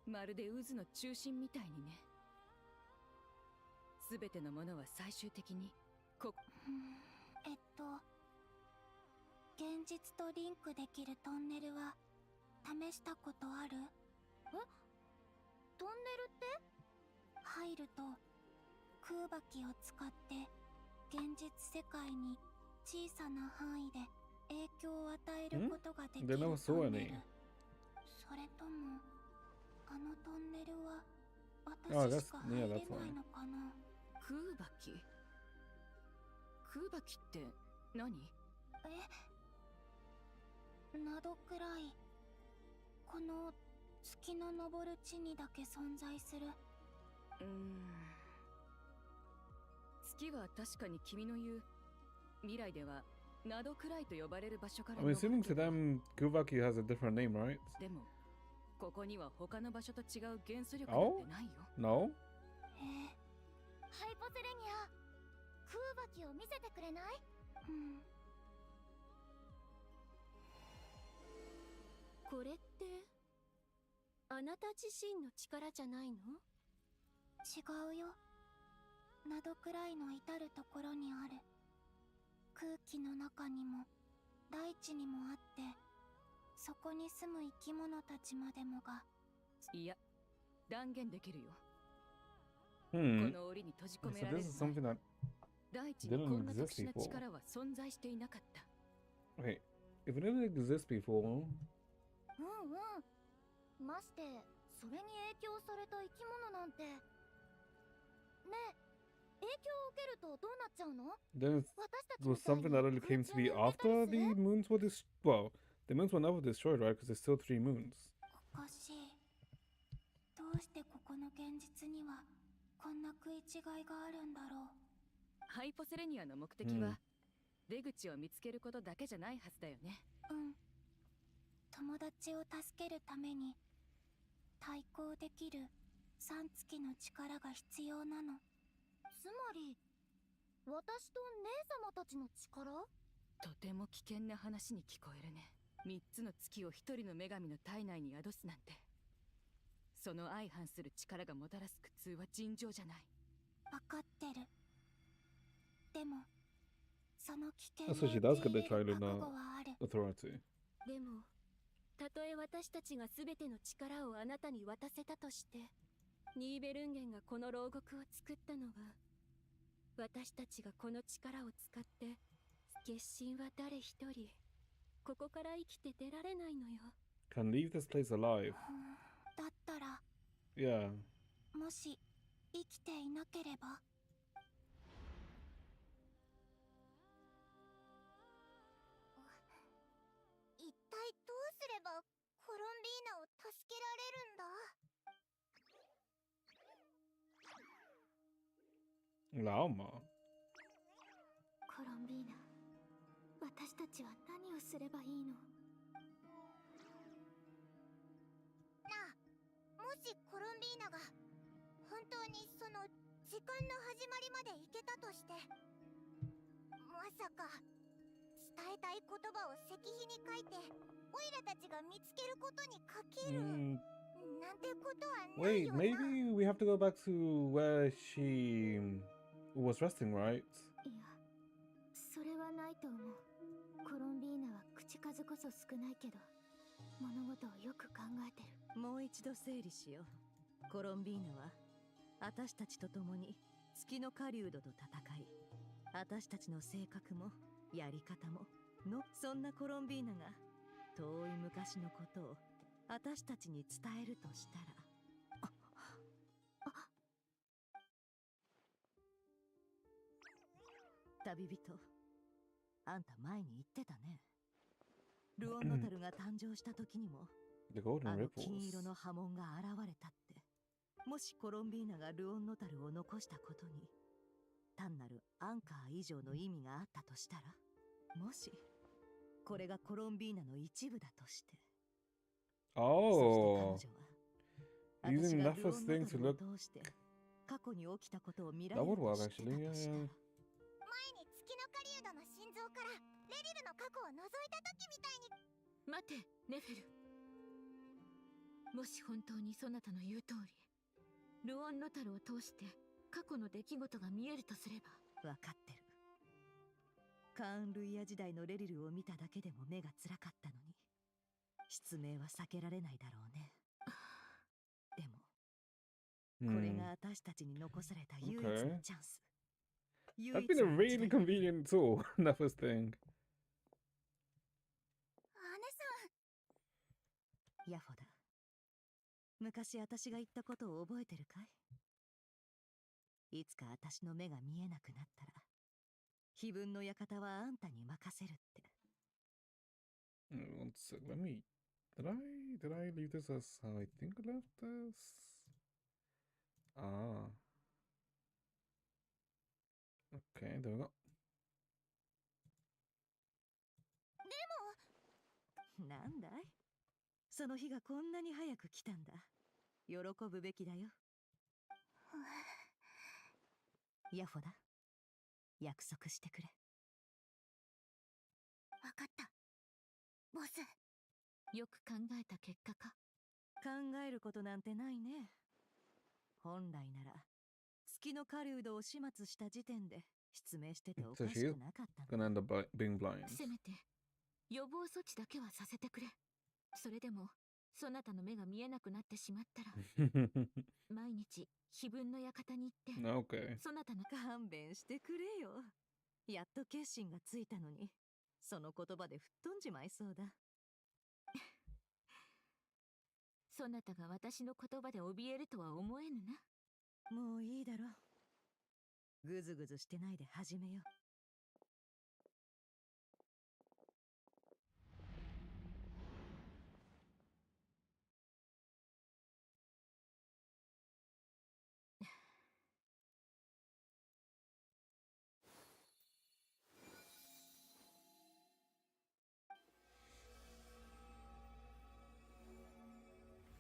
まるで渦の中心みたいにね。すべてのものは最終的に現実とリンクできるトンネルは試したことある？トンネルって入ると空爆を使って現実世界に小さな範囲で影響を与えることができるトンネル。それともあのトンネルは私しか入れないのかな？空爆？空爆って何？などくらいこの月の昇る地にだけ存在する。月は確かに君の言う未来ではなどくらいと呼ばれる場所から。 I'm assuming to them, Guvaki has a different name, right? でもここには他の場所と違う元素力なんてないよ。No? ハイポセレニア、空爆を見せてくれない？これってあなた自身の力じゃないの？違うよ。などくらいの至るところにある。空気の中にも大地にもあって、そこに住む生き物たちまでもが。いや、断言できるよ。こ Hmm. の檻に閉じ込 So められ this る is something that 大地にこ didn't んな特 exist 殊な before. 力は存在していなかった。 Wait, if it didn't exist before, ましてそれに影響された生き物なんて。ねえ、影響を受けるとどうなっちゃうの？ then it was something that only came to be after the moons were well, the moons were never destroyed, right? Because there's still 3 moons. おかしい。どうしてここの現実にはこんな食い違いがあるんだろう。ハイポセレニアの目的は、出口を見つけることだけじゃないはずだよね。友達を助けるために対抗できる3月の力が必要なの。つまり私と姉様たちの力？とても危険な話に聞こえるね。3つの月を1人の女神の体内に宿すなんて、その相反する力がもたらす苦痛は尋常じゃない。分かってる。でもその危険を So she 受 does け get 入 the れ child る in 覚悟はある。 authority. でもたとえ私たちが全ての力をあなたに渡せたとして、ニーベルンゲンがこの牢獄を作ったのは、私たちがこの力を使って月神は誰一人ここから生きて出られないのよ。 Can leave this place alive. だったら Yeah. もし生きていなければ。一体どうすればコロンビーナを助けられるんだ？ Lauma. コロンビーナ、私たちは何をすればいいの？なあ、もしコロンビーナが本当にその時間の始まりまで行けたとして、まさかえたい言葉を石碑に書いてオイラたちが見つけることにかける、なんてことはない Wait, よな。 maybe we have to go back to where she was resting, right? いや、それはないと思う。コロンビーナは口数こそ少ないけど物事をよく考えてる。もう一度整理しよう。コロンビーナは私たちと共に月の狩人と戦い、私たちの性格もやり方もの、そんなコロンビーナが遠い昔のことを私たちに伝えるとしたら、旅人、あんた前に言ってたね。ルオンノタルが誕生した時にもThe Golden あの Ripples. 金色の波紋が現れたって。もしコロンビーナがルオンノタルを残したことに単なるアンカー以上の意味があったとしたら、もしこれがコロンビーナの一部だとして、Oh, そして彼女は using 私が that ルオ first ンノ thing タ to ルを look. 通して過去に起きたことを見ら That れる would と work 知って actually. たとしたら、 Yeah. 前に月の狩人の心臓からレリルの過去を覗いた時みたいに。待て、ネフェル。もし本当にそなたの言う通り、ルオンノタルを通して過去の出来事が見えるとすれば。分かってる。カーン・ルイヤ時代のレリルを見ただけでも目が辛かったのに、失明は避けられないだろうね。でも、これが私たちに残された唯一のチャンス。 That'd been a really convenient tool. That first thing. 姉さん。ヤフォだ。昔私が言ったことを覚えてるかい？いつか私の目が見えなくなったら、碑文の館はあんたに任せるって。One sec. Let me. Did I leave this as how I think I left this? Ah. Okay, there we go. でもなんだい？その日がこんなに早く来たんだ。喜ぶべきだよ。ヤフォだ。約束してくれ。わかった、ボス。よく考えた結果か。考えることなんてないね。本来なら月の狩人を始末した時点で失明してておか So し she く is なかったんだ。 gonna end up being blind. せめて予防措置だけはさせてくれ。それでもそなたの目が見えなくなってしまったら毎日碑文の館に行って、Okay. そなたの勘弁してくれよ。やっと決心がついたのに、その言葉で吹っ飛んじまいそうだ。そなたが私の言葉で怯えるとは思えぬな。もういいだろう。ぐずぐずしてないで始めよう。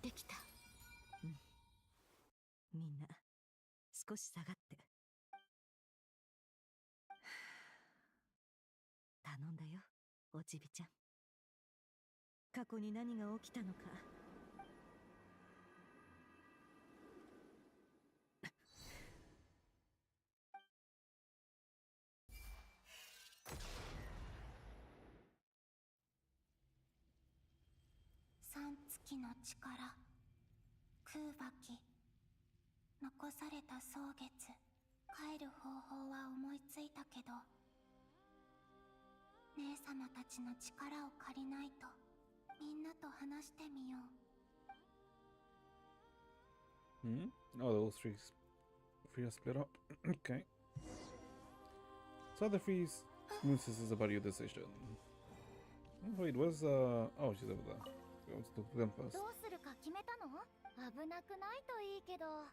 できた。うん。みんな少し下がって。頼んだよ、おちびちゃん。過去に何が起きたのか。三月の力、空爆機、残された草月。帰る方法は思いついたけど、姉様たちの力を借りないと。みんなと話してみよう。Oh, those three are split up. Okay. So the three moves is about your decision. Oh, wait, where's oh, she's over there. Let's do them first. どうするか決めたの？危なくないといいけど。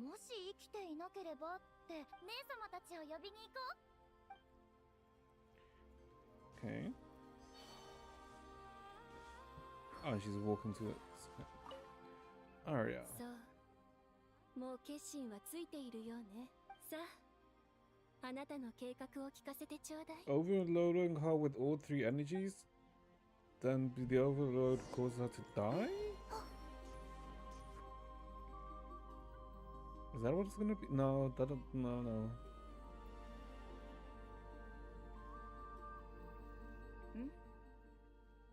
もし生きていなければって姉様たちを呼びに行こう。 Okay. Oh, she's walking to it. Aria. そう、もう決心はついているようね。さあ、あなたの計画を聞かせてちょうだい。 Overloading her with all three energies? Then the overload cause her to die? Is that what it's gonna be? No, that don't, no. ん？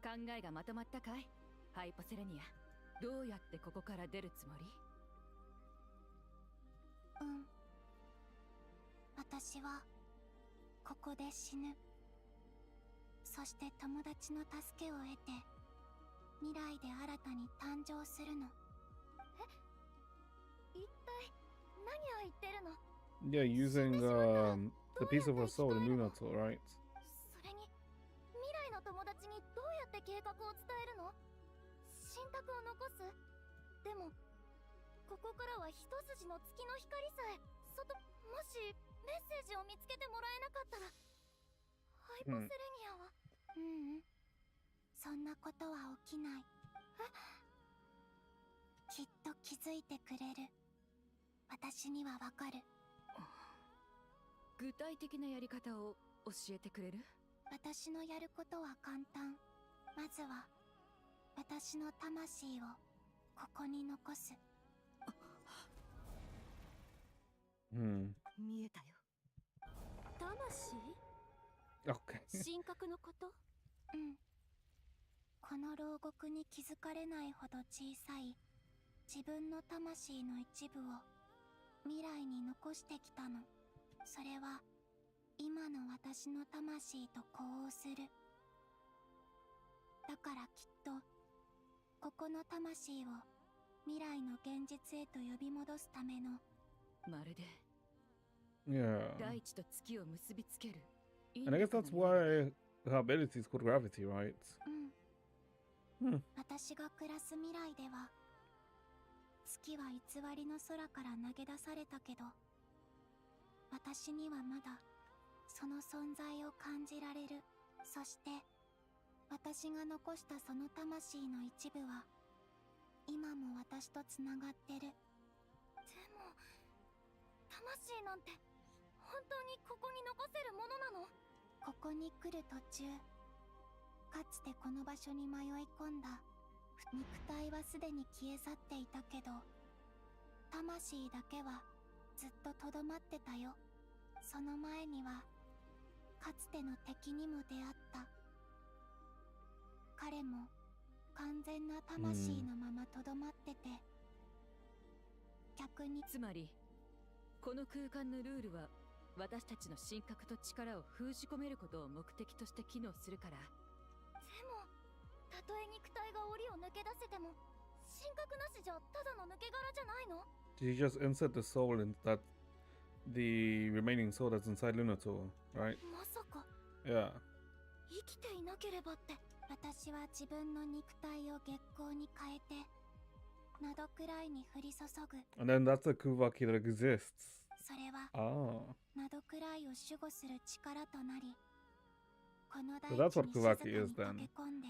考えがまとまったかい？ハイポセレニア。どうやってここから出るつもり？私はここで死ぬ。そして友達の助けを得て未来で新たに誕生するの。一体何を言ってるの？ Yeah, using the piece of her soul in Lunator, right? それに未来の友達にどうやって計画を伝えるの？信託を残す？でもここからは一筋の月の光さえもしメッセージを見つけてもらえなかったらハイポセレニアは、そんなことは起きない。きっと気づいてくれる。私にはわかる。具体的なやり方を教えてくれる？私のやることは簡単。まずは私の魂をここに残す。見えたよ。魂？ Okay. 神格のこと？この牢獄に気づかれないほど小さい自分の魂の一部を未来に残してきたの。それは今の私の魂と呼応する。だからきっとここの魂を未来の現実へと呼び戻すための、まるで Yeah. 大地と月を結びつける。 And I guess that's why her ability is called gravity, right? 私が暮らす未来では月は偽りの空から投げ出されたけど、私にはまだその存在を感じられる。そして私が残したその魂の一部は今も私とつながってる。でも魂なんて本当にここに残せるものなの？ここに来る途中、かつてこの場所に迷い込んだ肉体はすでに消え去っていたけど、魂だけはずっととどまってたよ。その前にはかつての敵にも出会った。彼も完全な魂のままとどまってて、逆に。つまりこの空間のルールは私たちの神格と力を封じ込めることを目的として機能するから。でもたとえ肉体が檻を抜け出せても神格なしじゃただの抜け殻じゃないの？ Did you just insert the soul in that the remaining soul that's inside Lunator, right? まさか。Yeah. 生きていなければって。私は自分の肉体を月光に変えてなどくらいに降り注ぐ。 And then that's the Kuvaki that exists. それは Ah. などくらいを守護する力となり、この So 大 that's 地 what に静か Kuvaki に is 溶 then. け込んで、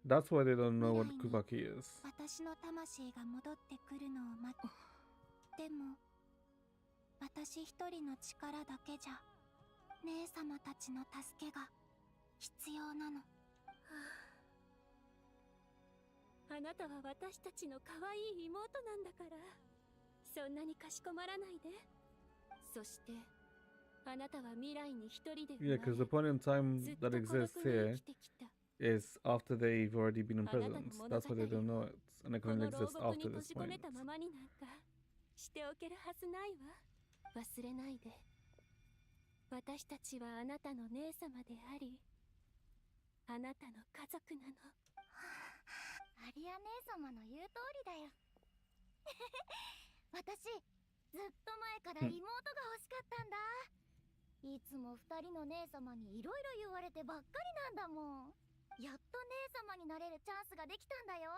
That's why they don't know what Kuvaki is. 私の魂が戻ってくるのを待つ。でも私一人の力だけじゃ姉様たちの助けが必要なの。あなたは私たちの可愛い妹なんだから、そんなにかしこまらないで。そしてあなたは未来に一人で Yeah, because the point in time that exists here is after they've already been in prisons. That's why they don't know it. And it こ can の only 牢 exist 獄に after 閉 this じ込め point. たままになんかしておけるはずないわ。忘れないで。私たちはあなたの姉様であり、あなたの家族なの。アリア姉様の言う通りだよ。私ずっと前から妹が欲しかったんだ。いつも二人の姉様にいろいろ言われてばっかりなんだもん。やっと姉様になれるチャンスができたんだよ。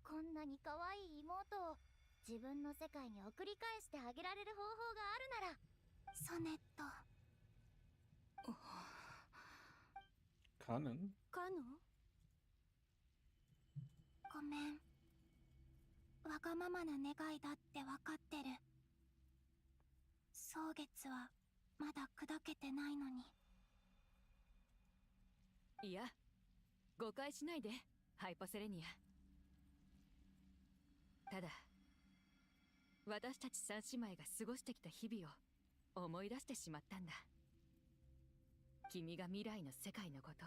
こんなに可愛い妹を自分の世界に送り返してあげられる方法があるなら。ソネット。Canon? カノ？ごめん。わがままな願いだってわかってる。蒼月はまだ砕けてないのに。いや、誤解しないで、ハイポセレニア。ただ、私たち三姉妹が過ごしてきた日々を思い出してしまったんだ。君が未来の世界のこと、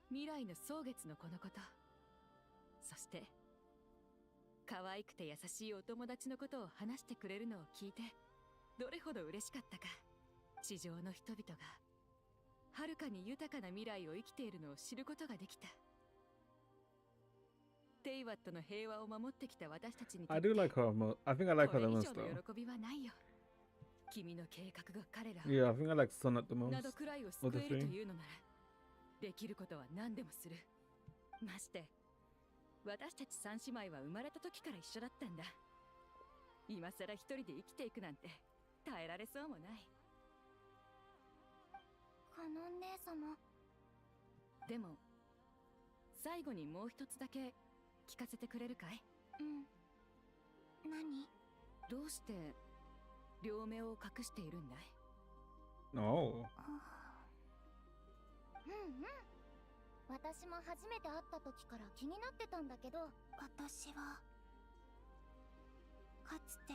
未来の蒼月の子のこと、そして可愛くて優しいお友達のことを話してくれるのを聞いて、どれほど嬉しかったか。地上の人々がはるかに豊かな未来を生きているのを知ることができた。テイワットの平和を守ってきた私たちにとって I do like her. I think I like her the これ以 most 上 though. の喜びはないよ。君の計画が彼らを Yeah, I think I like Sonat the most などくらいを of 救 the えると three. いうのなら、できることは何でもする。まして私たち三姉妹は生まれた時から一緒だったんだ。今さら一人で生きていくなんて耐えられそうもない。カノン姉様。でも最後にもう一つだけ聞かせてくれるかい？うん。何？どうして両目を隠しているんだい？ No. うんうん。私も初めて会った時から気になってたんだけど、私はかつて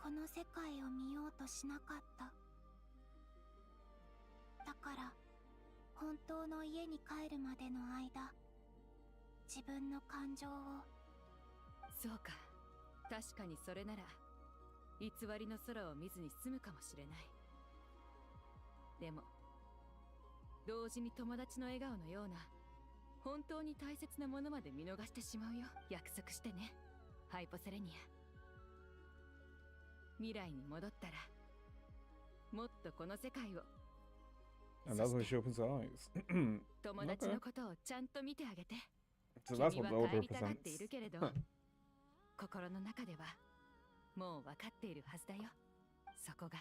この世界を見ようとしなかった。だから本当の家に帰るまでの間、自分の感情を。そうか、確かにそれなら偽りの空を見ずに済むかもしれない。でも同時に友達の笑顔のような本当に大切なものまで見逃してしまうよ。約束してね、ハイポセレニア。未来に戻ったらもっとこの世界を And that's why she opens her eyes. 友達 Okay. のことをちゃんと見てあげて。 So that's 君 what は the 帰 order りたがっている represents. けれど心の中ではもう分かっているはずだよ。そこが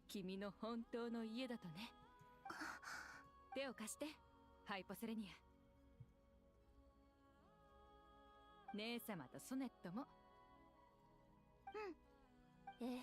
君の本当の家だとね。手を貸して、ハイポセレニア。姉様とソネットも。うん。ええ。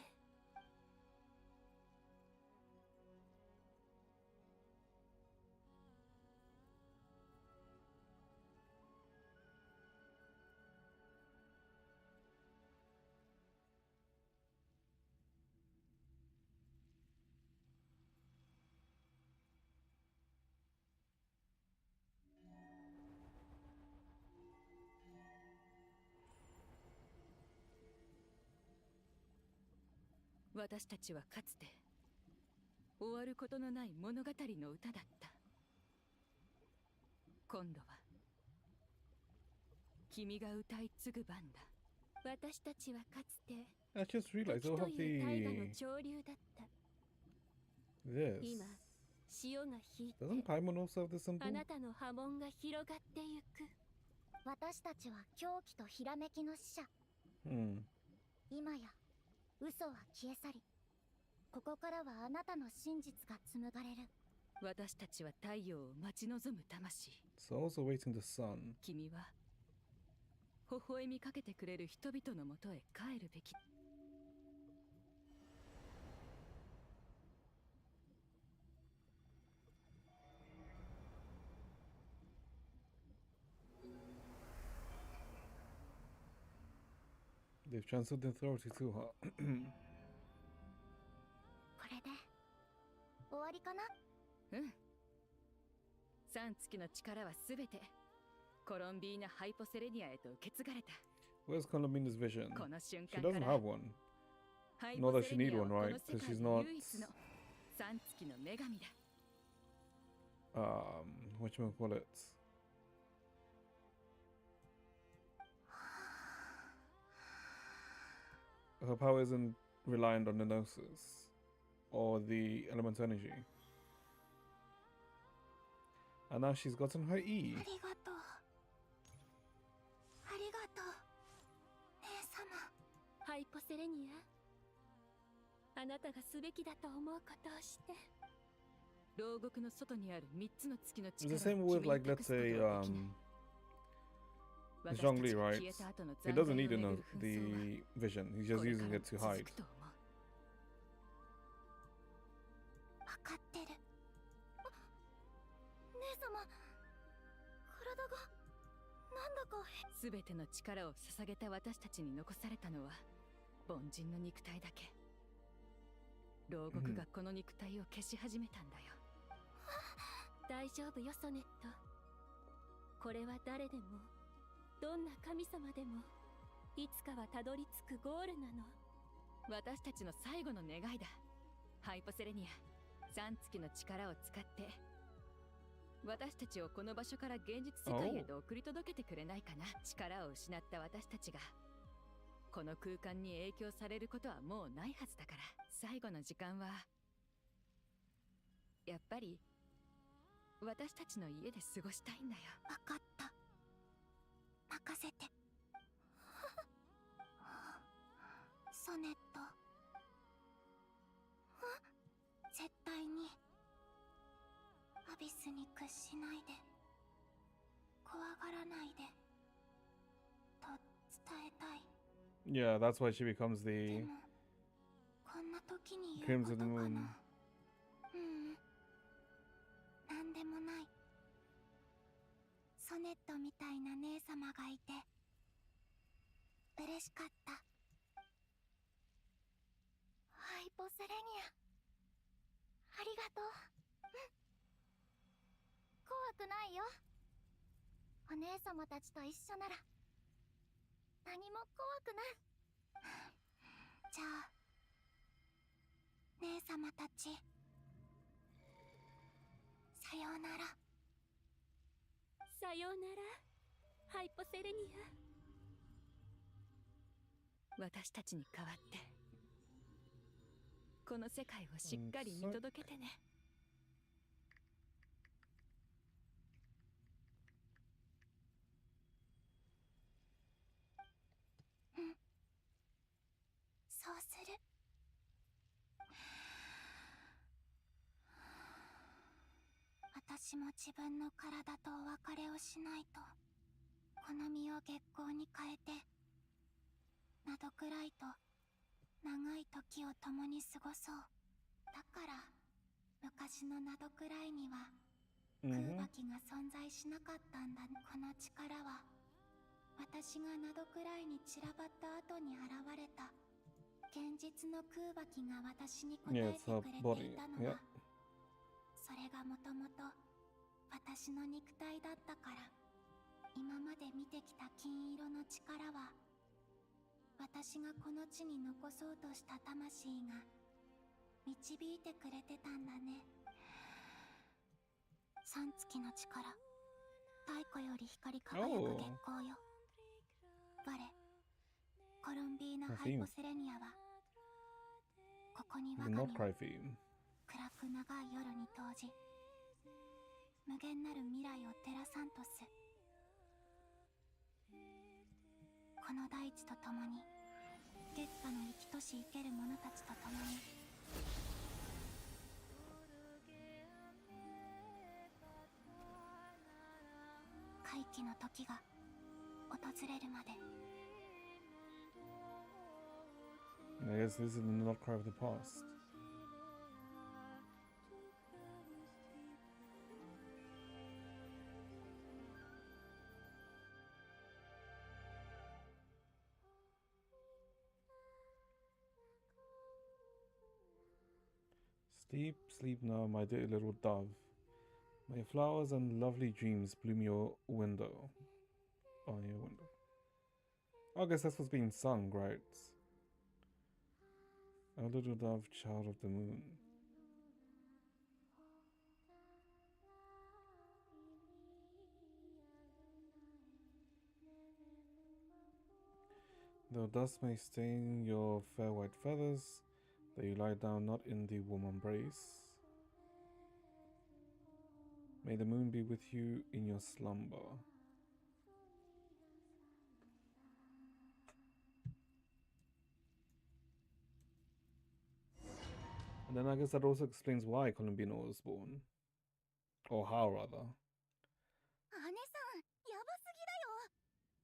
私たちはかつて終わることのない物語の歌だった。今度は君が歌い継ぐ番だ。私たちはかつて I just 時 realized と they'll have いう大河の the 潮流だった。 this. 今潮が引いて Doesn't Paimon also have the symbol? あなたの波紋が広がってゆく。私たちは狂気とひらめきの使者。 Hmm. 今や嘘は消え去り、ここからはあなたの真実が紡がれる。私たちは太陽を待ち望む魂。 Souls awaiting the sun. 君は微笑みかけてくれる人々のもとへ帰るべき。They've transferred the authority to her. これで終わりかな？うん。3月の力はすべてコロンビーナ・ハイポセレニアへと受け継がれた。 Where's Columbina's vision? この瞬 She 間か doesn't ら have one. ハイ Not ポ that セ she レニ need アは one, この right? 世 Because 界 she's の not 唯一の3月の女神だ。whatchamacallit. Her power isn't reliant on the gnosis or the elemental energy. And now she's gotten her E. ありがとう。ありがとう。姉様。ハイポセレニア、あなたがすべきだと思うことをして。牢獄の外にある3つの月の It's 力 the を same 君 with に like 託 let's すことは say できない Zhongli, 私たちが right? 消えた後の He 残 doesn't 骸 need を to 巡 know る紛争は the vision. He's just これ using から it to 続 hide. くと思う。かってる。姉様、体がなんだか。全ての力を捧げた私たちに残されたのは凡人の肉体だけ。牢獄がこの肉体を消し始めたんだよ。大丈夫よ、ソネット。これは誰でも、どんな神様でも、いつかはたどり着くゴールなの。私たちの最後の願いだ。ハイポセレニア、3月の力を使って私たちをこの場所から現実世界へと送り届けてくれないかな。力を失った私たちがこの空間に影響されることはもうないはずだから、最後の時間はやっぱり私たちの家で過ごしたいんだよ。わかった。任せて。ソネット。絶対にアビスに屈しないで、怖がらないでと伝えたい。 Yeah, that's why she becomes the こんな時に言うこと Crimson か Moon. な。なんでもない。ソネットみたいな姉様がいて嬉しかった。ハイポセレニア、ありがとう。怖くないよ。お姉様たちと一緒なら何も怖くない。じゃあ姉様たち、さようなら。さようなら、ハイポセレニア。私たちに代わってこの世界をしっかり見届けてね。うん、そうする。私も自分の体とお別れをしないと。この身を月光に変えて、などくらいと長い時を共に過ごそう。だから昔のなどくらいには空馬機が存在しなかったんだ。この力は私がなどくらいに散らばった後に現れた現実の空馬機が私に答えてくれていたのは、それがもともと私の肉体だったから。今まで見てきた金色の力は私がこの地に残そうとした魂が導いてくれてたんだね。3月の力、太古より光り輝く月光よ。我コロンビーナ・ハイポセレニアはここに我が身を暗く長い夜に投じ、無限なる未来を照らさんとす。この大地と共に、月下の生きとし生ける者たちと共に、回帰の時が訪れるまで。 I guess this is the not cry of the past. Sleep, sleep now, my dear little dove. May flowers and lovely dreams bloom your window. On your window. I guess that's what's being sung, right? A little dove, child of the moon. Though dust may stain your fair white feathers, that you lie down not in the warm embrace. May the moon be with you in your slumber. And then I guess that also explains why Colombino was born. Or how, rather. 姉さん、やばすぎだよ。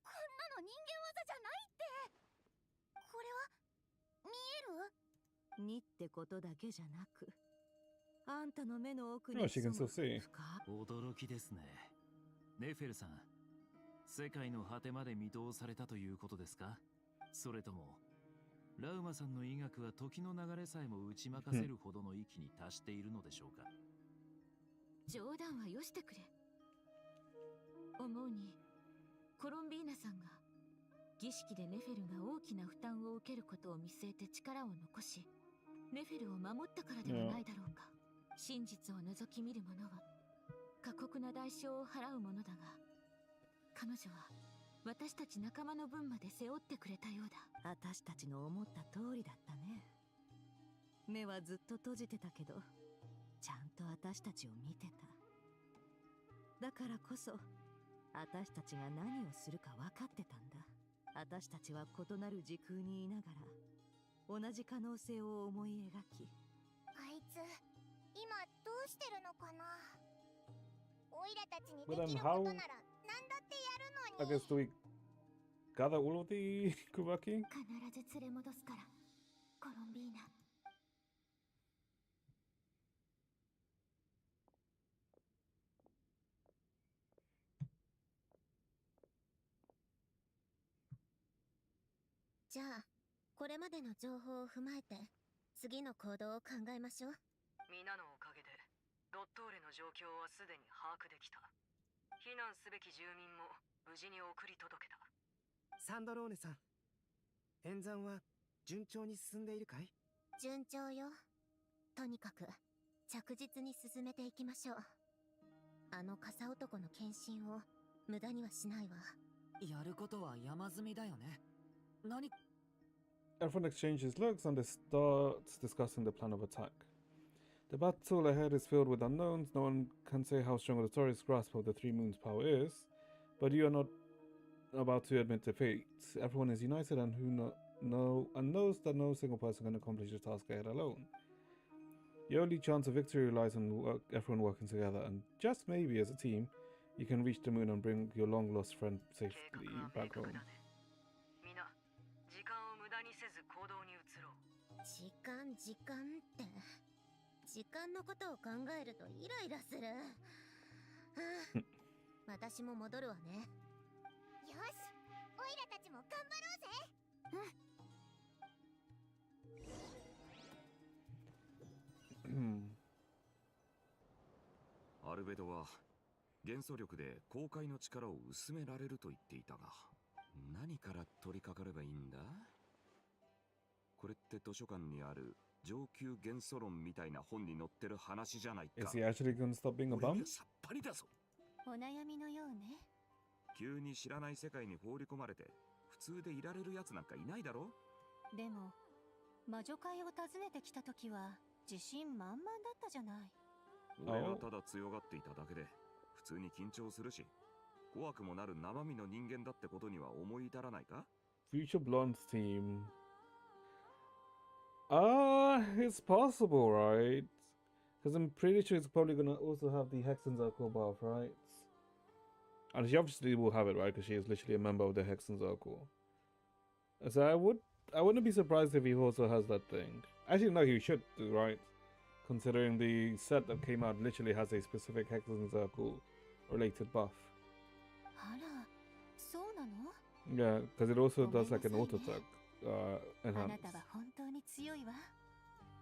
こんなの人間技じゃないって。これは見える？にってことだけじゃなく、あんたの目の奥 Oh, に she can still see. 驚きですね。ネフェルさん、世界の果てまで見通されたということですか？それともラウマさんの医学は時の流れさえも打ち負かせるほどの域に達しているのでしょうか？冗談はよしてくれ。思うにコロンビーナさんが儀式でネフェルが大きな負担を受けることを見据えて力を残し、ネフェルを守ったからではないだろうか。真実を覗き見る者は過酷な代償を払うものだが、彼女は私たち仲間の分まで背負ってくれたようだ。私たちの思った通りだったね。目はずっと閉じてたけど、ちゃんと私たちを見てた。だからこそ私たちが何をするか分かってたんだ。私たちは異なる時空にいながら同じ可能性を思い描き、あいつ今どうしてるのかな。オイラたちに But でき then るこ how? となら何だってや I るのに。 guess do we gather all of the Kubaki? 必ず連れ戻すからコロンビーナ。じゃあこれまでの情報を踏まえて次の行動を考えましょう。皆のおかげでドットーレの状況はすでに把握できた。避難すべき住民も無事に送り届けた。サンドローネさん、演算は順調に進んでいるかい？順調よ。とにかく着実に進めていきましょう。あの傘男の献身を無駄にはしないわ。やることは山積みだよね。何？ Everyone exchanges looks and they starts discussing the plan of attack. The battle ahead is filled with unknowns. No one can say how strong Dottore's grasp of the Three Moons' power is, but you are not about to admit defeat. Everyone is united and knows that no single person can accomplish the task ahead alone. Your only chance of victory relies on everyone working together, and just maybe as a team, you can reach the moon and bring your long-lost friend safely back home. みんな時間を無駄にせず行動に移ろう。時間って時間のことを考えるとイライラする。私も戻るわね。よし、オイラたちも頑張ろうぜ。アルベドは元素力で公開の力を薄められると言っていたが、何から取り掛かればいいんだ？これって図書館にある上級元素論みたいな本に載ってる話じゃないか。Is he actually gonna stop being a bum? さっぱりだぞ。お悩みのようね。急に知らない世界に放り込まれて普通でいられるやつなんかいないだろ。でも魔女会を訪ねてきた時は自信満々だったじゃない。俺はただ強がっていただけで普通に緊張するし、怖くもなる生身の人間だってことには思い至らないか？ Future Blonde's team. It's possible, right? Because I'm pretty sure it's probably gonna also have the Hexen Circle buff, right? And she obviously will have it, right? Because she is literally a member of the Hexen Circle. So I wouldn't be surprised if he also has that thing. Actually, no, he should do, right? Considering the set that came out literally has a specific Hexen Circle related buff. あら、そうなの？ Yeah, because it also does like an auto attack. あなたは本当に強いわ。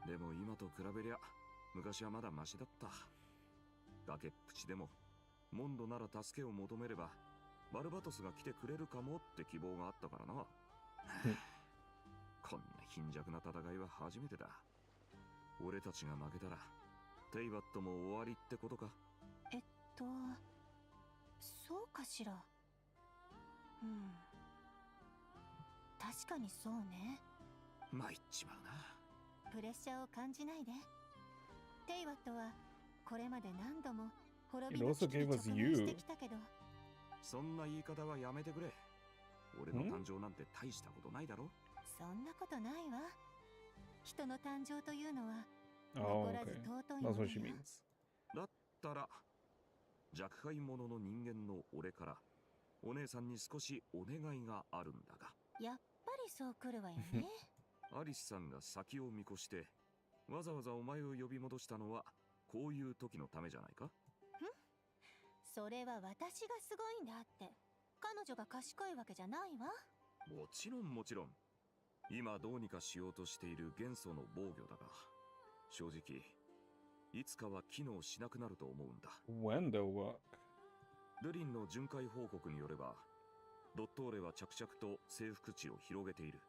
でも今と比べりゃ昔はまだマシだった。崖っぷちでもモンドなら助けを求めればバルバトスが来てくれるかもって希望があったからな。こんな貧弱な戦いは初めてだ。俺たちが負けたらテイバットも終わりってことか？そうかしら。確かにそうね。参っちまうな。プレッシャーを感じないで。テイワットはこれまで何度も滅びの危機に直面してきたけど。そんな言い方はやめてくれ。俺の誕生なんて大したことないだろ。そんなことないわ。人の誕生というのは Oh, 残らず okay. 尊いも That's の what she よ。 means. だったら弱敗者の人間の俺からお姉さんに少しお願いがあるんだが。やっぱりそう来るわよね。アリスさんが先を見越してわざわざお前を呼び戻したのはこういう時のためじゃないか？それは私がすごいんだって。彼女が賢いわけじゃないわ。もちろんもちろん。今どうにかしようとしている元素の防御だが、正直いつかは機能しなくなると思うんだ。When they'll work. ルリンの巡回報告によれば、ドットーレは着々と征服地を広げている。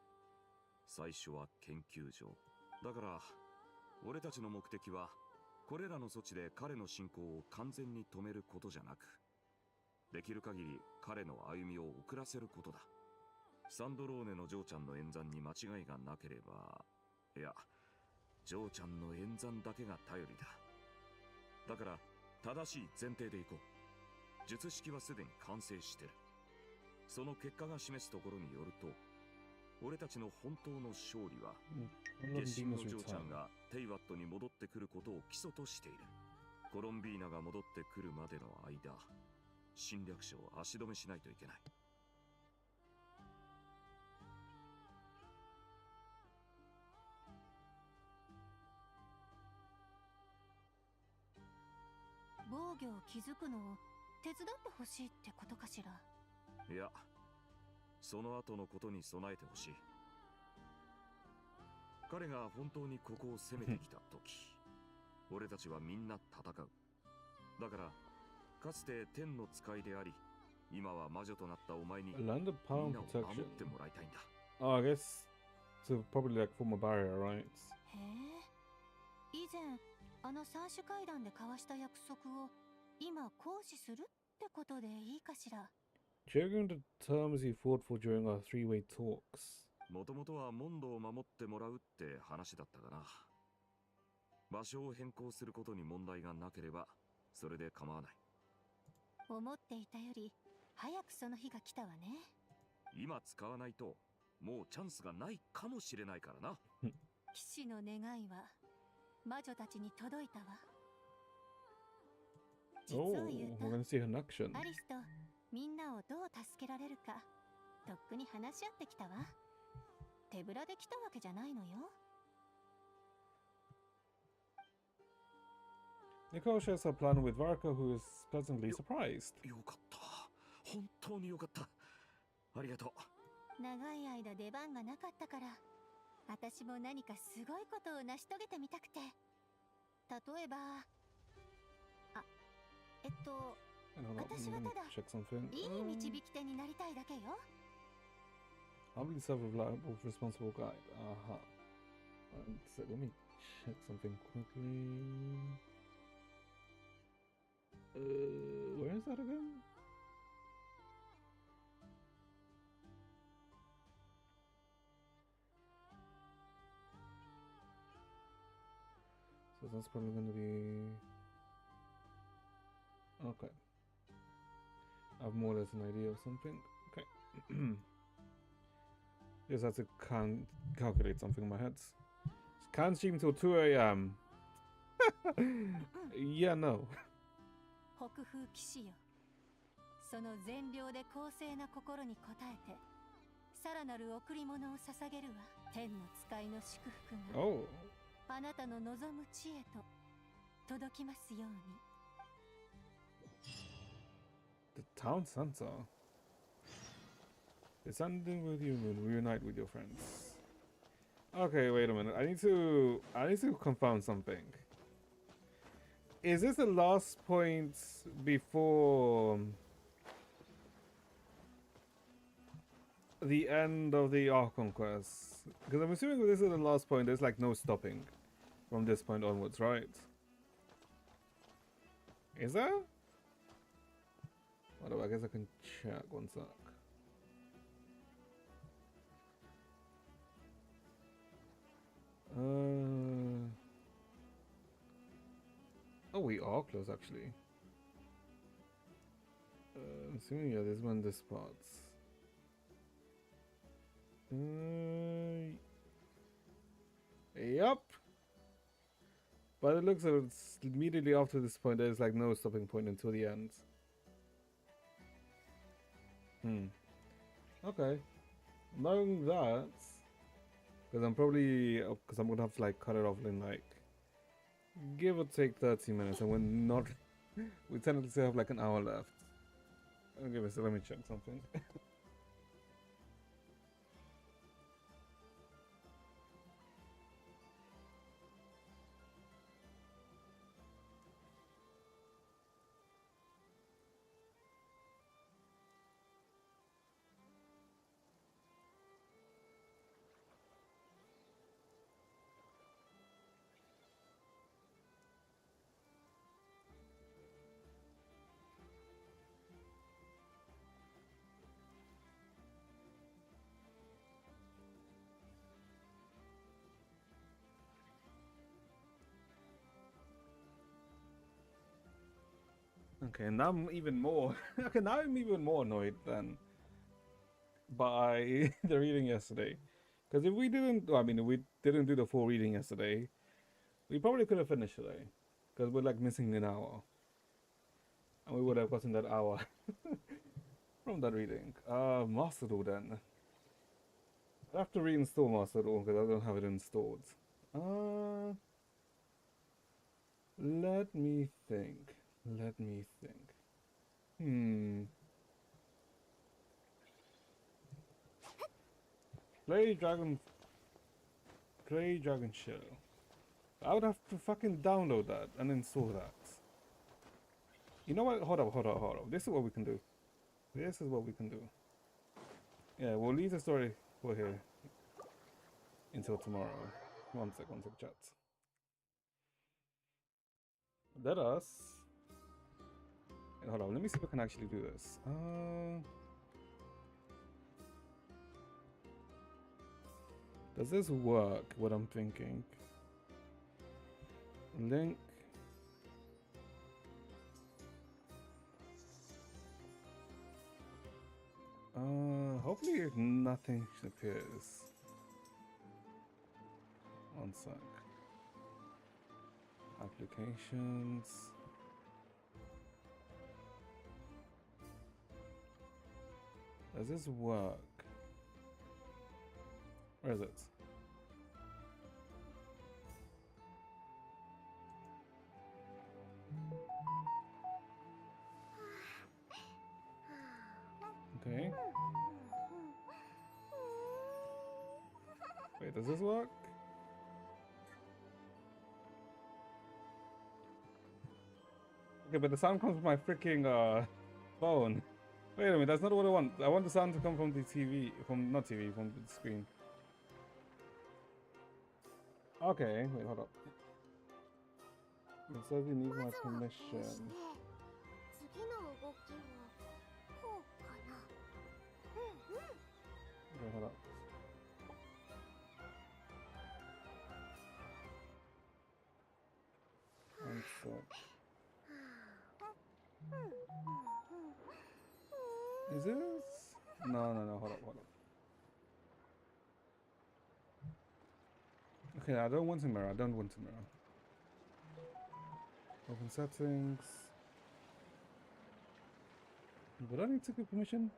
最初は研究所だから、俺たちの目的はこれらの措置で彼の進行を完全に止めることじゃなく、できる限り彼の歩みを遅らせることだ。サンドローネのジョーちゃんの演算に間違いがなければ、いや、ジョーちゃんの演算だけが頼りだ。だから正しい前提でいこう。術式はすでに完成してる。その結果が示すところによると、俺たちの本当の勝利は、月神のジョーちゃんがテイワットに戻ってくることを基礎としている。コロンビーナが戻ってくるまでの間、侵略者を足止めしないといけない。防御を築くのを手伝ってほしいってことかしら。いや、その後のことに備えてほしい。彼が本当にここを攻めてきた時、俺たちはみんな戦う。だからかつて天の使いであり、今は魔女となったお前にみんなを守ってもらいたいんだ。Oh, I guess to probably like form a barrier, right? へえ。以前あの三種会談で交わした約束を今行使するってことでいいかしら。During the terms you fought for during our three-way talks. もともとはモンドを守ってもらうって話だったかな。場所を変更することに問題がなければそれで構わない。思っていたより早くその日が来たわね。今使わないともうチャンスがないかもしれないからな。騎士の願いは魔女たちに届いたわ。実を言うと、 we're gonna see her in action. アリスとみんなをどう助けられるかとっくに話し合ってきたわ。手ぶらで来たわけじゃないのよ。Nicole shares her plan with Varka, who is pleasantly surprised. よかった。本当によかった。ありがとう。長い間出番がなかったから、私も何かすごいことを成し遂げてみたくて。例えば、私はただいい導き手になりたいだけよ。I'll be the self-reliable, responsible guide. So let me check something quickly. Where is that again? So that's probably going to be... Okay. I have more or less an idea of something. Okay. Just have to calculate something in my head. Can't stream till 2 a.m. Yeah, no. 北風騎士よ。その善良で公正な心に応えて、さらなる贈り物を捧げるわ。天の使いの祝福が、あなたの望む地へと届きますように。The town center. Descending with you and reunite with your friends. Okay, wait a minute. I need to confirm something. Is this the last point before the end of the Archon quest? Because I'm assuming this is the last point. There's like no stopping from this point onwards, right? Is there? Although I guess I can check one sec. Oh, we are close actually. Assuming, yeah, there's one of the spots. Yep. But it looks like it's immediately after this point, there's like no stopping point until the end. Okay. Knowing that, because I'm gonna have to like cut it off in like give or take 30 minutes, and we're not. We technically still have like an hour left. Okay, so let me check something. Okay, now I'm even more. Okay, now I'm even more annoyed than by the reading yesterday. Because if we didn't, well, I mean, if we didn't do the full reading yesterday, we probably could have finished today. Because we're like missing an hour. And we would have gotten that hour from that reading. Master Duel then. I have to reinstall Master Duel because I don't have it installed. Let me think. Let me think. Play Dragon Shell. I would have to fucking download that and install that. You know what? Hold up. This is what we can do. This is what we can do. Yeah, we'll leave the story for here until tomorrow. One sec, chat. Let us. And hold on, let me see if I can actually do this. Does this work? What I'm thinking. Link. Hopefully nothing appears. One sec. Applications. Does this work? Where is it? Okay. Wait, does this work? Okay, but the sound comes from my freaking phone. Wait a minute, that's not what I want. I want the sound to come from the TV, from not TV, from the screen. Okay, wait, hold up. It says you need my permission. Okay, hold up. One sec. Is this? No, hold up. Okay, I don't want to mirror. Open settings. Would I need to give permission?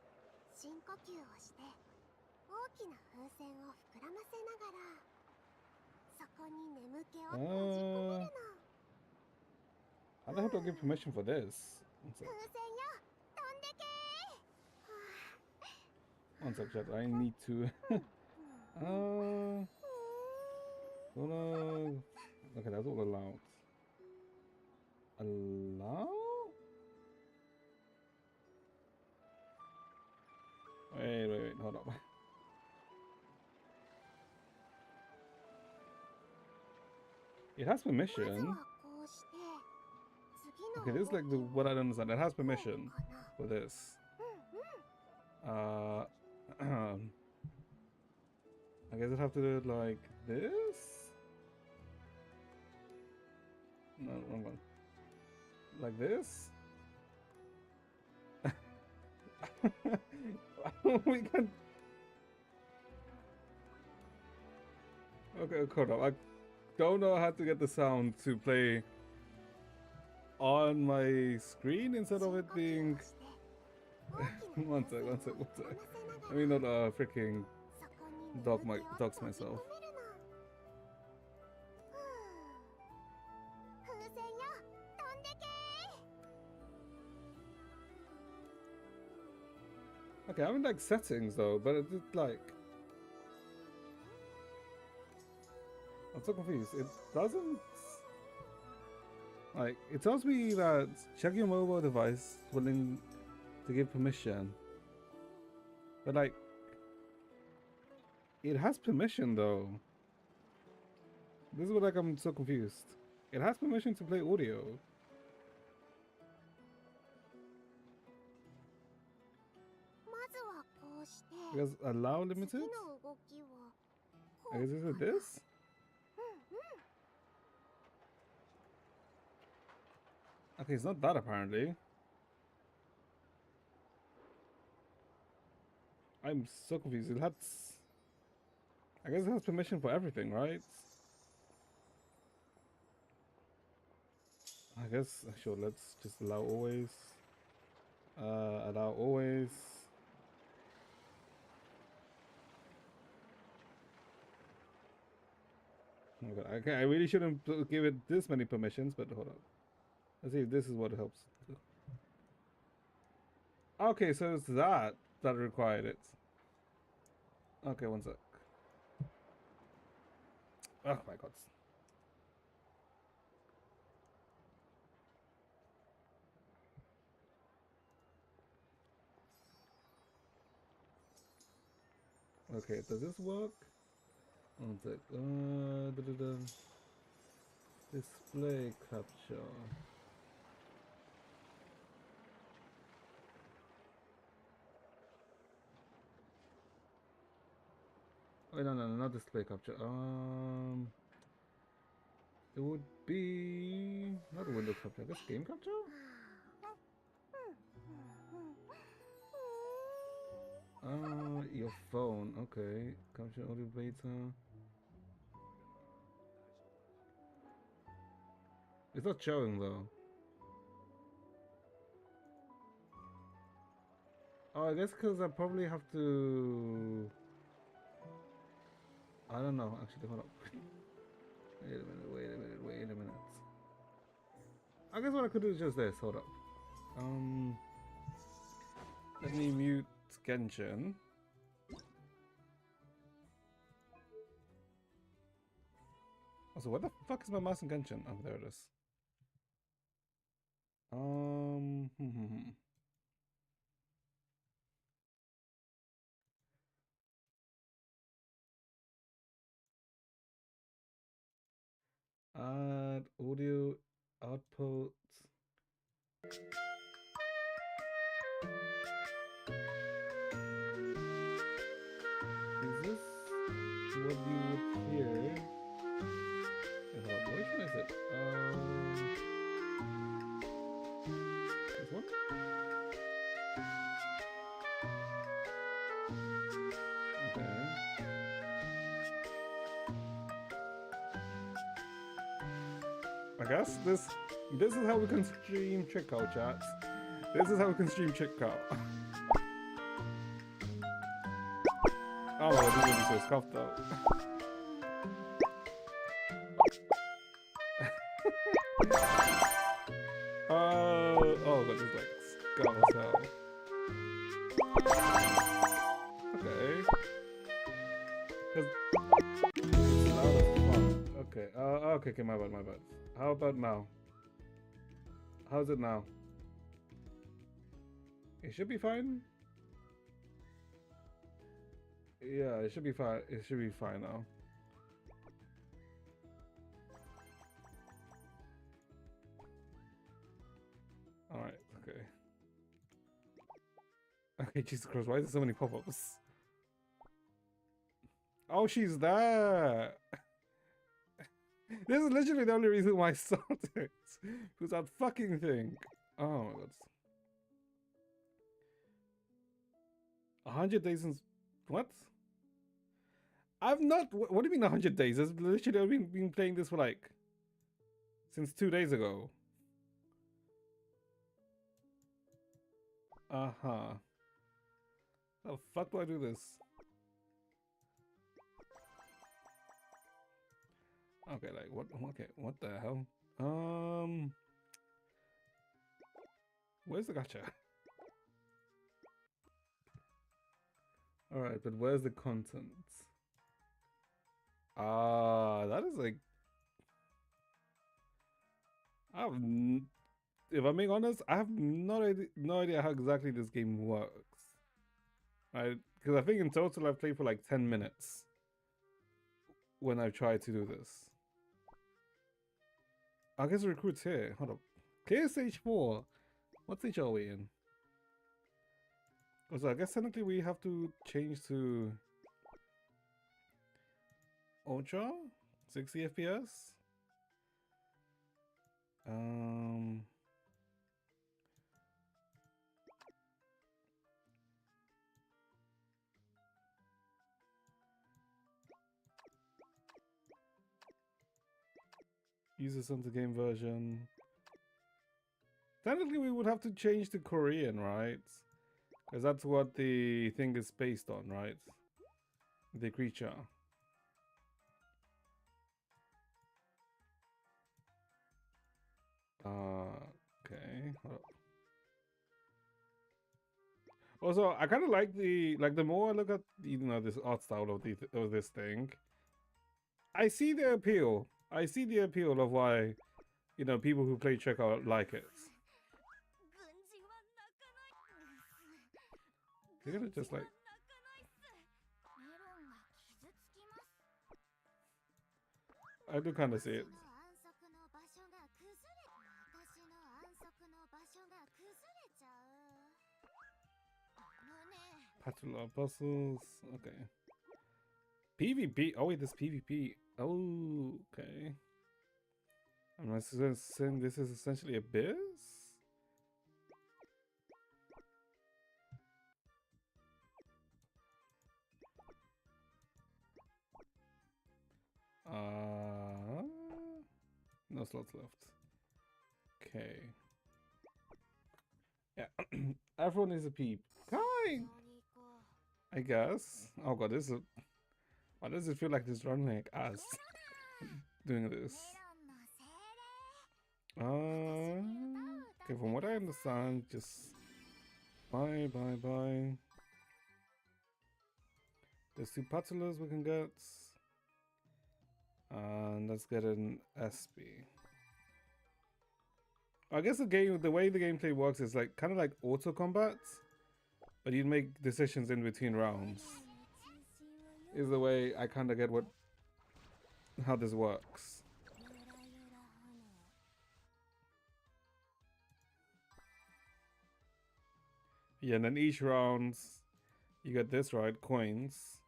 I don't have to give permission for this. One sec, chat. I need to. Okay, that's all allowed. Allow? Wait, hold up. It has permission. Okay, this is like what I don't understand. It has permission for this. I guess I'd have to do it like this? No, wrong one. Like this? We can. Okay, hold up. I don't know how to get the sound to play on my screen instead of it being. One sec. Let me not freaking dox myself. Okay, I'm in like settings though, but it's like I'm so confused. It doesn't like it tells me that check your mobile device willing to give permission. But like it has permission though. This is what like I'm so confused. It has permission to play audio. Because allow limited? Is it this? Okay, it's not that apparently. I'm so confused. It has, I guess it has permission for everything, right? I guess, sure, let's just allow always. Allow always. Oh my God, okay, I really shouldn't give it this many permissions, but hold on. Let's see if this is what helps. Okay, so it's that required it. Okay, one sec. Oh my God. Okay, does this work? One sec. Display capture. Oh, no, not display capture. It would be not window capture. I guess game capture. Your phone. Okay, capture audio beta. It's not showing though. Oh, I guess because I probably have to. I don't know. Actually, hold up. Wait a minute. I guess what I could do is just this. Hold up. Let me mute Genshin. Also, what the fuck is my mouse in Genshin? Oh, there it is. Add audio output. Is this what you would hear? Hold on, which one is it? This one? Okay. I guess this is how we can stream Trick Out, chat. This is how we can stream Trick Out. Oh, this is gonna be so scuffed though. Oh, but it's like scuff as hell. Okay. Okay. Okay, my bad. How about now? How's it now? It should be fine. Yeah, it should be fine. It should be fine now. All right. Okay. Okay, Jesus Christ! Why is there so many pop-ups? Oh, she's there. This is literally the only reason why I started it. Was that fucking thing. Oh my God. 100 days since... What? I've not... What do you mean 100 days? I've literally been playing this for like... Since 2 days ago. Uh-huh. How the fuck do I do this? Okay, like, what? Okay, what the hell? Where's the gacha? Alright, but where's the content? Ah, that is like... if I'm being honest, I have no idea how exactly this game works. Right? Because I think in total I've played for like 10 minutes when I've tried to do this. I guess recruits here. Hold up. Clear stage 4. What stage are we in? So I guess technically we have to change to Ultra? 60 FPS? User center game version. Technically we would have to change to Korean, right? Because that's what the thing is based on, right? The creature. Okay. Hold up. Also, I kind of like the more I look at this art style of this thing, I see the appeal. I see the appeal of why people who play Checkout like it. You're gonna just like. I do kind of see it. Patula puzzles. Okay. PvP. Oh wait, this PvP. Oh, okay. I'm saying this is essentially Abyss? No slots left. Okay. Yeah. Everyone is a peep. Hi! I guess. Oh god, this is... Why does it feel like this run like us doing this? Okay, from what I understand, just bye. There's 2 Patulas we can get. And let's get an SB. I guess the way the gameplay works is like kind of like auto combat, but you make decisions in between rounds. Is the way I kind of get how this works. Yeah, and then each round you get this, right? Coins.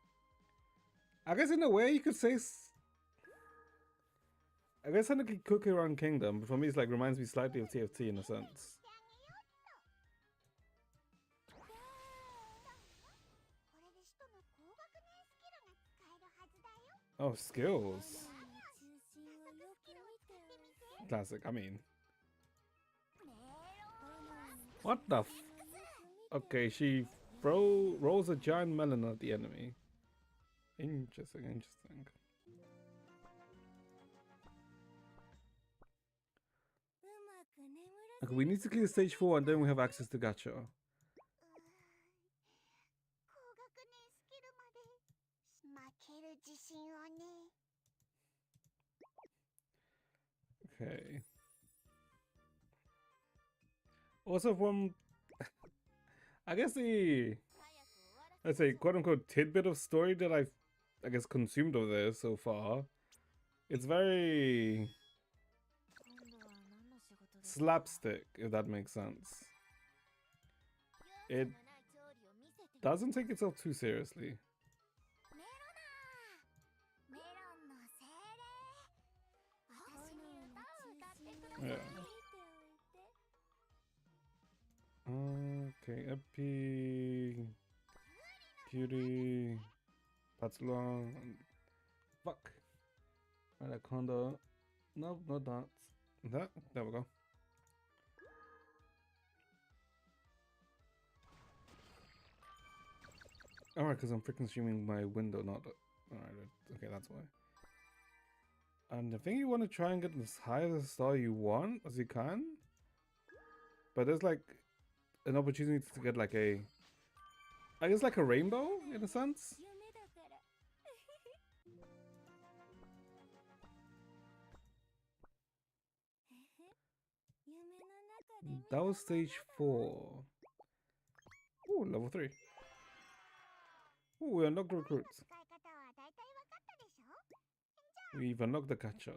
I guess in a way you could say. I guess technically Cookie Run Kingdom, but for me it's like reminds me slightly of TFT in a sense. Oh, skills. Classic, I mean. What the f... Okay, she rolls a giant melon at the enemy. Interesting. Okay, we need to clear stage 4 and then we have access to gacha. Okay. Also from... I guess let's say, quote-unquote tidbit of story that I've, I guess, consumed of this so far. It's very... slapstick, if that makes sense. It doesn't take itself too seriously. Yeah. Okay, Epi, Cutie, Patula, fuck. Anaconda. No, not that. That? There we go. Alright, because I'm freaking streaming my window, not... Alright, okay, that's why. And I think you want to try and get as high as a star you want, as you can. But there's like an opportunity to get like a I guess like a rainbow in a sense. That was stage 4. Ooh, level 3. Ooh, we unlocked recruits. We've unlocked the gacha.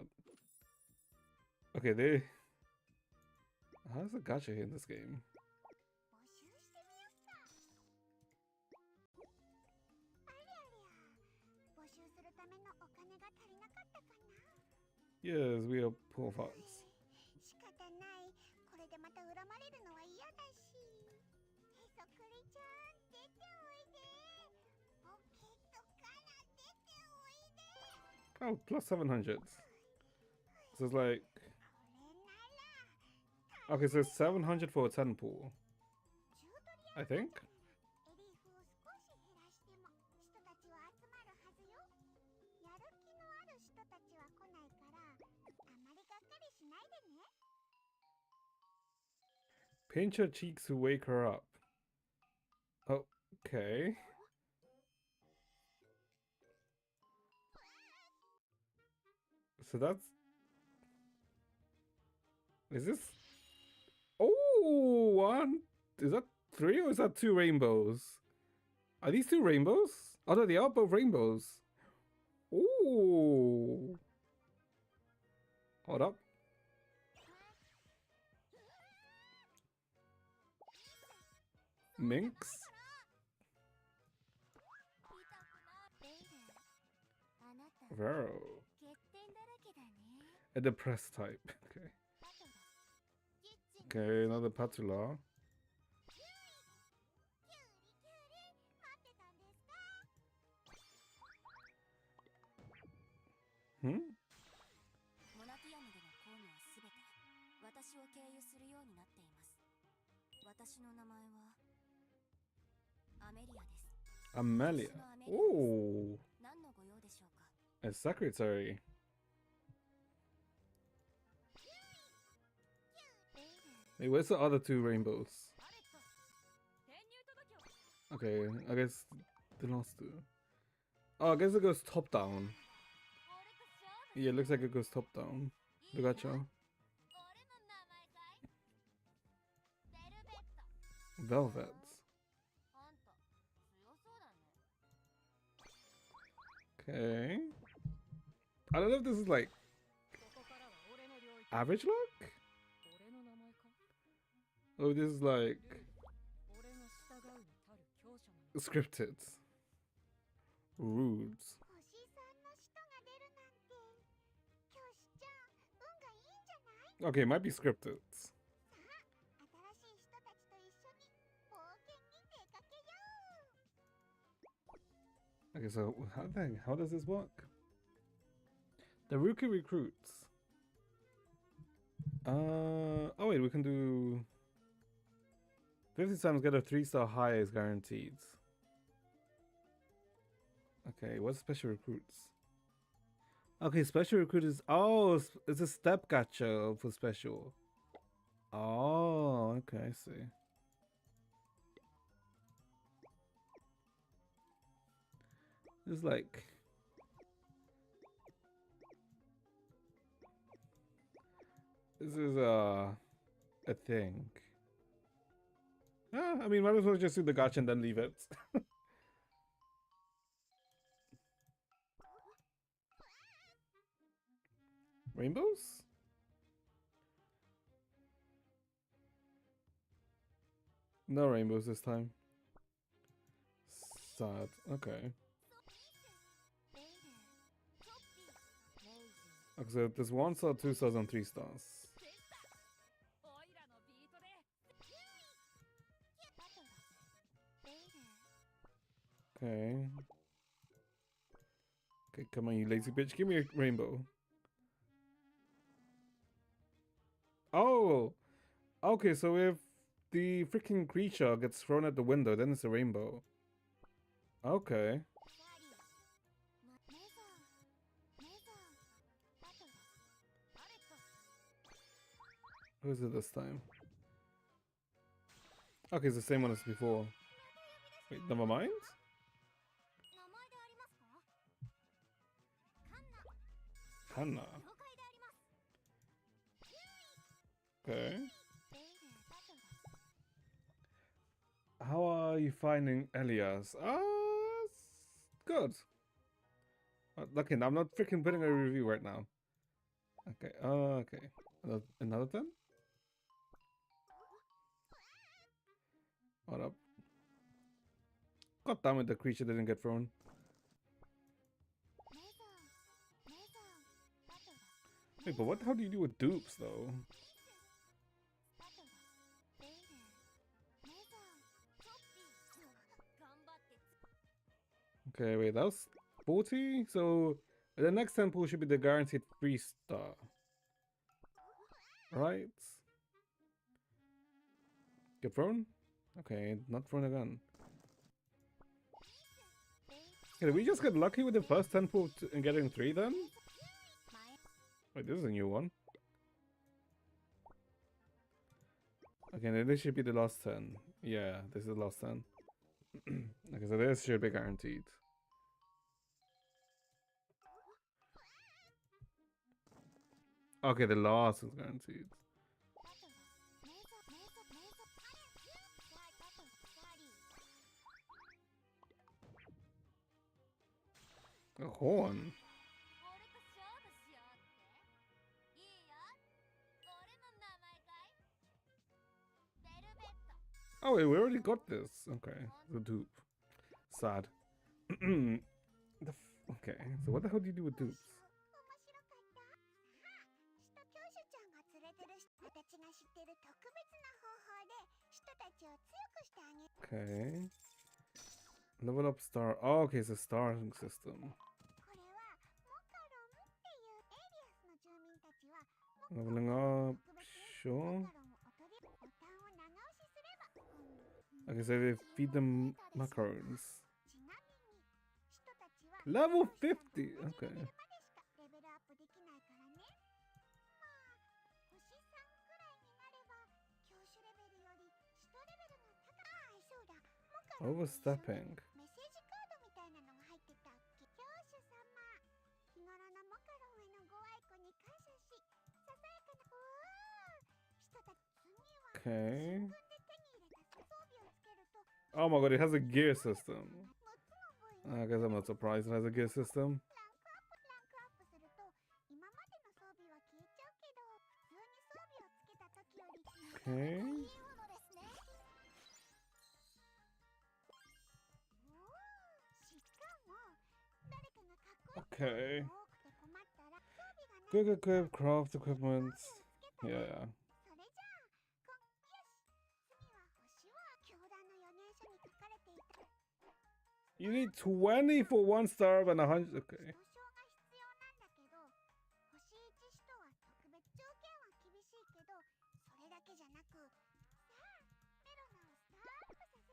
Okay, they... How's the gacha here in this game? Yes, we are poor fox. Oh, plus 700. So it's like... Okay, so it's 700 for a 10 pool. I think? Pinch her cheeks to wake her up. Okay. So that's... Is this... Oh, one... Is that 3 or is that 2 rainbows? Are these 2 rainbows? Oh no, they are both rainbows. Ooh. Hold up. Minx? Vero. A depressed type. Okay. Okay, another Patula. Hmm? モナティアムでの公務はすべて私を経由するようになっています。私の名前はアメリアです。Amelia. Ooh. 何のご用でしょうか。 A secretary. Hey, where's the other 2 rainbows? Okay, I guess the last 2. Oh, I guess it goes top down. Yeah, it looks like it goes top down. The gacha. Velvet. Okay. I don't know if this is like average luck? Oh, this is like scripted. Rudes. Okay, it might be scripted. Okay, so how does this work? The rookie recruits. Oh wait, we can do 50 times get a 3-star high is guaranteed. Okay, what's special recruits? Okay, special recruit is it's a step gacha for special. Oh, okay, I see. It's like this is a thing. I mean, might as well just do the gacha and then leave it. Rainbows? No rainbows this time. Sad. Okay. Okay, so there's 1 star, 2 stars, and 3 stars. Okay. Okay, come on, you lazy bitch. Give me a rainbow. Oh! Okay, so if the freaking creature gets thrown at the window, then it's a rainbow. Okay. Who is it this time? Okay, it's the same one as before. Wait, never mind. Kanna. Okay. How are you finding Elias? Good. Okay, I'm not freaking putting a review right now. Okay, okay. Another 10? What up? God damn it, the creature didn't get thrown. Wait, but what the hell do you do with dupes, though? Okay, wait, that was 40? So, the next temple should be the guaranteed 3-star. Right? Get thrown? Okay, not thrown again. Okay, did we just get lucky with the first temple and getting 3 then? Wait, this is a new one. Okay, then this should be the last 10. Yeah, this is the last 10. Okay, so this should be guaranteed. Okay, the last is guaranteed. A horn. Oh wait, we already got this. Okay, the dupe. Sad. Okay, so what the hell do you do with dupes? Okay. Level up star. Oh, okay, it's a starring system. Leveling up. Sure. Okay, so they feed them macarons. Level 50! Okay. Overstepping. Okay. Oh my god, it has a gear system. I guess I'm not surprised it has a gear system. Okay. Okay. Quick equip, craft equipment. Yeah. You need 20 for 1 star and 100. Okay.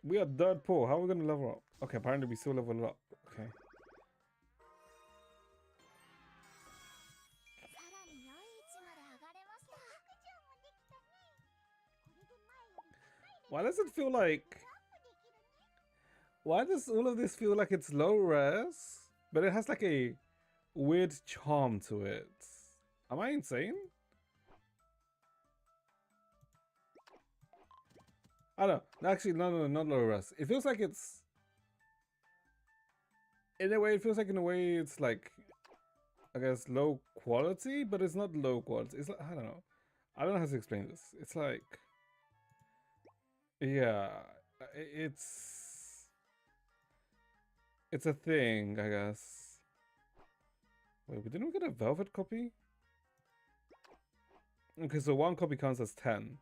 We are dirt poor. How are we gonna level up? Okay, apparently we still level up. Okay. Why does it feel like... Why does all of this feel like it's low res, but it has like a weird charm to it? Am I insane? I don't know. Actually, no, not low res. It feels like it's... In a way, it feels like in a way it's like... I guess low quality, but it's not low quality. It's like, I don't know. I don't know how to explain this. It's like... Yeah, it's a thing, I guess. Wait, didn't we get a velvet copy? Okay, so 1 copy counts as 10.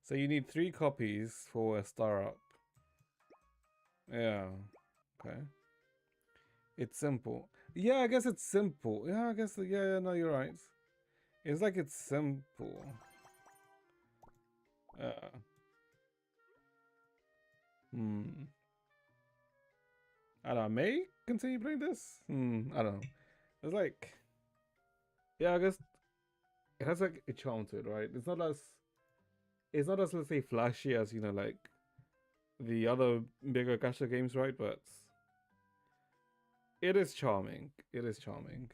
So you need 3 copies for a star up. Yeah, okay. It's simple. Yeah, I guess it's simple. Yeah, I guess, yeah, no, you're right. It's like it's simple. I don't know, I may continue playing this? I don't know. It's like... Yeah, I guess... It has like a charm to it, right? It's not as... It's not as, let's say, flashy as, you know, like... the other bigger gacha games, right? But it is charming. It is charming.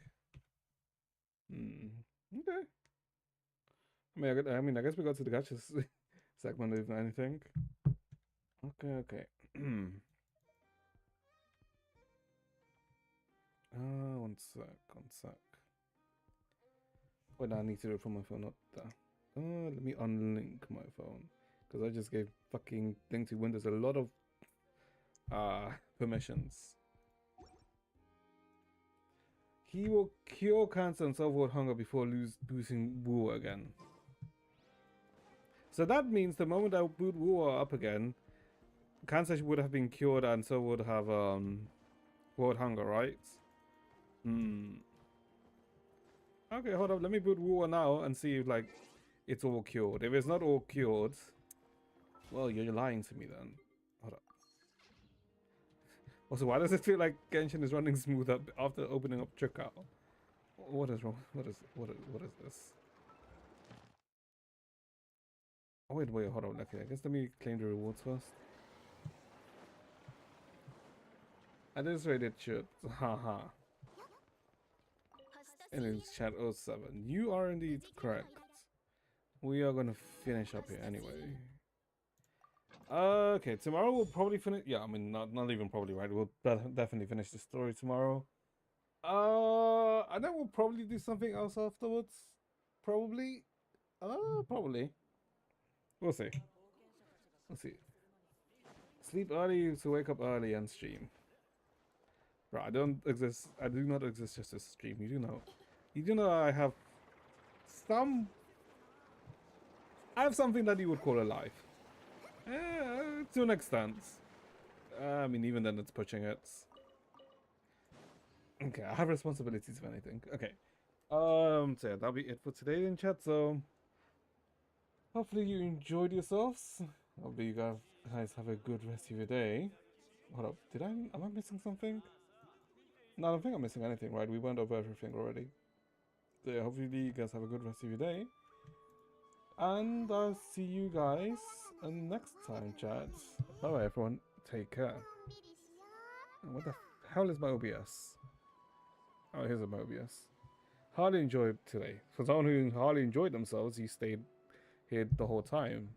Okay. I guess we got to the gacha segment, if anything. Okay. One sec. Wait, I need to do it from my phone, not that. Let me unlink my phone. Because I just gave fucking thing to Windows a lot of permissions. He will cure cancer and self-worth hunger before boosting War again. So that means the moment I boot War up again, cancer would have been cured and so would have world hunger, right? Okay, hold up. Let me boot War now and see if like it's all cured. If it's not all cured, well, you're lying to me then. Hold up. Also, why does it feel like Genshin is running smooth up after opening up checkout? What is wrong? What is this? Oh wait, hold on. Okay, I guess let me claim the rewards first. At this rate, it should. Haha. And it's chat 07. You are indeed correct. We are gonna finish up here anyway. Okay, tomorrow we'll probably finish. Yeah, I mean, not even probably, right? We'll definitely finish the story tomorrow. And then we'll probably do something else afterwards. Probably. Probably. We'll see. We'll see. Sleep early to wake up early and stream. Right, I do not exist just to stream. You do know. You do know I have something that you would call a life. To an extent. I mean, even then it's pushing it. Okay, I have responsibilities if anything. Okay. So yeah, that'll be it for today in chat. So hopefully you enjoyed yourselves. Hopefully you guys have a good rest of your day. Hold up, am I missing something? No, I don't think I'm missing anything, right? We went over everything already. So yeah, hopefully you guys have a good rest of your day. And I'll see you guys next time, chat. Bye bye, everyone. Take care. What the hell is my OBS? Oh, here's a OBS. Hardly enjoyed today. For someone who hardly enjoyed themselves, you stayed here the whole time.